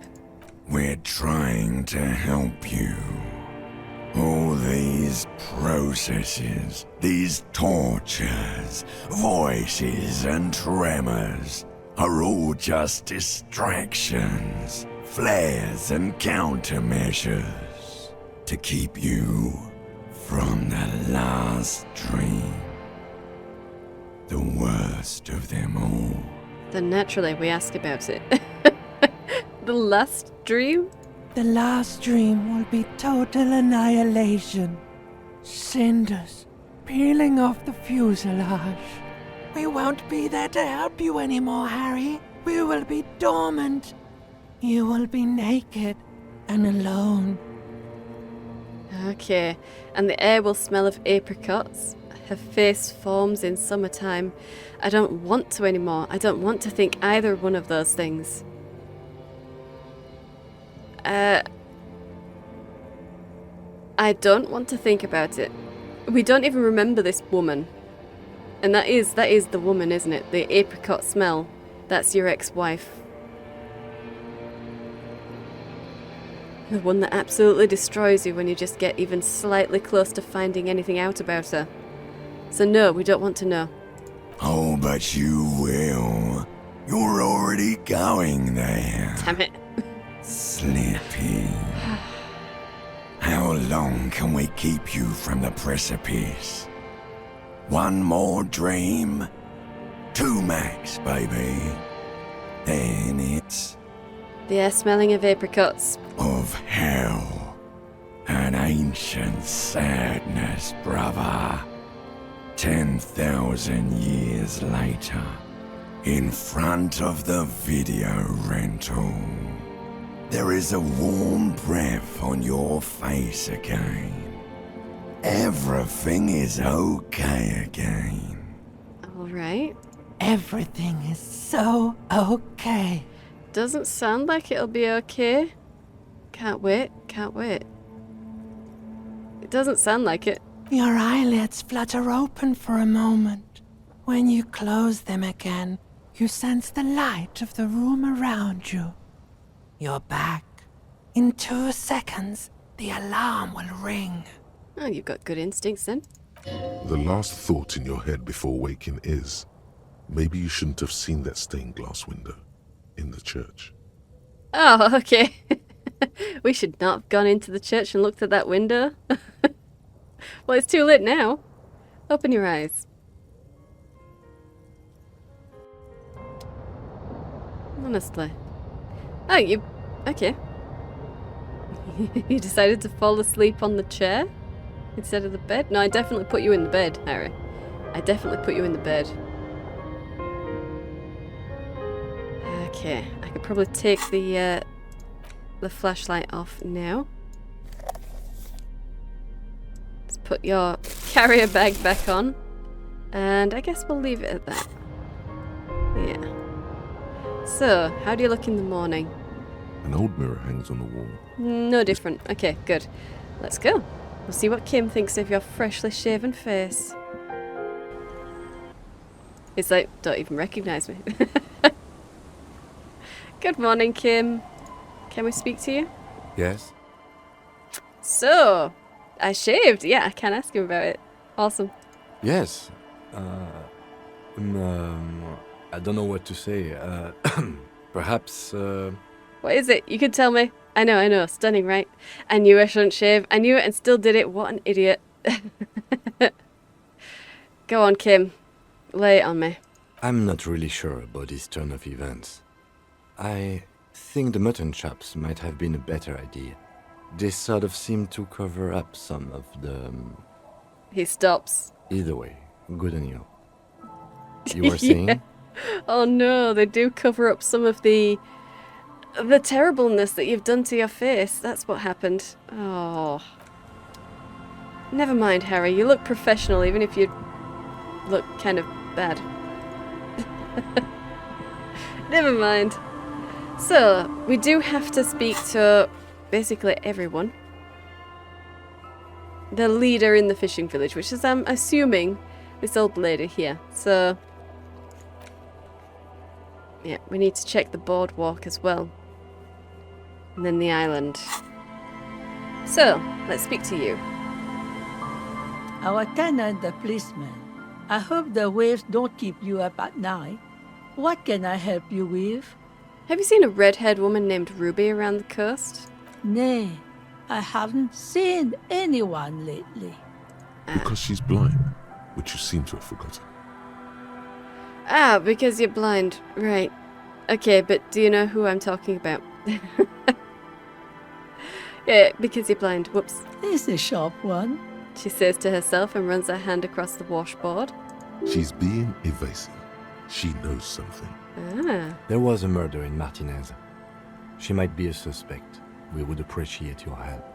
[SPEAKER 6] We're trying to help you. All these processes, these tortures, voices and tremors are all just distractions, flares and countermeasures to keep you from the last dream. The worst of them all.
[SPEAKER 1] Then naturally we ask about it. The last dream?
[SPEAKER 13] The last dream will be total annihilation. Cinders peeling off the fuselage. We won't be there to help you anymore, Harry. We will be dormant. You will be naked and alone.
[SPEAKER 1] Okay, and the air will smell of apricots. Her face forms in summertime. I don't want to anymore. I don't want to think either one of those things. I don't want to think about it. We don't even remember this woman. And that is the woman, isn't it? The apricot smell. That's your ex-wife. The one that absolutely destroys you when you just get even slightly close to finding anything out about her. So no, we don't want to know.
[SPEAKER 6] Oh, but you will. You're already going there.
[SPEAKER 1] Damn it.
[SPEAKER 6] Sleepy. How long can we keep you from the precipice? One more dream? 2 max, baby. Then it's...
[SPEAKER 1] The air smelling of apricots.
[SPEAKER 6] Of hell. An ancient sadness, brother. 10,000 years later. In front of the video rental. There is a warm breath on your face again. Everything is okay again.
[SPEAKER 1] Alright.
[SPEAKER 13] Everything is so okay.
[SPEAKER 1] Doesn't sound like it'll be okay. Can't wait, can't wait. It doesn't sound like it.
[SPEAKER 13] Your eyelids flutter open for a moment. When you close them again, you sense the light of the room around you. You're back. In 2 seconds, the alarm will ring.
[SPEAKER 1] Oh, you've got good instincts then.
[SPEAKER 2] The last thought in your head before waking is, maybe you shouldn't have seen that stained glass window in the church.
[SPEAKER 1] Oh, okay. We should not have gone into the church and looked at that window. Well, it's too late now. Open your eyes. Honestly. Oh, you... Okay. You decided to fall asleep on the chair instead of the bed? No, I definitely put you in the bed, Harry. I definitely put you in the bed. Okay, I could probably take the flashlight off now. Let's put your carrier bag back on. And I guess we'll leave it at that. Yeah. So, how do you look in the morning?
[SPEAKER 2] An old mirror hangs on the wall.
[SPEAKER 1] No different. Okay, good. Let's go. We'll see what Kim thinks of your freshly shaven face. It's like, don't even recognise me. Good morning, Kim. Can we speak to you?
[SPEAKER 7] Yes?
[SPEAKER 1] So, I shaved. Yeah, I can ask him about it. Awesome.
[SPEAKER 7] Yes. I don't know what to say. Perhaps,
[SPEAKER 1] What is it? You could tell me. I know. Stunning, right? I knew I shouldn't shave. I knew it and still did it. What an idiot. Go on, Kim. Lay it on me.
[SPEAKER 7] I'm not really sure about this turn of events. I think the mutton chops might have been a better idea. They sort of seem to cover up some of the...
[SPEAKER 1] He stops.
[SPEAKER 7] Either way, good on you. You were saying?
[SPEAKER 1] Yeah. Oh no, they do cover up some of the terribleness that you've done to your face. That's what happened. Oh. Never mind, Harry. You look professional, even if you look kind of bad. Never mind. So, we do have to speak to basically everyone. The leader in the fishing village, which is, I'm assuming, this old lady here. So, yeah, we need to check the boardwalk as well. And then the island. So, let's speak to you.
[SPEAKER 14] Our tenant, the policeman. I hope the waves don't keep you up at night. What can I help you with?
[SPEAKER 1] Have you seen a red-haired woman named Ruby around the coast?
[SPEAKER 14] Nay, I haven't seen anyone lately.
[SPEAKER 2] Because she's blind, which you seem to have forgotten.
[SPEAKER 1] Ah, because you're blind. Right. Okay, but do you know who I'm talking about? Yeah, because you're blind. Whoops.
[SPEAKER 14] He's a sharp one.
[SPEAKER 1] She says to herself and runs her hand across the washboard.
[SPEAKER 2] She's being evasive. She knows something.
[SPEAKER 1] Ah.
[SPEAKER 7] There was a murder in Martinez. She might be a suspect. We would appreciate your help.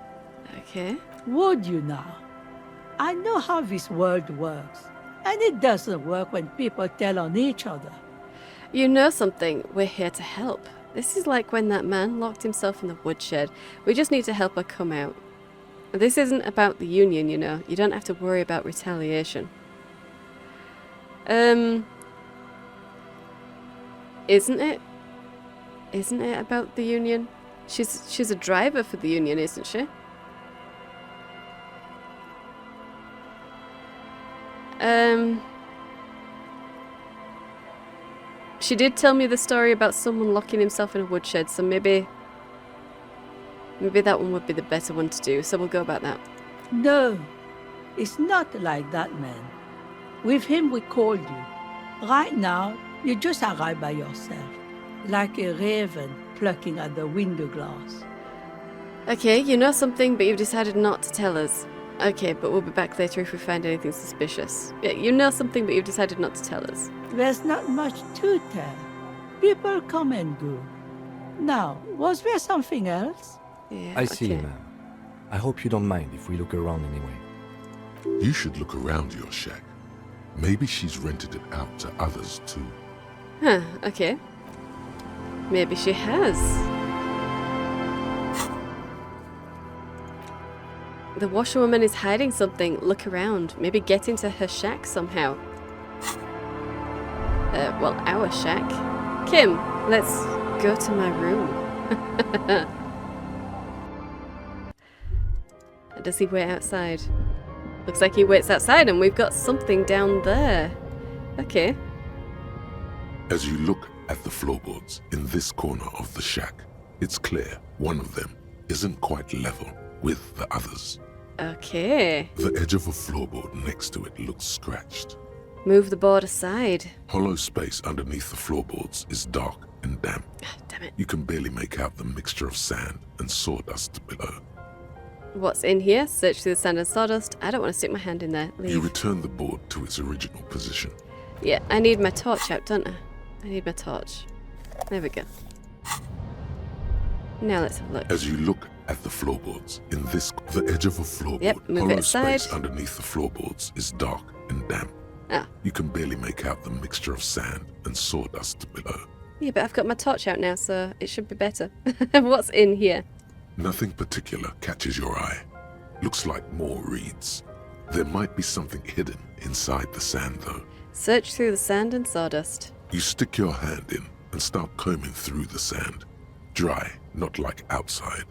[SPEAKER 1] Okay.
[SPEAKER 14] Would you now? I know how this world works, and it doesn't work when people tell on each other.
[SPEAKER 1] You know something. We're here to help. This is like when that man locked himself in the woodshed. We just need to help her come out. This isn't about the Union, you know. You don't have to worry about retaliation. Isn't it? Isn't it about the Union? She's a driver for the Union, isn't she? She did tell me the story about someone locking himself in a woodshed, so maybe that one would be the better one to do, so we'll go about that.
[SPEAKER 14] No, it's not like that, man. With him, we called you. Right now, you just arrived by yourself, like a raven plucking at the window glass.
[SPEAKER 1] Okay, you know something, but you've decided not to tell us. Okay, but we'll be back later if we find anything suspicious. Yeah, you know something, but you've decided not to tell us.
[SPEAKER 14] There's not much to tell. People come and go. Now, was there something else?
[SPEAKER 1] Yeah,
[SPEAKER 7] I see, ma'am. I hope you don't mind if we look around anyway.
[SPEAKER 2] You should look around your shack. Maybe she's rented it out to others too.
[SPEAKER 1] Huh, okay. Maybe she has. The washerwoman is hiding something. Look around. Maybe get into her shack somehow. Well, our shack. Kim, let's go to my room. Does he wait outside? Looks like he waits outside and we've got something down there. Okay.
[SPEAKER 2] As you look at the floorboards in this corner of the shack, it's clear one of them isn't quite level with the others.
[SPEAKER 1] Okay.
[SPEAKER 2] The edge of a floorboard next to it looks scratched.
[SPEAKER 1] Move the board aside.
[SPEAKER 2] Hollow space underneath the floorboards is dark and damp.
[SPEAKER 1] Damn it.
[SPEAKER 2] You can barely make out the mixture of sand and sawdust below.
[SPEAKER 1] What's in here? Search through the sand and sawdust. I don't want to stick my hand in there. Leave.
[SPEAKER 2] You return the board to its original position.
[SPEAKER 1] Yeah, I need my torch out, don't I? I need my torch. There we go. Now let's have a look.
[SPEAKER 2] As you look at the floorboards, in this, the edge of a floorboard,
[SPEAKER 1] Yep, move
[SPEAKER 2] hollow
[SPEAKER 1] it aside.
[SPEAKER 2] space underneath the floorboards is dark and damp.
[SPEAKER 1] Ah.
[SPEAKER 2] You can barely make out the mixture of sand and sawdust below.
[SPEAKER 1] Yeah, but I've got my torch out now, so it should be better. What's in here?
[SPEAKER 2] Nothing particular catches your eye. Looks like more reeds. There might be something hidden inside the sand, though.
[SPEAKER 1] Search through the sand and sawdust.
[SPEAKER 2] You stick your hand in and start combing through the sand. Dry, not like outside.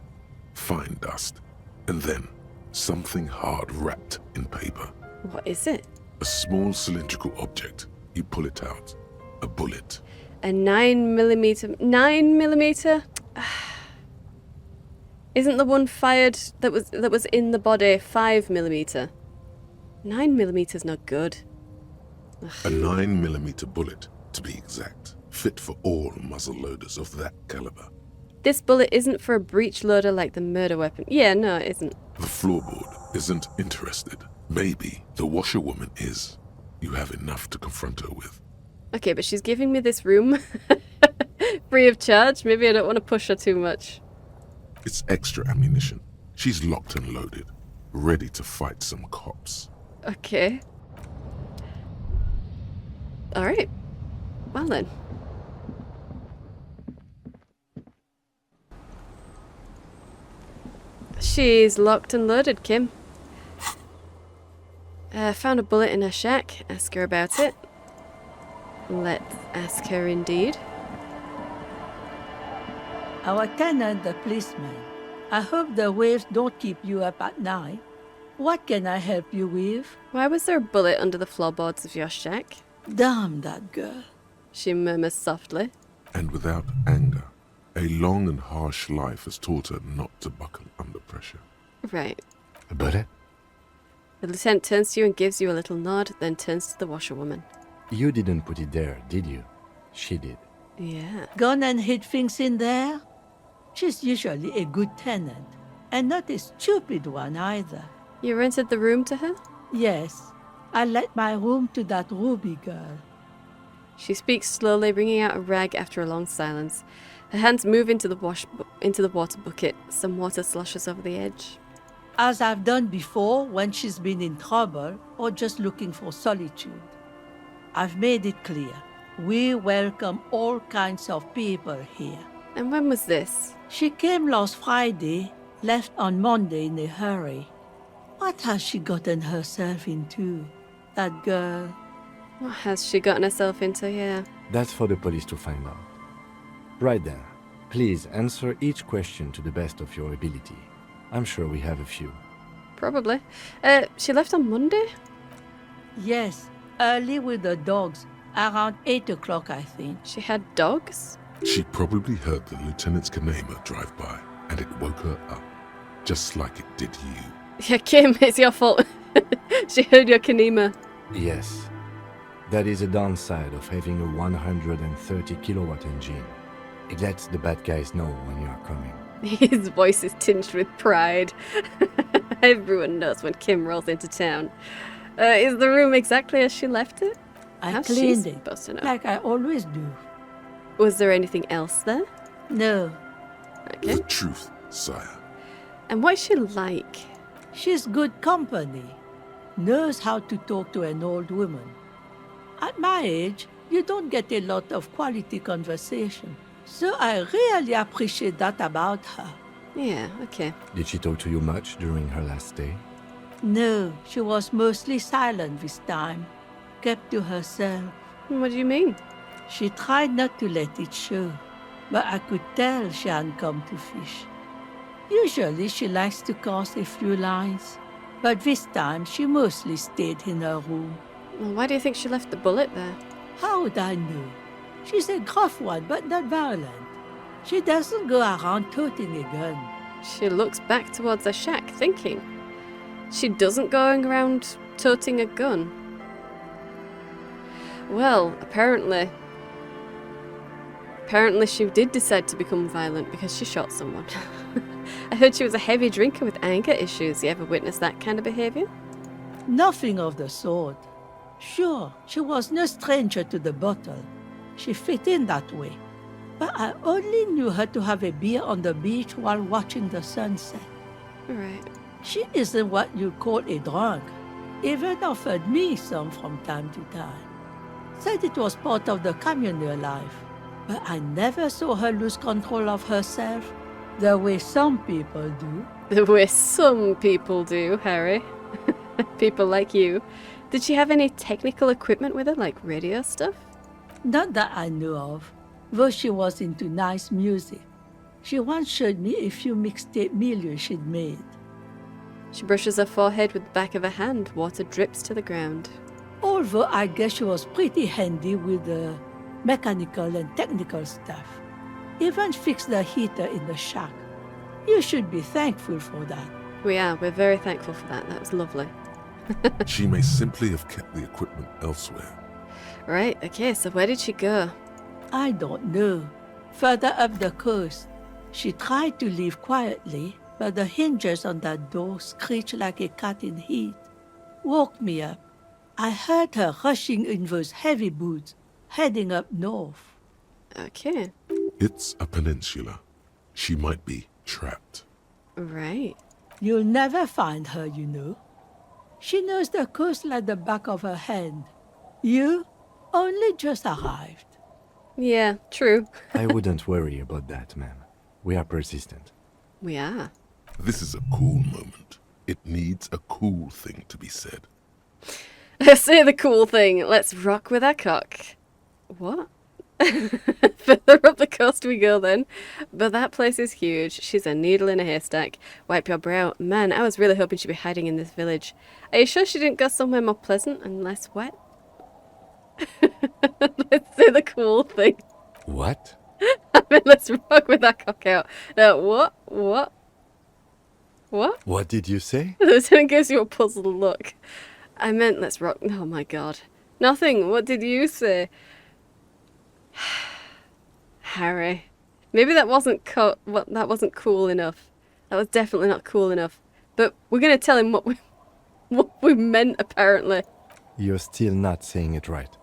[SPEAKER 2] Fine dust. And then, something hard wrapped in paper.
[SPEAKER 1] What is it?
[SPEAKER 2] A small cylindrical object. You pull it out. A bullet.
[SPEAKER 1] A 9mm. 9mm? Isn't the one fired that was in the body 5mm? 9mm's not good.
[SPEAKER 2] A 9mm bullet, to be exact. Fit for all muzzle loaders of that caliber.
[SPEAKER 1] This bullet isn't for a breech loader like the murder weapon. Yeah, no, it isn't.
[SPEAKER 2] The floorboard isn't interested. Maybe the washerwoman is. You have enough to confront her with.
[SPEAKER 1] Okay, but she's giving me this room free of charge. Maybe I don't want to push her too much.
[SPEAKER 2] It's extra ammunition. She's locked and loaded, ready to fight some cops.
[SPEAKER 1] Okay. Alright. Well then. She's locked and loaded, Kim. Found a bullet in her shack. Ask her about it. Let's ask her indeed.
[SPEAKER 14] Our tenant, the policeman. I hope the waves don't keep you up at night. What can I help you with?
[SPEAKER 1] Why was there a bullet under the floorboards of your shack?
[SPEAKER 14] Damn that girl.
[SPEAKER 1] She murmurs softly.
[SPEAKER 2] And without anger, a long and harsh life has taught her not to buckle under pressure.
[SPEAKER 1] Right.
[SPEAKER 7] A bullet?
[SPEAKER 1] The lieutenant turns to you and gives you a little nod, then turns to the washerwoman.
[SPEAKER 7] You didn't put it there, did you? She did.
[SPEAKER 1] Yeah.
[SPEAKER 14] Gone and hid things in there? She's usually a good tenant, and not a stupid one either.
[SPEAKER 1] You rented the room to her?
[SPEAKER 14] Yes, I let my room to that Ruby girl.
[SPEAKER 1] She speaks slowly, wringing out a rag after a long silence. Her hands move into the water bucket. Some water sloshes over the edge.
[SPEAKER 14] As I've done before when she's been in trouble or just looking for solitude. I've made it clear. We welcome all kinds of people here.
[SPEAKER 1] And when was this?
[SPEAKER 14] She came last Friday, left on Monday in a hurry. What has she gotten herself into, that girl?
[SPEAKER 1] What has she gotten herself into here?
[SPEAKER 7] That's for the police to find out. Right then, please answer each question to the best of your ability. I'm sure we have a few.
[SPEAKER 1] Probably. She left on Monday?
[SPEAKER 14] Yes, early with the dogs, around 8 o'clock, I think.
[SPEAKER 1] She had dogs?
[SPEAKER 2] She probably heard the lieutenant's Kanema drive by, and it woke her up, just like it did you.
[SPEAKER 1] Yeah, Kim, it's your fault. She heard your Kanema.
[SPEAKER 7] Yes. That is a downside of having a 130 kilowatt engine. It lets the bad guys know when you are coming.
[SPEAKER 1] His voice is tinged with pride. Everyone knows when Kim rolls into town. Is the room exactly as she left it?
[SPEAKER 14] I
[SPEAKER 1] How's she
[SPEAKER 14] cleaned it,
[SPEAKER 1] supposed to know?
[SPEAKER 14] like I always do.
[SPEAKER 1] Was there anything else there?
[SPEAKER 14] No.
[SPEAKER 1] Okay.
[SPEAKER 2] The truth, sire.
[SPEAKER 1] And what is she like?
[SPEAKER 14] She's good company. Knows how to talk to an old woman. At my age, you don't get a lot of quality conversation. So I really appreciate that about her.
[SPEAKER 1] Yeah, okay.
[SPEAKER 7] Did she talk to you much during her last stay?
[SPEAKER 14] No, she was mostly silent this time. Kept to herself.
[SPEAKER 1] What do you mean?
[SPEAKER 14] She tried not to let it show, but I could tell she hadn't come to fish. Usually she likes to cast a few lines, but this time she mostly stayed in her room.
[SPEAKER 1] Well, why do you think she left the bullet there?
[SPEAKER 14] How would I know? She's a gruff one, but not violent. She doesn't go around toting a gun.
[SPEAKER 1] She looks back towards her shack, thinking. She doesn't go around toting a gun. Well, apparently she did decide to become violent because she shot someone. I heard she was a heavy drinker with anger issues. You ever witnessed that kind of behavior?
[SPEAKER 14] Nothing of the sort. Sure, she was no stranger to the bottle. She fit in that way. But I only knew her to have a beer on the beach while watching the sunset.
[SPEAKER 1] Right.
[SPEAKER 14] She isn't what you call a drunk. Even offered me some from time to time. Said it was part of the communal life. But I never saw her lose control of herself, the way some people do.
[SPEAKER 1] The way some people do, Harry. People like you. Did she have any technical equipment with her, like radio stuff?
[SPEAKER 14] Not that I know of, though she was into nice music. She once showed me a few mixtape milieux she'd made.
[SPEAKER 1] She brushes her forehead with the back of her hand. Water drips to the ground.
[SPEAKER 14] Although I guess she was pretty handy with the mechanical and technical stuff. Even fixed the heater in the shack. You should be thankful for that.
[SPEAKER 1] We are. We're very thankful for that. That was lovely.
[SPEAKER 2] She may simply have kept the equipment elsewhere.
[SPEAKER 1] Right, okay, so where did she go?
[SPEAKER 14] I don't know. Further up the coast. She tried to leave quietly, but the hinges on that door screeched like a cat in heat. Woke me up. I heard her rushing in those heavy boots, heading up north.
[SPEAKER 1] Okay.
[SPEAKER 2] It's a peninsula. She might be trapped.
[SPEAKER 1] Right.
[SPEAKER 14] You'll never find her, you know. She knows the coast like the back of her hand. You only just arrived.
[SPEAKER 1] Yeah, true.
[SPEAKER 7] I wouldn't worry about that, ma'am. We are persistent.
[SPEAKER 1] We are.
[SPEAKER 2] This is a cool moment. It needs a cool thing to be said.
[SPEAKER 1] Say the cool thing. Let's rock with our cock. What? Further up the coast we go then. But that place is huge. She's a needle in a haystack. Wipe your brow. Man, I was really hoping she'd be hiding in this village. Are you sure she didn't go somewhere more pleasant and less wet? Let's say the cool thing.
[SPEAKER 7] What?
[SPEAKER 1] I mean, let's rock with our cock out. What? What? What?
[SPEAKER 7] What did you say?
[SPEAKER 1] The lieutenant gives you a puzzled look. I meant let's rock. Oh my god. Nothing. What did you say? Harry. Maybe that wasn't that wasn't cool enough. That was definitely not cool enough. But we're gonna tell him what we meant apparently.
[SPEAKER 7] You're still not saying it right.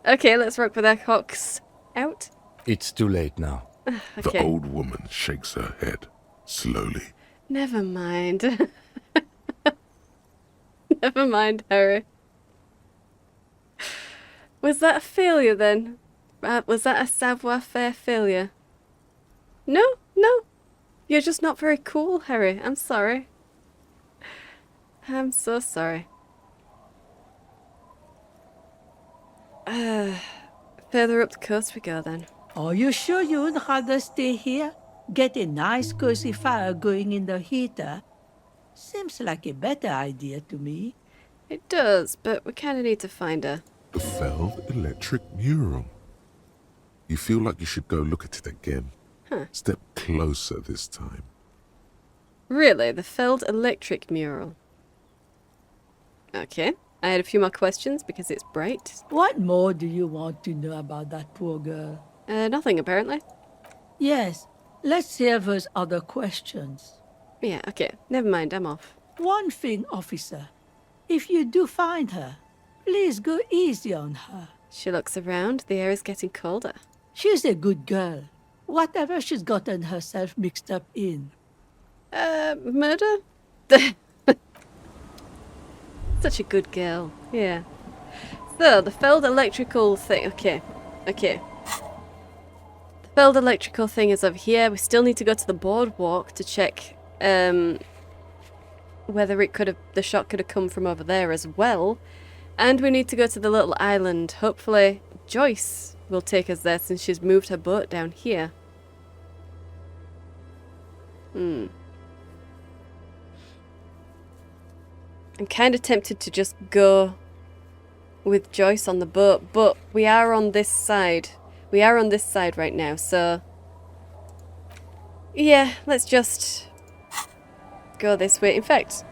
[SPEAKER 1] Okay, let's rock with our cocks out.
[SPEAKER 7] It's too late now.
[SPEAKER 1] Okay.
[SPEAKER 2] The old woman shakes her head slowly.
[SPEAKER 1] Never mind. Never mind, Harry. Was that a failure then? Was that a savoir-faire failure? No, no. You're just not very cool, Harry. I'm sorry. I'm so sorry. Further up the coast we go then.
[SPEAKER 14] Are you sure you would rather stay here? Get a nice cozy fire going in the heater? Seems like a better idea to me.
[SPEAKER 1] It does, but we kind of need to find her.
[SPEAKER 2] The failed electric mural. You feel like you should go look at it again.
[SPEAKER 1] Huh.
[SPEAKER 2] Step closer this time.
[SPEAKER 1] Really? The failed electric mural? Okay. I had a few more questions because it's bright.
[SPEAKER 14] What more do you want to know about that poor girl?
[SPEAKER 1] Nothing apparently.
[SPEAKER 14] Yes, let's see if there's other questions.
[SPEAKER 1] Yeah, okay. Never mind, I'm off.
[SPEAKER 14] One thing, officer. If you do find her, please go easy on her.
[SPEAKER 1] She looks around. The air is getting colder.
[SPEAKER 14] She's a good girl. Whatever she's gotten herself mixed up in.
[SPEAKER 1] Murder? Such a good girl. Yeah. So, the failed electrical thing. Okay. Okay. The failed electrical thing is over here. We still need to go to the boardwalk to check whether it could have, the shot could have come from over there as well. And we need to go to the little island. Hopefully Joyce will take us there since she's moved her boat down here. I'm kind of tempted to just go with Joyce on the boat, but we are on this side. We are on this side right now, so... yeah, let's just go this way. In fact,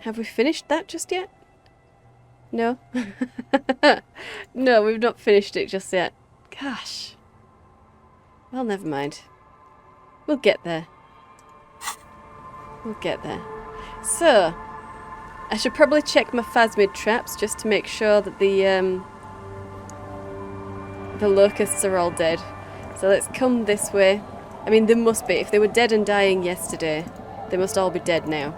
[SPEAKER 1] have we finished that just yet? No? No, we've not finished it just yet. Gosh. Well, never mind. We'll get there. We'll get there. So, I should probably check my phasmid traps just to make sure that the locusts are all dead. So let's come this way. I mean, they must be. If they were dead and dying yesterday, they must all be dead now.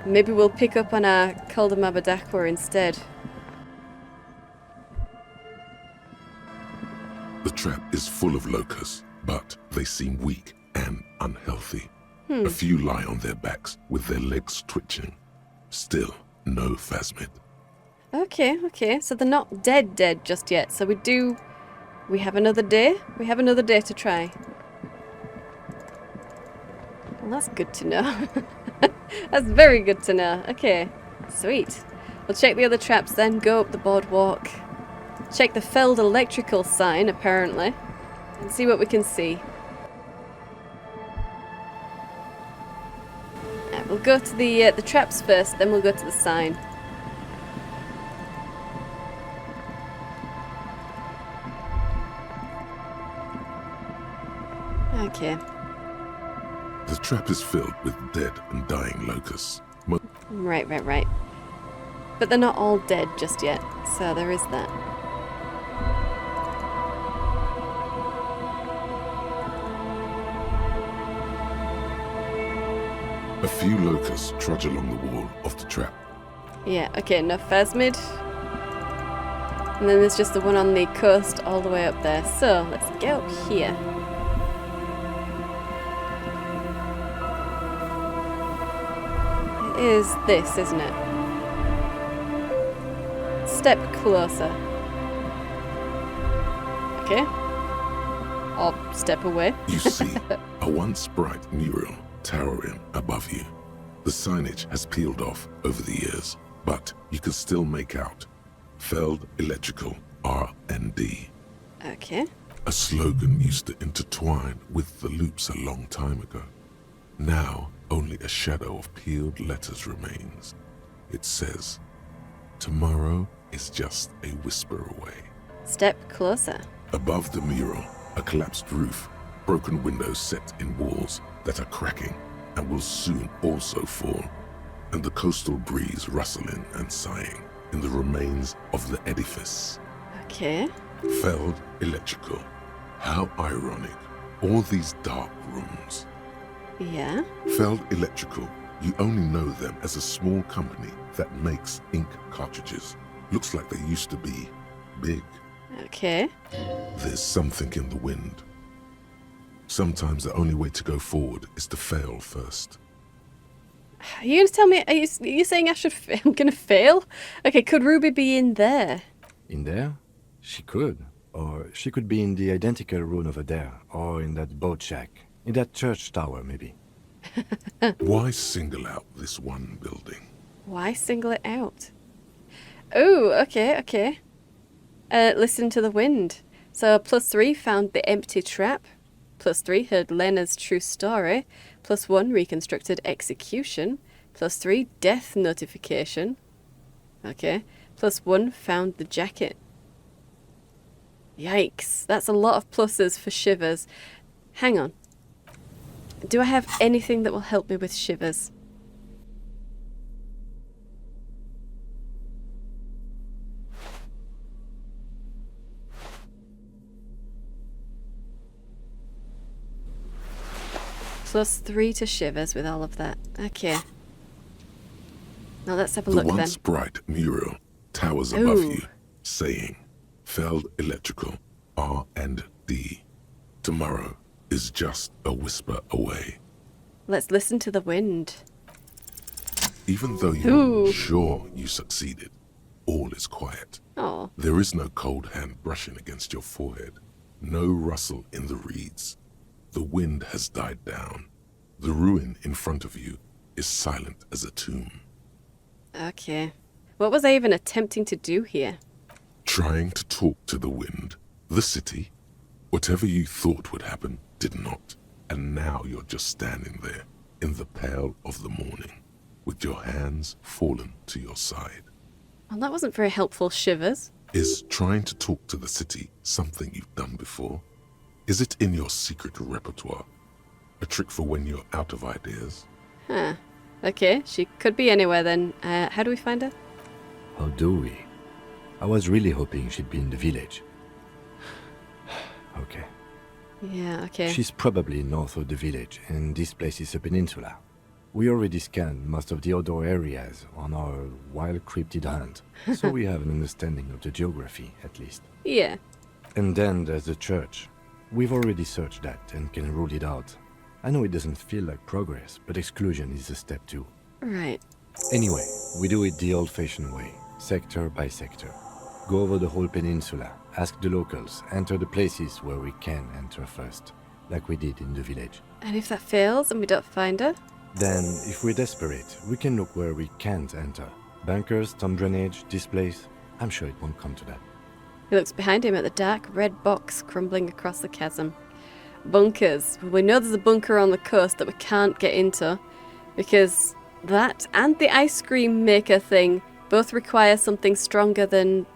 [SPEAKER 1] Maybe we'll pick up on our Calder Mabadakwa instead.
[SPEAKER 2] The trap is full of locusts, but they seem weak and unhealthy. A few lie on their backs with their legs twitching. Still, no phasmid.
[SPEAKER 1] Okay, okay. So they're not dead just yet. So we have another day? We have another day to try. Well, that's good to know. That's very good to know. Okay, sweet. We'll check the other traps then, go up the boardwalk. Check the failed electrical sign, apparently. And see what we can see. Right, we'll go to the traps first, then we'll go to the sign. Okay.
[SPEAKER 2] The trap is filled with dead and dying locusts.
[SPEAKER 1] Right. But they're not all dead just yet, so there is that.
[SPEAKER 2] A few locusts trudge along the wall of the trap.
[SPEAKER 1] Yeah, okay, no phasmid. And then there's just the one on the coast all the way up there. So, let's get up here. is this, isn't it? Step closer. Okay. Or step away.
[SPEAKER 2] You see a once bright mural towering above you. The signage has peeled off over the years, but you can still make out Feld Electrical R&D.
[SPEAKER 1] Okay.
[SPEAKER 2] A slogan used to intertwine with the loops a long time ago. Now, only a shadow of peeled letters remains. It says, "Tomorrow is just a whisper away."
[SPEAKER 1] Step closer.
[SPEAKER 2] Above the mural, a collapsed roof, broken windows set in walls that are cracking and will soon also fall, and the coastal breeze rustling and sighing in the remains of the edifice.
[SPEAKER 1] Okay.
[SPEAKER 2] Feld Electrical. How ironic. All these dark rooms.
[SPEAKER 1] Yeah.
[SPEAKER 2] Feld Electrical. You only know them as a small company that makes ink cartridges. Looks like they used to be big.
[SPEAKER 1] Okay.
[SPEAKER 2] There's something in the wind. Sometimes the only way to go forward is to fail first.
[SPEAKER 1] Are you going to tell me, are you saying I'm going to fail? Okay, could Ruby be in there?
[SPEAKER 7] In there? She could. Or she could be in the identical room over there, or in that boat shack, in that church tower, maybe.
[SPEAKER 2] Why single out this one building?
[SPEAKER 1] Why single it out? Oh, okay. Listen to the wind. So +3 found the empty trap. +3 heard Lena's true story. +1 reconstructed execution. +3 death notification. Okay. +1 found the jacket. Yikes. That's a lot of pluses for shivers. Hang on. Do I have anything that will help me with shivers? +3 to shivers with all of that. Okay. Now let's have a look
[SPEAKER 2] The
[SPEAKER 1] then.
[SPEAKER 2] once bright mural towers above you, saying, "Feld Electrical R&D. Tomorrow is just a whisper away."
[SPEAKER 1] Let's listen to the wind.
[SPEAKER 2] Even though you're sure you succeeded, all is quiet.
[SPEAKER 1] Oh.
[SPEAKER 2] There is no cold hand brushing against your forehead, no rustle in the reeds. The wind has died down. The ruin in front of you is silent as a tomb.
[SPEAKER 1] Okay. What was I even attempting to do here?
[SPEAKER 2] Trying to talk to the wind, the city. Whatever you thought would happen did not. And now you're just standing there in the pale of the morning, with your hands fallen to your side.
[SPEAKER 1] Well, that wasn't very helpful, shivers.
[SPEAKER 2] Is trying to talk to the city something you've done before? Is it in your secret repertoire? A trick for when you're out of ideas?
[SPEAKER 1] Huh. Okay, she could be anywhere then. How do we find her?
[SPEAKER 7] How do we? I was really hoping she'd be in the village. Okay.
[SPEAKER 1] Yeah, okay.
[SPEAKER 7] She's probably north of the village, and this place is a peninsula. We already scanned most of the outdoor areas on our wild cryptid hunt, so we have an understanding of the geography, at least.
[SPEAKER 1] Yeah.
[SPEAKER 7] And then there's the church. We've already searched that and can rule it out. I know it doesn't feel like progress, but exclusion is a step too.
[SPEAKER 1] Right.
[SPEAKER 7] Anyway, we do it the old-fashioned way, sector by sector. Go over the whole peninsula, ask the locals, enter the places where we can enter first, like we did in the village.
[SPEAKER 1] And if that fails and we don't find her?
[SPEAKER 7] Then, if we're desperate, we can look where we can't enter. Bunkers, storm drainage, this place. I'm sure it won't come to that.
[SPEAKER 1] He looks behind him at the dark red box crumbling across the chasm. Bunkers. Well, we know there's a bunker on the coast that we can't get into, because that and the ice cream maker thing both require something stronger than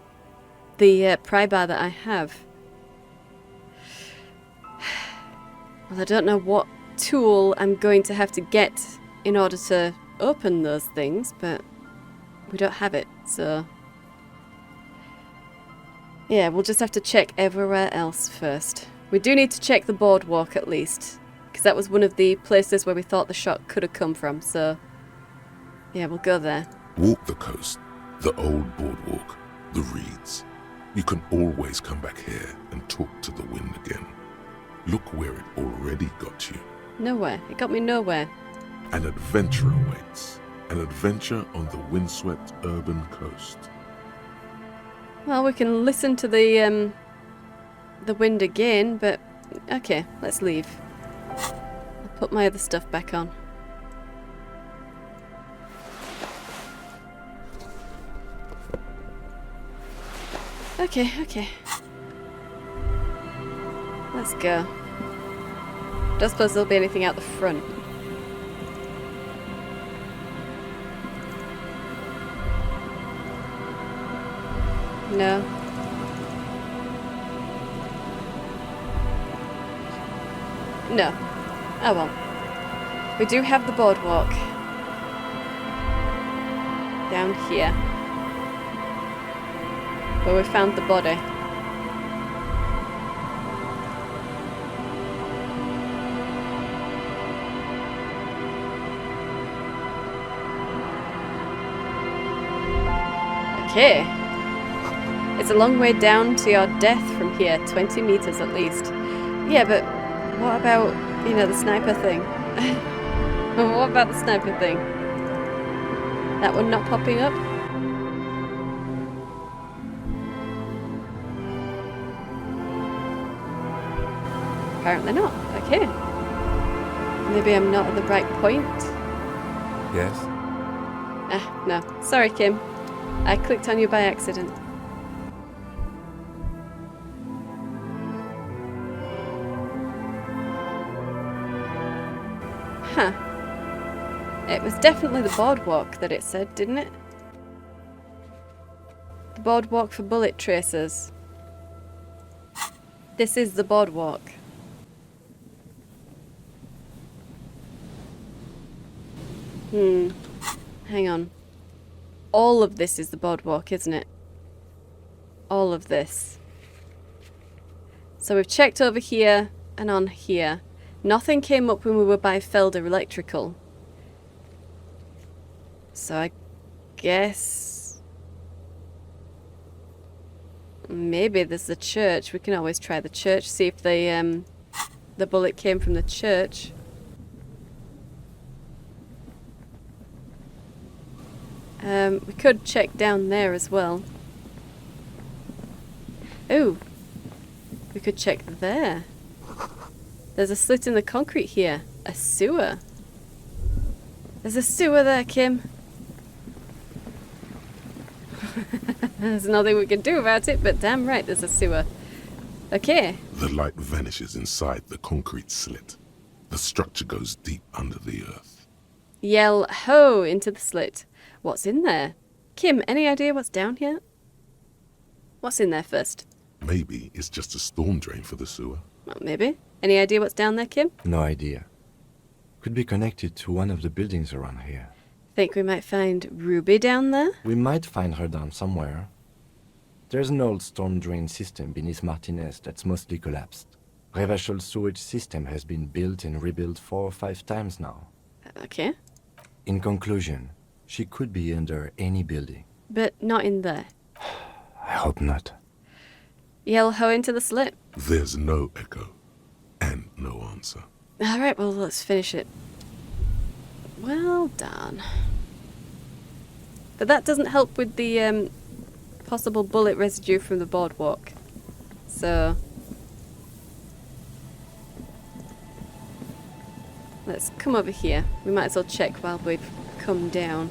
[SPEAKER 1] the pry bar that I have. Well, I don't know what tool I'm going to have to get in order to open those things, but we don't have it, so yeah, we'll just have to check everywhere else first. We do need to check the boardwalk at least, because that was one of the places where we thought the shot could have come from, so yeah, we'll go there.
[SPEAKER 2] Walk the coast, the old boardwalk, the reeds. You can always come back here and talk to the wind again. Look where it already got you.
[SPEAKER 1] Nowhere. It got me nowhere.
[SPEAKER 2] An adventure awaits. An adventure on the windswept urban coast.
[SPEAKER 1] Well, we can listen to the wind again, but okay, let's leave. I'll put my other stuff back on. Okay, okay. Let's go. Don't suppose there'll be anything out the front. No. No. Oh well. We do have the boardwalk. Down here. Where we found the body. Okay. It's a long way down to your death from here, 20 meters at least. Yeah, but what about, you know, the sniper thing? What about the sniper thing? That one not popping up? Apparently not. Okay. Maybe I'm not at the right point.
[SPEAKER 7] Yes?
[SPEAKER 1] Ah, no. Sorry, Kim. I clicked on you by accident. Huh. It was definitely the boardwalk that it said, didn't it? The boardwalk for bullet tracers. This is the boardwalk. Hang on. All of this is the boardwalk, isn't it? All of this. So we've checked over here and on here. Nothing came up when we were by Felder Electrical. So I guess... maybe there's the church. We can always try the church, see if the bullet came from the church. We could check down there as well. Oh, we could check there. There's a slit in the concrete here. A sewer. There's a sewer there, Kim. There's nothing we can do about it, but damn right there's a sewer. Okay.
[SPEAKER 2] The light vanishes inside the concrete slit. The structure goes deep under the earth.
[SPEAKER 1] Yell ho into the slit. What's in there? Kim, any idea what's down here? What's in there first?
[SPEAKER 2] Maybe it's just a storm drain for the sewer.
[SPEAKER 1] Well, maybe. Any idea what's down there, Kim?
[SPEAKER 7] No idea. Could be connected to one of the buildings around here.
[SPEAKER 1] Think we might find Ruby down there?
[SPEAKER 7] We might find her down somewhere. There's an old storm drain system beneath Martinez that's mostly collapsed. Revachol sewage system has been built and rebuilt 4 or 5 times now.
[SPEAKER 1] Okay.
[SPEAKER 7] In conclusion, she could be under any building.
[SPEAKER 1] But not in there.
[SPEAKER 7] I hope not.
[SPEAKER 1] Yell ho into the slit.
[SPEAKER 2] There's no echo. And no answer.
[SPEAKER 1] Alright, well, let's finish it. Well done. But that doesn't help with the possible bullet residue from the boardwalk. So... let's come over here. We might as well check while we've come down.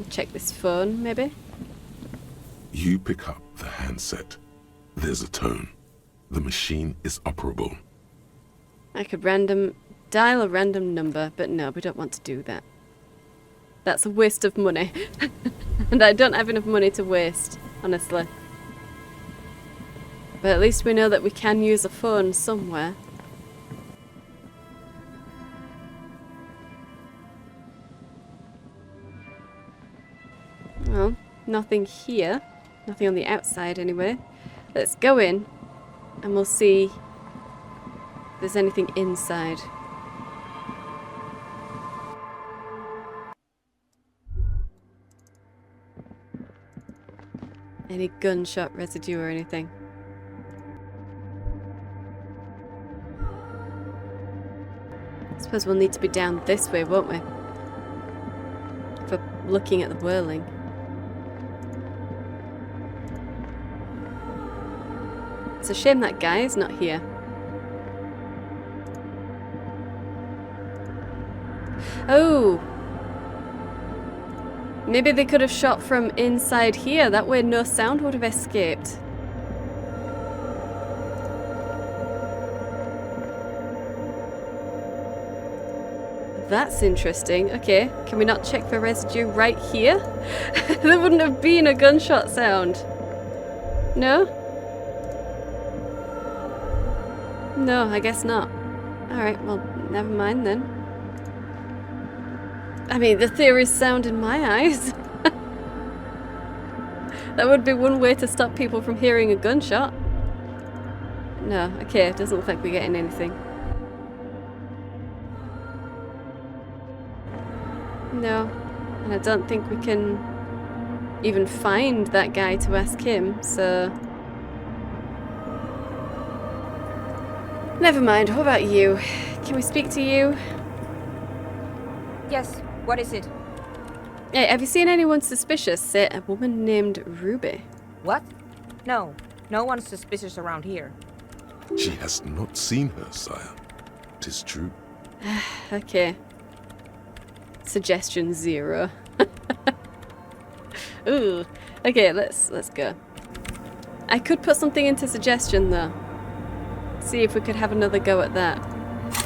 [SPEAKER 1] Check this phone, maybe?
[SPEAKER 2] You pick up the handset. There's a tone. The machine is operable.
[SPEAKER 1] I could dial a random number, but no, we don't want to do that. That's a waste of money. And I don't have enough money to waste, honestly. But at least we know that we can use a phone somewhere. Well, nothing here. Nothing on the outside anyway. Let's go in and we'll see if there's anything inside. Any gunshot residue or anything. I suppose we'll need to be down this way, won't we? For looking at the whirling. It's a shame that guy is not here. Oh! Maybe they could have shot from inside here. That way no sound would have escaped. That's interesting. Okay, can we not check for residue right here? There wouldn't have been a gunshot sound. No? No, I guess not. Alright, well, never mind then. I mean, the theory's sound in my eyes. That would be one way to stop people from hearing a gunshot. No, okay, it doesn't look like we're getting anything. No, and I don't think we can even find that guy to ask him, so... Never mind, what about you? Can we speak to you?
[SPEAKER 15] Yes, what is it?
[SPEAKER 1] Hey, have you seen anyone suspicious? Say, a woman named Ruby.
[SPEAKER 15] What? No, no one's suspicious around here.
[SPEAKER 2] She has not seen her, sire. 'Tis true.
[SPEAKER 1] Okay. Suggestion 0. Ooh. Okay, let's go. I could put something into suggestion though. See if we could have another go at that.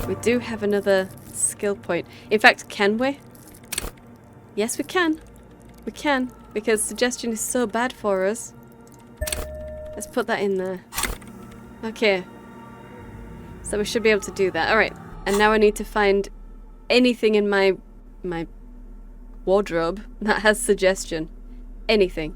[SPEAKER 1] We do have another skill point. In fact, can we? Yes, we can. We can, because suggestion is so bad for us. Let's put that in there. Okay. So we should be able to do that. Alright. And now I need to find anything in my wardrobe that has suggestion. Anything.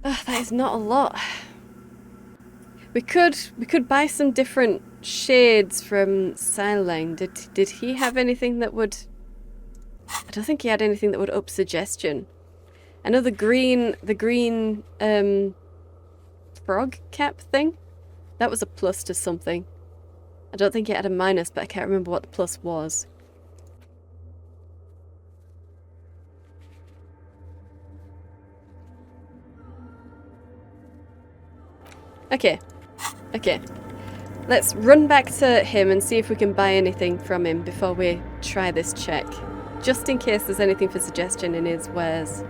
[SPEAKER 1] Ugh, that is not a lot. We could buy some different shades from Silelang. Did he have anything that would... I don't think he had anything that would up suggestion. I know the green frog cap thing, that was a plus to something. I don't think it had a minus, but I can't remember what the plus was. Okay. Okay. Let's run back to him and see if we can buy anything from him before we try this check. Just in case there's anything for suggestion in his wares.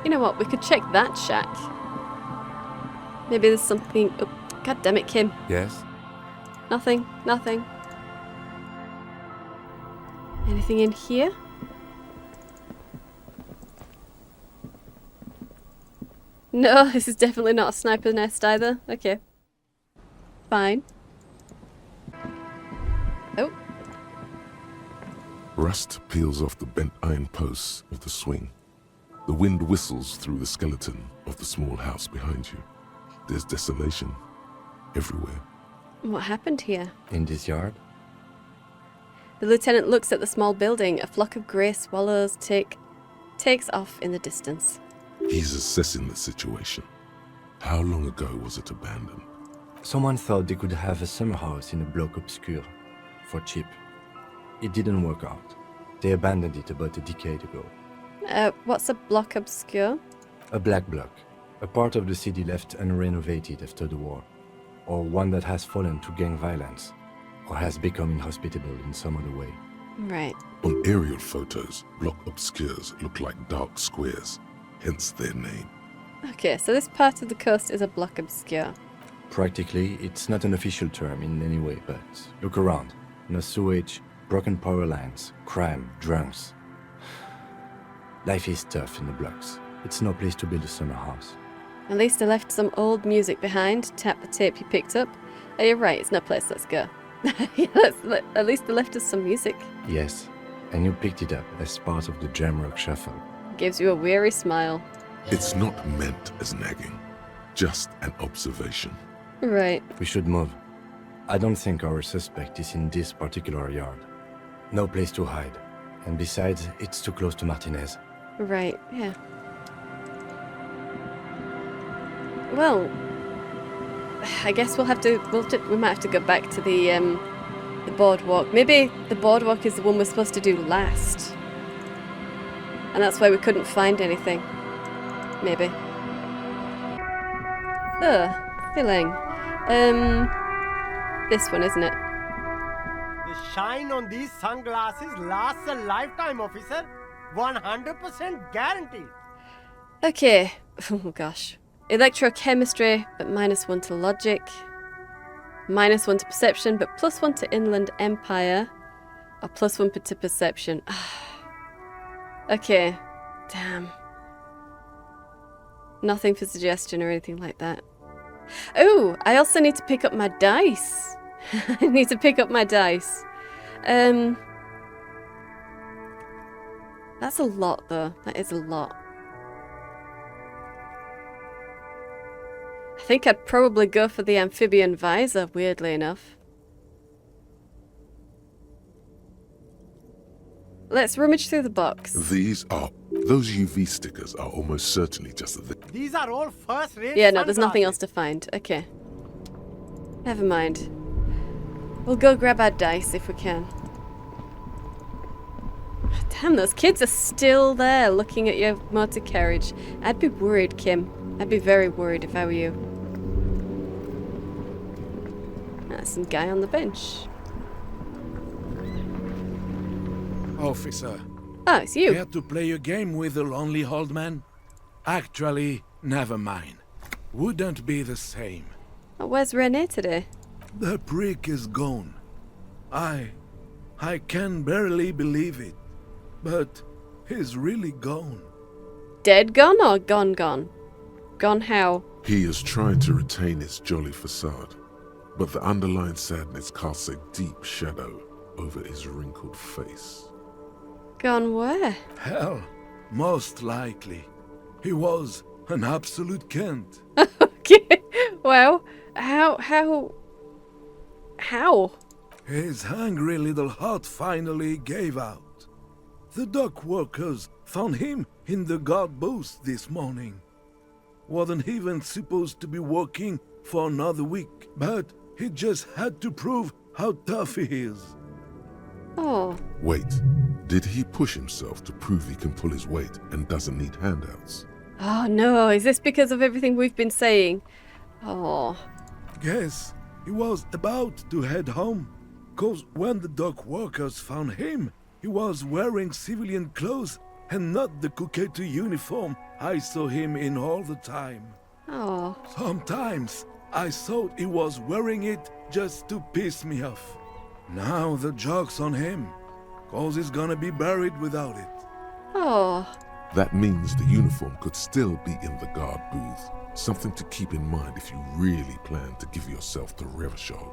[SPEAKER 1] You know what? We could check that shack. Maybe there's something... Oh, God damn it, Kim.
[SPEAKER 7] Yes?
[SPEAKER 1] Nothing. Nothing. Anything in here? No, this is definitely not a sniper nest either. Okay. Fine. Oh.
[SPEAKER 2] Rust peels off the bent iron posts of the swing. The wind whistles through the skeleton of the small house behind you. There's desolation everywhere.
[SPEAKER 1] What happened here?
[SPEAKER 7] In this yard?
[SPEAKER 1] The lieutenant looks at the small building. A flock of grey swallows takes off in the distance.
[SPEAKER 2] He's assessing the situation. How long ago was it abandoned?
[SPEAKER 7] Someone thought they could have a summer house in a bloc obscur for cheap. It didn't work out. They abandoned it about a decade ago.
[SPEAKER 1] What's a bloc obscur?
[SPEAKER 7] A black bloc. A part of the city left unrenovated after the war. Or one that has fallen to gang violence. Or has become inhospitable in some other way.
[SPEAKER 1] Right.
[SPEAKER 2] On aerial photos, bloc obscurs look like dark squares, hence their name.
[SPEAKER 1] Okay, so this part of the coast is a bloc obscur.
[SPEAKER 7] Practically, it's not an official term in any way, but look around. No sewage, broken power lines, crime, drunks. Life is tough in the blocks. It's no place to build a summer house.
[SPEAKER 1] At least I left some old music behind. Tap the tape you picked up. Oh, you're right, it's no place, let's go. At least they left us some music.
[SPEAKER 7] Yes, and you picked it up as part of the jam rock shuffle.
[SPEAKER 1] Gives you a weary smile.
[SPEAKER 2] It's not meant as nagging, just an observation.
[SPEAKER 1] Right.
[SPEAKER 7] We should move. I don't think our suspect is in this particular yard. No place to hide. And besides, it's too close to Martinez.
[SPEAKER 1] Right, yeah. Well, I guess we might have to go back to the boardwalk. Maybe the boardwalk is the one we're supposed to do last. And that's why we couldn't find anything. Maybe. Filling. This one, isn't it?
[SPEAKER 9] The shine on these sunglasses lasts a lifetime, officer. 100% guaranteed.
[SPEAKER 1] Okay. Oh gosh. Electrochemistry, but -1 to logic. -1 to perception, but +1 to Inland Empire. Or +1 to perception. Okay. Damn. Nothing for suggestion or anything like that. Oh, I also need to pick up my dice. I need to pick up my dice. That's a lot, though. That is a lot. I think I'd probably go for the amphibian visor, weirdly enough. Let's rummage through the box.
[SPEAKER 2] Those UV stickers are almost certainly just
[SPEAKER 9] These are all first-rate
[SPEAKER 1] Yeah, no, there's nothing else to find. Okay. Never mind. We'll go grab our dice if we can. Damn, those kids are still there looking at your motor carriage. I'd be worried, Kim. I'd be very worried if I were you. That's some guy on the bench.
[SPEAKER 16] Officer.
[SPEAKER 1] Oh, it's you.
[SPEAKER 16] Care to play a game with the lonely old man? Actually, never mind. Wouldn't be the same.
[SPEAKER 1] Oh, where's Renee today?
[SPEAKER 16] The prick is gone. I can barely believe it. But he's really gone.
[SPEAKER 1] Dead gone or gone gone? Gone how?
[SPEAKER 2] He is trying to retain his jolly facade, but the underlying sadness casts a deep shadow over his wrinkled face.
[SPEAKER 1] Gone where?
[SPEAKER 16] Hell, most likely. He was an absolute Kent.
[SPEAKER 1] Okay. Well, how?
[SPEAKER 16] His hungry little heart finally gave out. The dock workers found him in the guard booth this morning. Wasn't even supposed to be working for another week, but he just had to prove how tough he is.
[SPEAKER 1] Oh.
[SPEAKER 2] Wait, did he push himself to prove he can pull his weight and doesn't need handouts?
[SPEAKER 1] Oh no, is this because of everything we've been saying? Oh.
[SPEAKER 16] Guess he was about to head home, 'cause when the dock workers found him, he was wearing civilian clothes and not the Kuketu uniform I saw him in all the time.
[SPEAKER 1] Oh.
[SPEAKER 16] Sometimes I thought he was wearing it just to piss me off. Now the joke's on him, 'cause he's gonna be buried without it.
[SPEAKER 1] Oh.
[SPEAKER 2] That means the uniform could still be in the guard booth. Something to keep in mind if you really plan to give yourself to Revachol.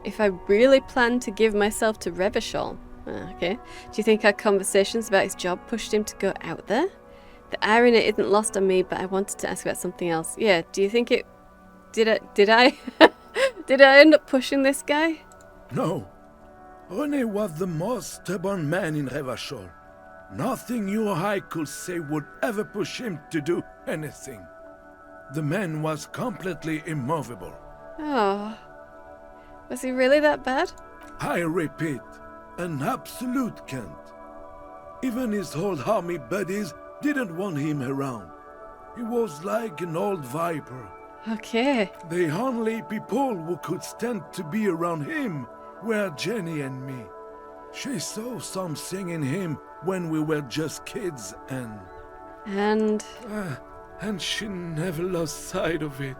[SPEAKER 1] If I really plan to give myself to Revachol. Okay. Do you think our conversations about his job pushed him to go out there? The irony isn't lost on me, but I wanted to ask about something else. Yeah, do you think it... Did I did I end up pushing this guy?
[SPEAKER 16] No. René was the most stubborn man in Revachol. Nothing you or I could say would ever push him to do anything. The man was completely immovable.
[SPEAKER 1] Oh. Was he really that bad?
[SPEAKER 16] I repeat, an absolute Kent. Even his old army buddies didn't want him around. He was like an old viper.
[SPEAKER 1] Okay.
[SPEAKER 16] The only people who could stand to be around him were Jenny and me. She saw something in him when we were just kids
[SPEAKER 1] And
[SPEAKER 16] she never lost sight of it.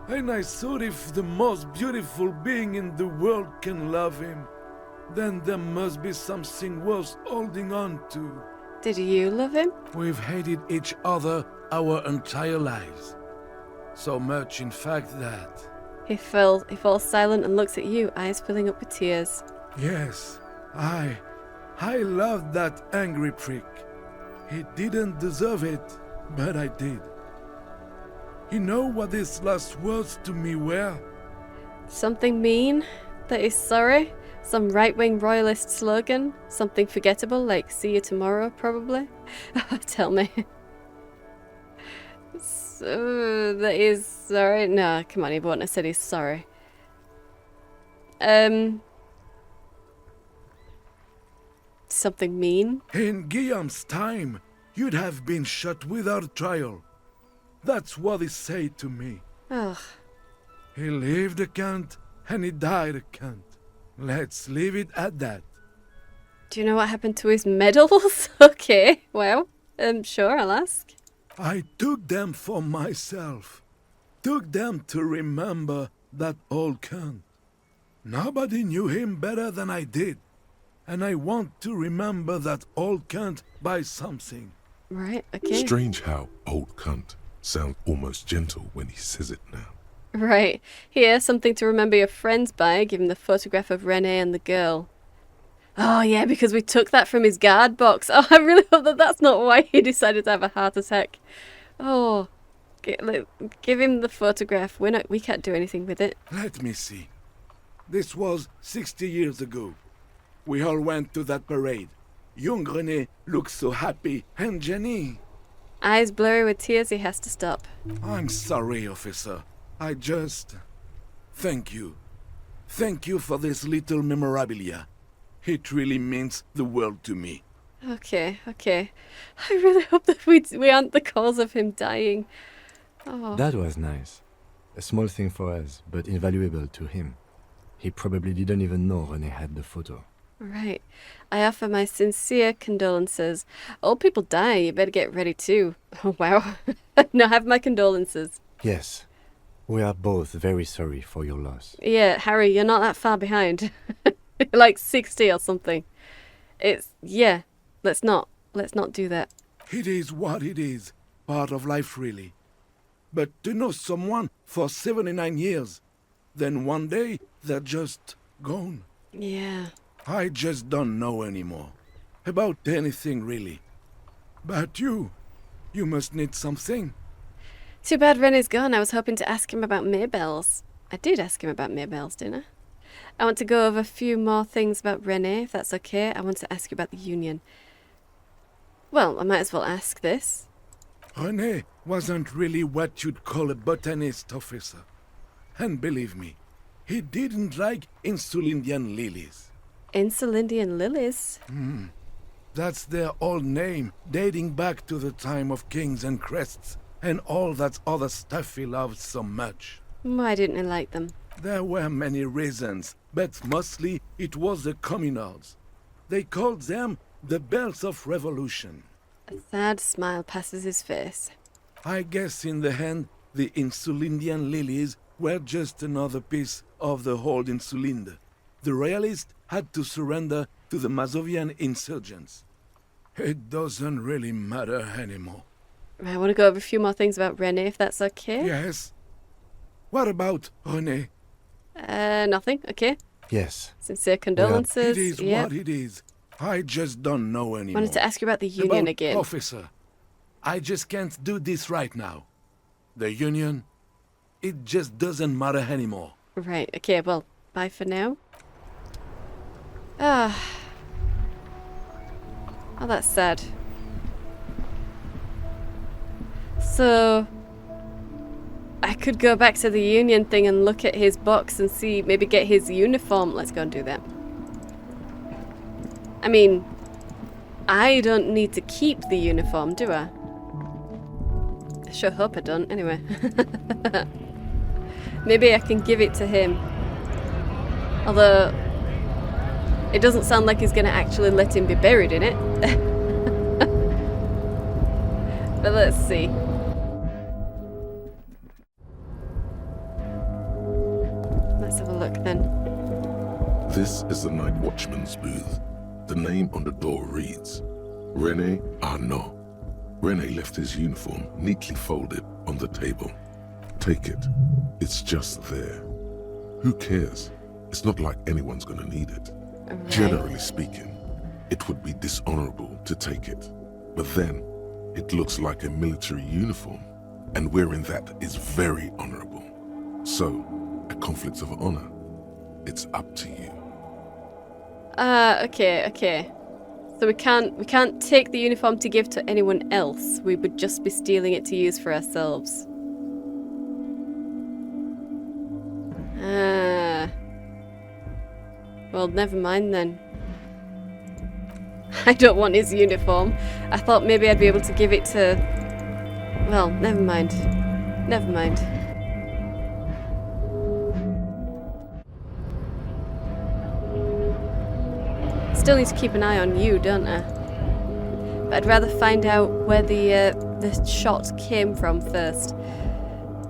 [SPEAKER 16] And I thought if the most beautiful being in the world can love him, then there must be something worth holding on to.
[SPEAKER 1] Did you love him?
[SPEAKER 16] We've hated each other our entire lives. So much, in fact, that...
[SPEAKER 1] He falls silent and looks at you, eyes filling up with tears.
[SPEAKER 16] Yes, I loved that angry prick. He didn't deserve it, but I did. You know what his last words to me were?
[SPEAKER 1] Something mean that is sorry? Some right-wing royalist slogan? Something forgettable like see you tomorrow, probably? Tell me. So, that is sorry? No, come on, he wouldn't have said he's sorry. Something mean?
[SPEAKER 16] In Guillaume's time, you'd have been shot without trial. That's what he said to me.
[SPEAKER 1] Ugh.
[SPEAKER 16] He lived a cunt, and he died a cunt. Let's leave it at that.
[SPEAKER 1] Do you know what happened to his medals? Okay, well, sure, I'll ask.
[SPEAKER 16] I took them for myself. Took them to remember that old cunt. Nobody knew him better than I did. And I want to remember that old cunt by something.
[SPEAKER 1] Right, okay.
[SPEAKER 2] Strange how old cunt sounds almost gentle when he says it now.
[SPEAKER 1] Right. Here, something to remember your friends by. Give him the photograph of Renee and the girl. Oh, yeah, because we took that from his guard box. Oh, I really hope that that's not why he decided to have a heart attack. Oh, give him the photograph. We can't do anything with it.
[SPEAKER 16] Let me see. This was 60 years ago. We all went to that parade. Young René looks so happy, and Jenny...
[SPEAKER 1] Eyes blurry with tears, he has to stop.
[SPEAKER 16] I'm sorry, officer. I just... Thank you. Thank you for this little memorabilia. It really means the world to me.
[SPEAKER 1] Okay, okay. I really hope that we aren't the cause of him dying. Oh.
[SPEAKER 7] That was nice. A small thing for us, but invaluable to him. He probably didn't even know René had the photo.
[SPEAKER 1] Right. I offer my sincere condolences. Old people die, you better get ready too. Oh, wow. No, have my condolences.
[SPEAKER 7] Yes. We are both very sorry for your loss.
[SPEAKER 1] Yeah, Harry, you're not that far behind. You're like 60 or something. Yeah, let's not do that.
[SPEAKER 16] It is what it is. Part of life, really. But to know someone for 79 years, then one day they're just gone.
[SPEAKER 1] Yeah.
[SPEAKER 16] I just don't know anymore. About anything, really. But you must need something.
[SPEAKER 1] Too bad René's gone. I was hoping to ask him about Maybelle's. I did ask him about Maybelle's, didn't I? I want to go over a few more things about René, if that's okay. I want to ask you about the Union. Well, I might as well ask this.
[SPEAKER 16] René wasn't really what you'd call a botanist, officer. And believe me, he didn't like Insulindian lilies.
[SPEAKER 1] Insulindian lilies?
[SPEAKER 16] That's their old name, dating back to the time of kings and crests, and all that other stuff he loved so much.
[SPEAKER 1] Why didn't he like them?
[SPEAKER 16] There were many reasons, but mostly it was the communards. They called them the Bells of Revolution.
[SPEAKER 1] A sad smile passes his face.
[SPEAKER 16] I guess in the end, the Insulindian lilies were just another piece of the whole Insulinde. The royalists had to surrender to the Mazovian insurgents. It doesn't really matter anymore.
[SPEAKER 1] I want to go over a few more things about René, if that's okay.
[SPEAKER 16] Yes. What about René?
[SPEAKER 1] Nothing. Okay.
[SPEAKER 7] Yes.
[SPEAKER 1] Sincere condolences.
[SPEAKER 16] It is what it is. I just don't know anymore.
[SPEAKER 1] Wanted to ask you about the Union again.
[SPEAKER 16] Officer, I just can't do this right now. The Union, it just doesn't matter anymore.
[SPEAKER 1] Right. Okay. Well, bye for now. Ah. Oh, that's sad. So, I could go back to the Union thing and look at his box and see, maybe get his uniform. Let's go and do that. I mean, I don't need to keep the uniform, do I? I sure hope I don't, anyway. Maybe I can give it to him. Although, it doesn't sound like he's going to actually let him be buried in it. But let's see. Let's have a look then.
[SPEAKER 2] This is the night watchman's booth. The name on the door reads, René Arnaud. René left his uniform neatly folded on the table. Take it. It's just there. Who cares? It's not like anyone's gonna need it.
[SPEAKER 1] Right.
[SPEAKER 2] Generally speaking, it would be dishonorable to take it. But then, it looks like a military uniform, and wearing that is very honorable. So, a conflict of honor. It's up to you.
[SPEAKER 1] Okay. So we can't take the uniform to give to anyone else. We would just be stealing it to use for ourselves. Well, never mind then. I don't want his uniform. I thought maybe I'd be able to give it to... Well, never mind. Never mind. Still need to keep an eye on you, don't I? But I'd rather find out where the shot came from first.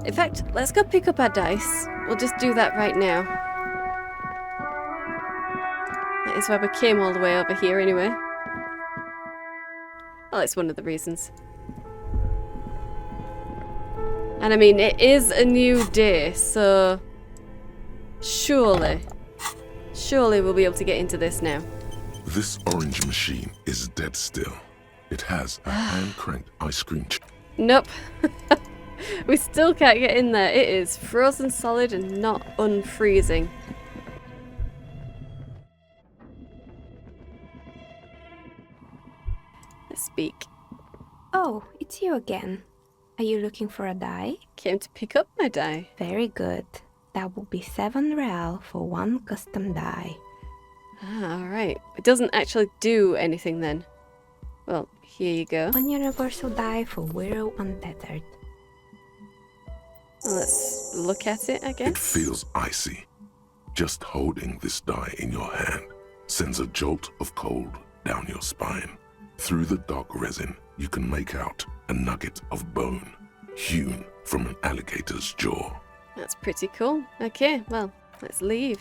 [SPEAKER 1] In fact, let's go pick up our dice. We'll just do that right now. That is why we came all the way over here anyway. Well, it's one of the reasons. And I mean, it is a new day, so surely we'll be able to get into this now.
[SPEAKER 2] This orange machine is dead still. It has a hand-cranked ice cream.
[SPEAKER 1] Nope. We still can't get in there. It is frozen solid and not unfreezing. Let's speak.
[SPEAKER 17] Oh, it's you again. Are you looking for a die?
[SPEAKER 1] Came to pick up my die.
[SPEAKER 17] Very good. That will be 7 real for 1 custom die.
[SPEAKER 1] Alright. It doesn't actually do anything then. Well, here you go.
[SPEAKER 17] 1 universal die for Wirral Untethered.
[SPEAKER 1] Well, let's look at it, I guess.
[SPEAKER 2] It feels icy. Just holding this die in your hand sends a jolt of cold down your spine. Through the dark resin, you can make out a nugget of bone hewn from an alligator's jaw.
[SPEAKER 1] That's pretty cool. Okay, well, let's leave.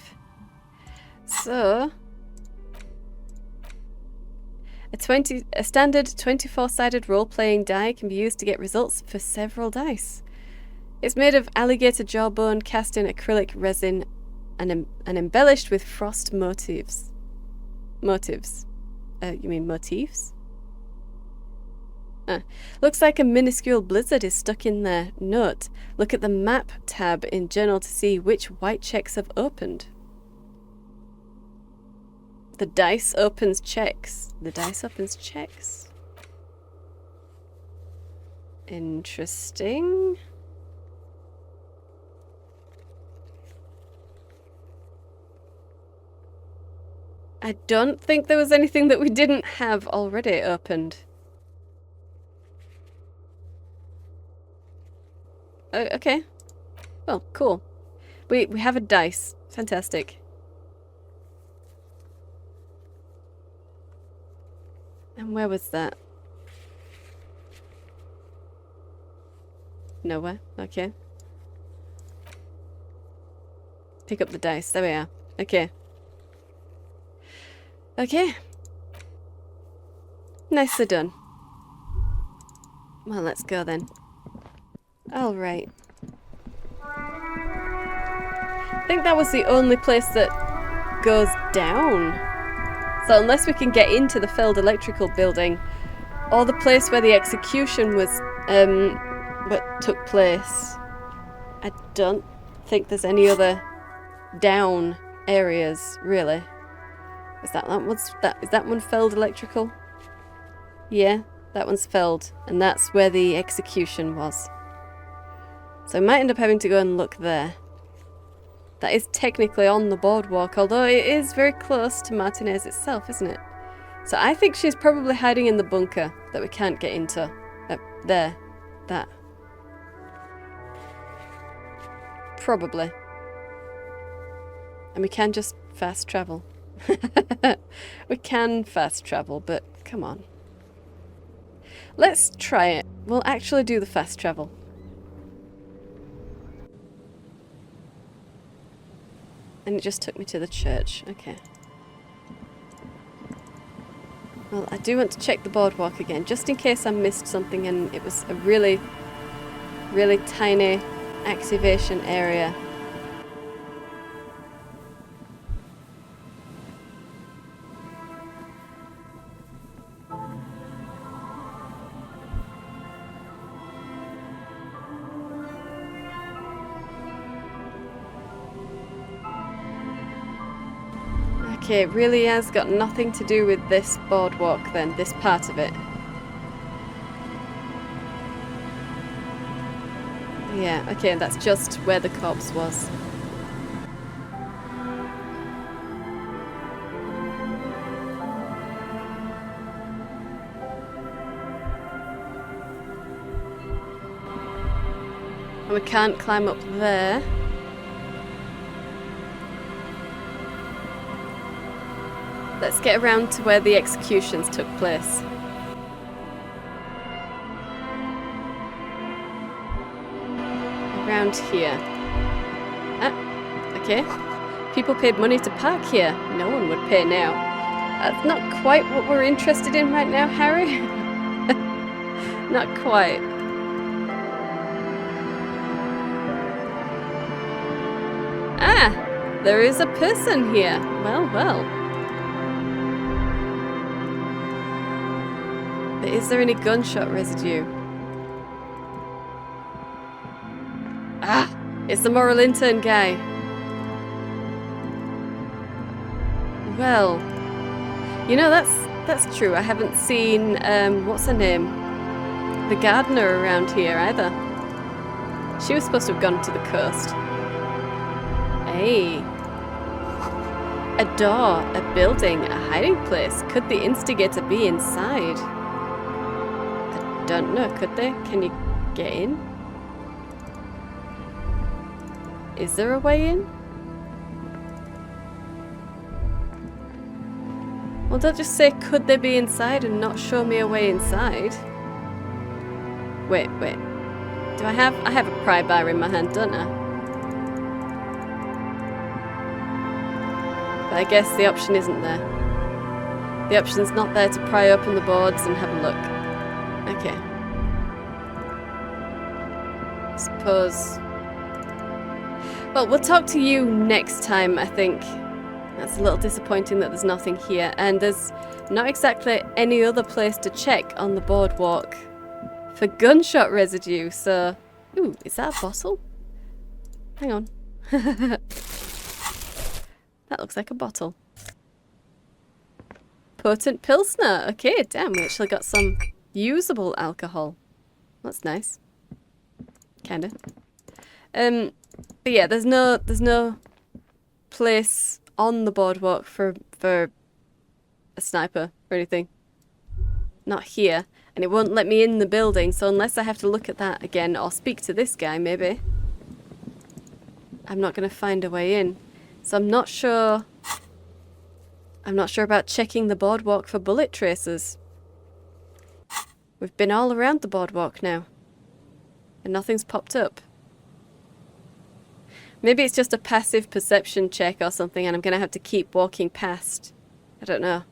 [SPEAKER 1] So, a standard 24-sided role-playing die can be used to get results for several dice. It's made of alligator jawbone cast in acrylic resin and embellished with frost motifs. You mean motifs? Looks like a minuscule blizzard is stuck in there. Note, look at the map tab in journal to see which white checks have opened. The dice opens checks. The dice opens checks. Interesting. I don't think there was anything that we didn't have already opened. Okay. Well, cool. We have a dice. Fantastic. And where was that? Nowhere. Okay. Pick up the dice. There we are. Okay. Okay. Nicely done. Well, let's go then. Alright. I think that was the only place that goes down. So unless we can get into the failed electrical building, or the place where the execution was, what took place, I don't think there's any other down areas, really. Is that one failed electrical? Yeah, that one's failed, and that's where the execution was. So I might end up having to go and look there. That is technically on the boardwalk, although it is very close to Martinez itself, isn't it? So I think she's probably hiding in the bunker that we can't get into. There. That. Probably. And we can just fast travel. We can fast travel, but come on. Let's try it. We'll actually do the fast travel. And it just took me to the church. Okay. Well, I do want to check the boardwalk again, just in case I missed something and it was a really, really tiny activation area. Okay, it really has got nothing to do with this boardwalk then, this part of it. Yeah, okay, that's just where the corpse was. And we can't climb up there. Let's get around to where the executions took place. Around here. Ah, okay. People paid money to park here. No one would pay now. That's not quite what we're interested in right now, Harry. Not quite. Ah, there is a person here. Well, well. But is there any gunshot residue? Ah, it's the moral intern guy. Well, you know, that's true. I haven't seen, what's her name? The gardener around here either. She was supposed to have gone to the coast. Hey. A door, a building, a hiding place. Could the instigator be inside? I don't know, could they? Can you get in? Is there a way in? Well, don't just say, could they be inside and not show me a way inside? Wait. Do I have a pry bar in my hand, don't I? But I guess the option isn't there. The option's not there to pry open the boards and have a look. Okay. Suppose... Well, we'll talk to you next time, I think. That's a little disappointing that there's nothing here. And there's not exactly any other place to check on the boardwalk for gunshot residue, so... Ooh, is that a bottle? Hang on. That looks like a bottle. Potent Pilsner. Okay, damn, we actually got some usable alcohol. That's nice. Kinda. But yeah, there's no place on the boardwalk for a sniper or anything. Not here. And it won't let me in the building, so unless I have to look at that again or speak to this guy, maybe, I'm not going to find a way in. So I'm not sure about checking the boardwalk for bullet tracers. We've been all around the boardwalk now, and nothing's popped up. Maybe it's just a passive perception check or something, and I'm going to have to keep walking past. I don't know.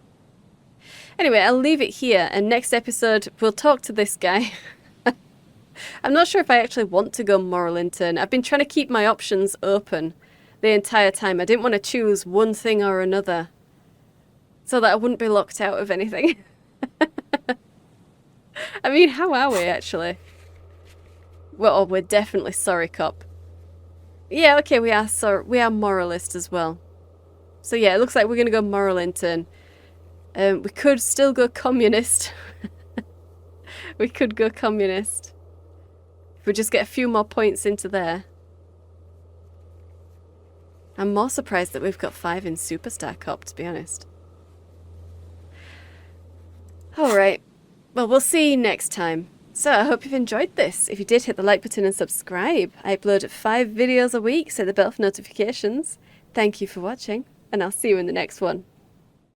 [SPEAKER 1] Anyway, I'll leave it here, and next episode we'll talk to this guy. I'm not sure if I actually want to go moral intern. I've been trying to keep my options open the entire time. I didn't want to choose one thing or another so that I wouldn't be locked out of anything. I mean, how are we actually? Well, we're definitely sorry cop. Yeah, okay, we are moralist as well. So yeah, it looks like we're going to go moral intern. We could still go communist. We could go communist. If we just get a few more points into there. I'm more surprised that we've got 5 in Superstar Cop, to be honest. Alright. Well, we'll see you next time. So, I hope you've enjoyed this. If you did, hit the like button and subscribe. I upload 5 videos a week, so the bell for notifications. Thank you for watching, and I'll see you in the next one.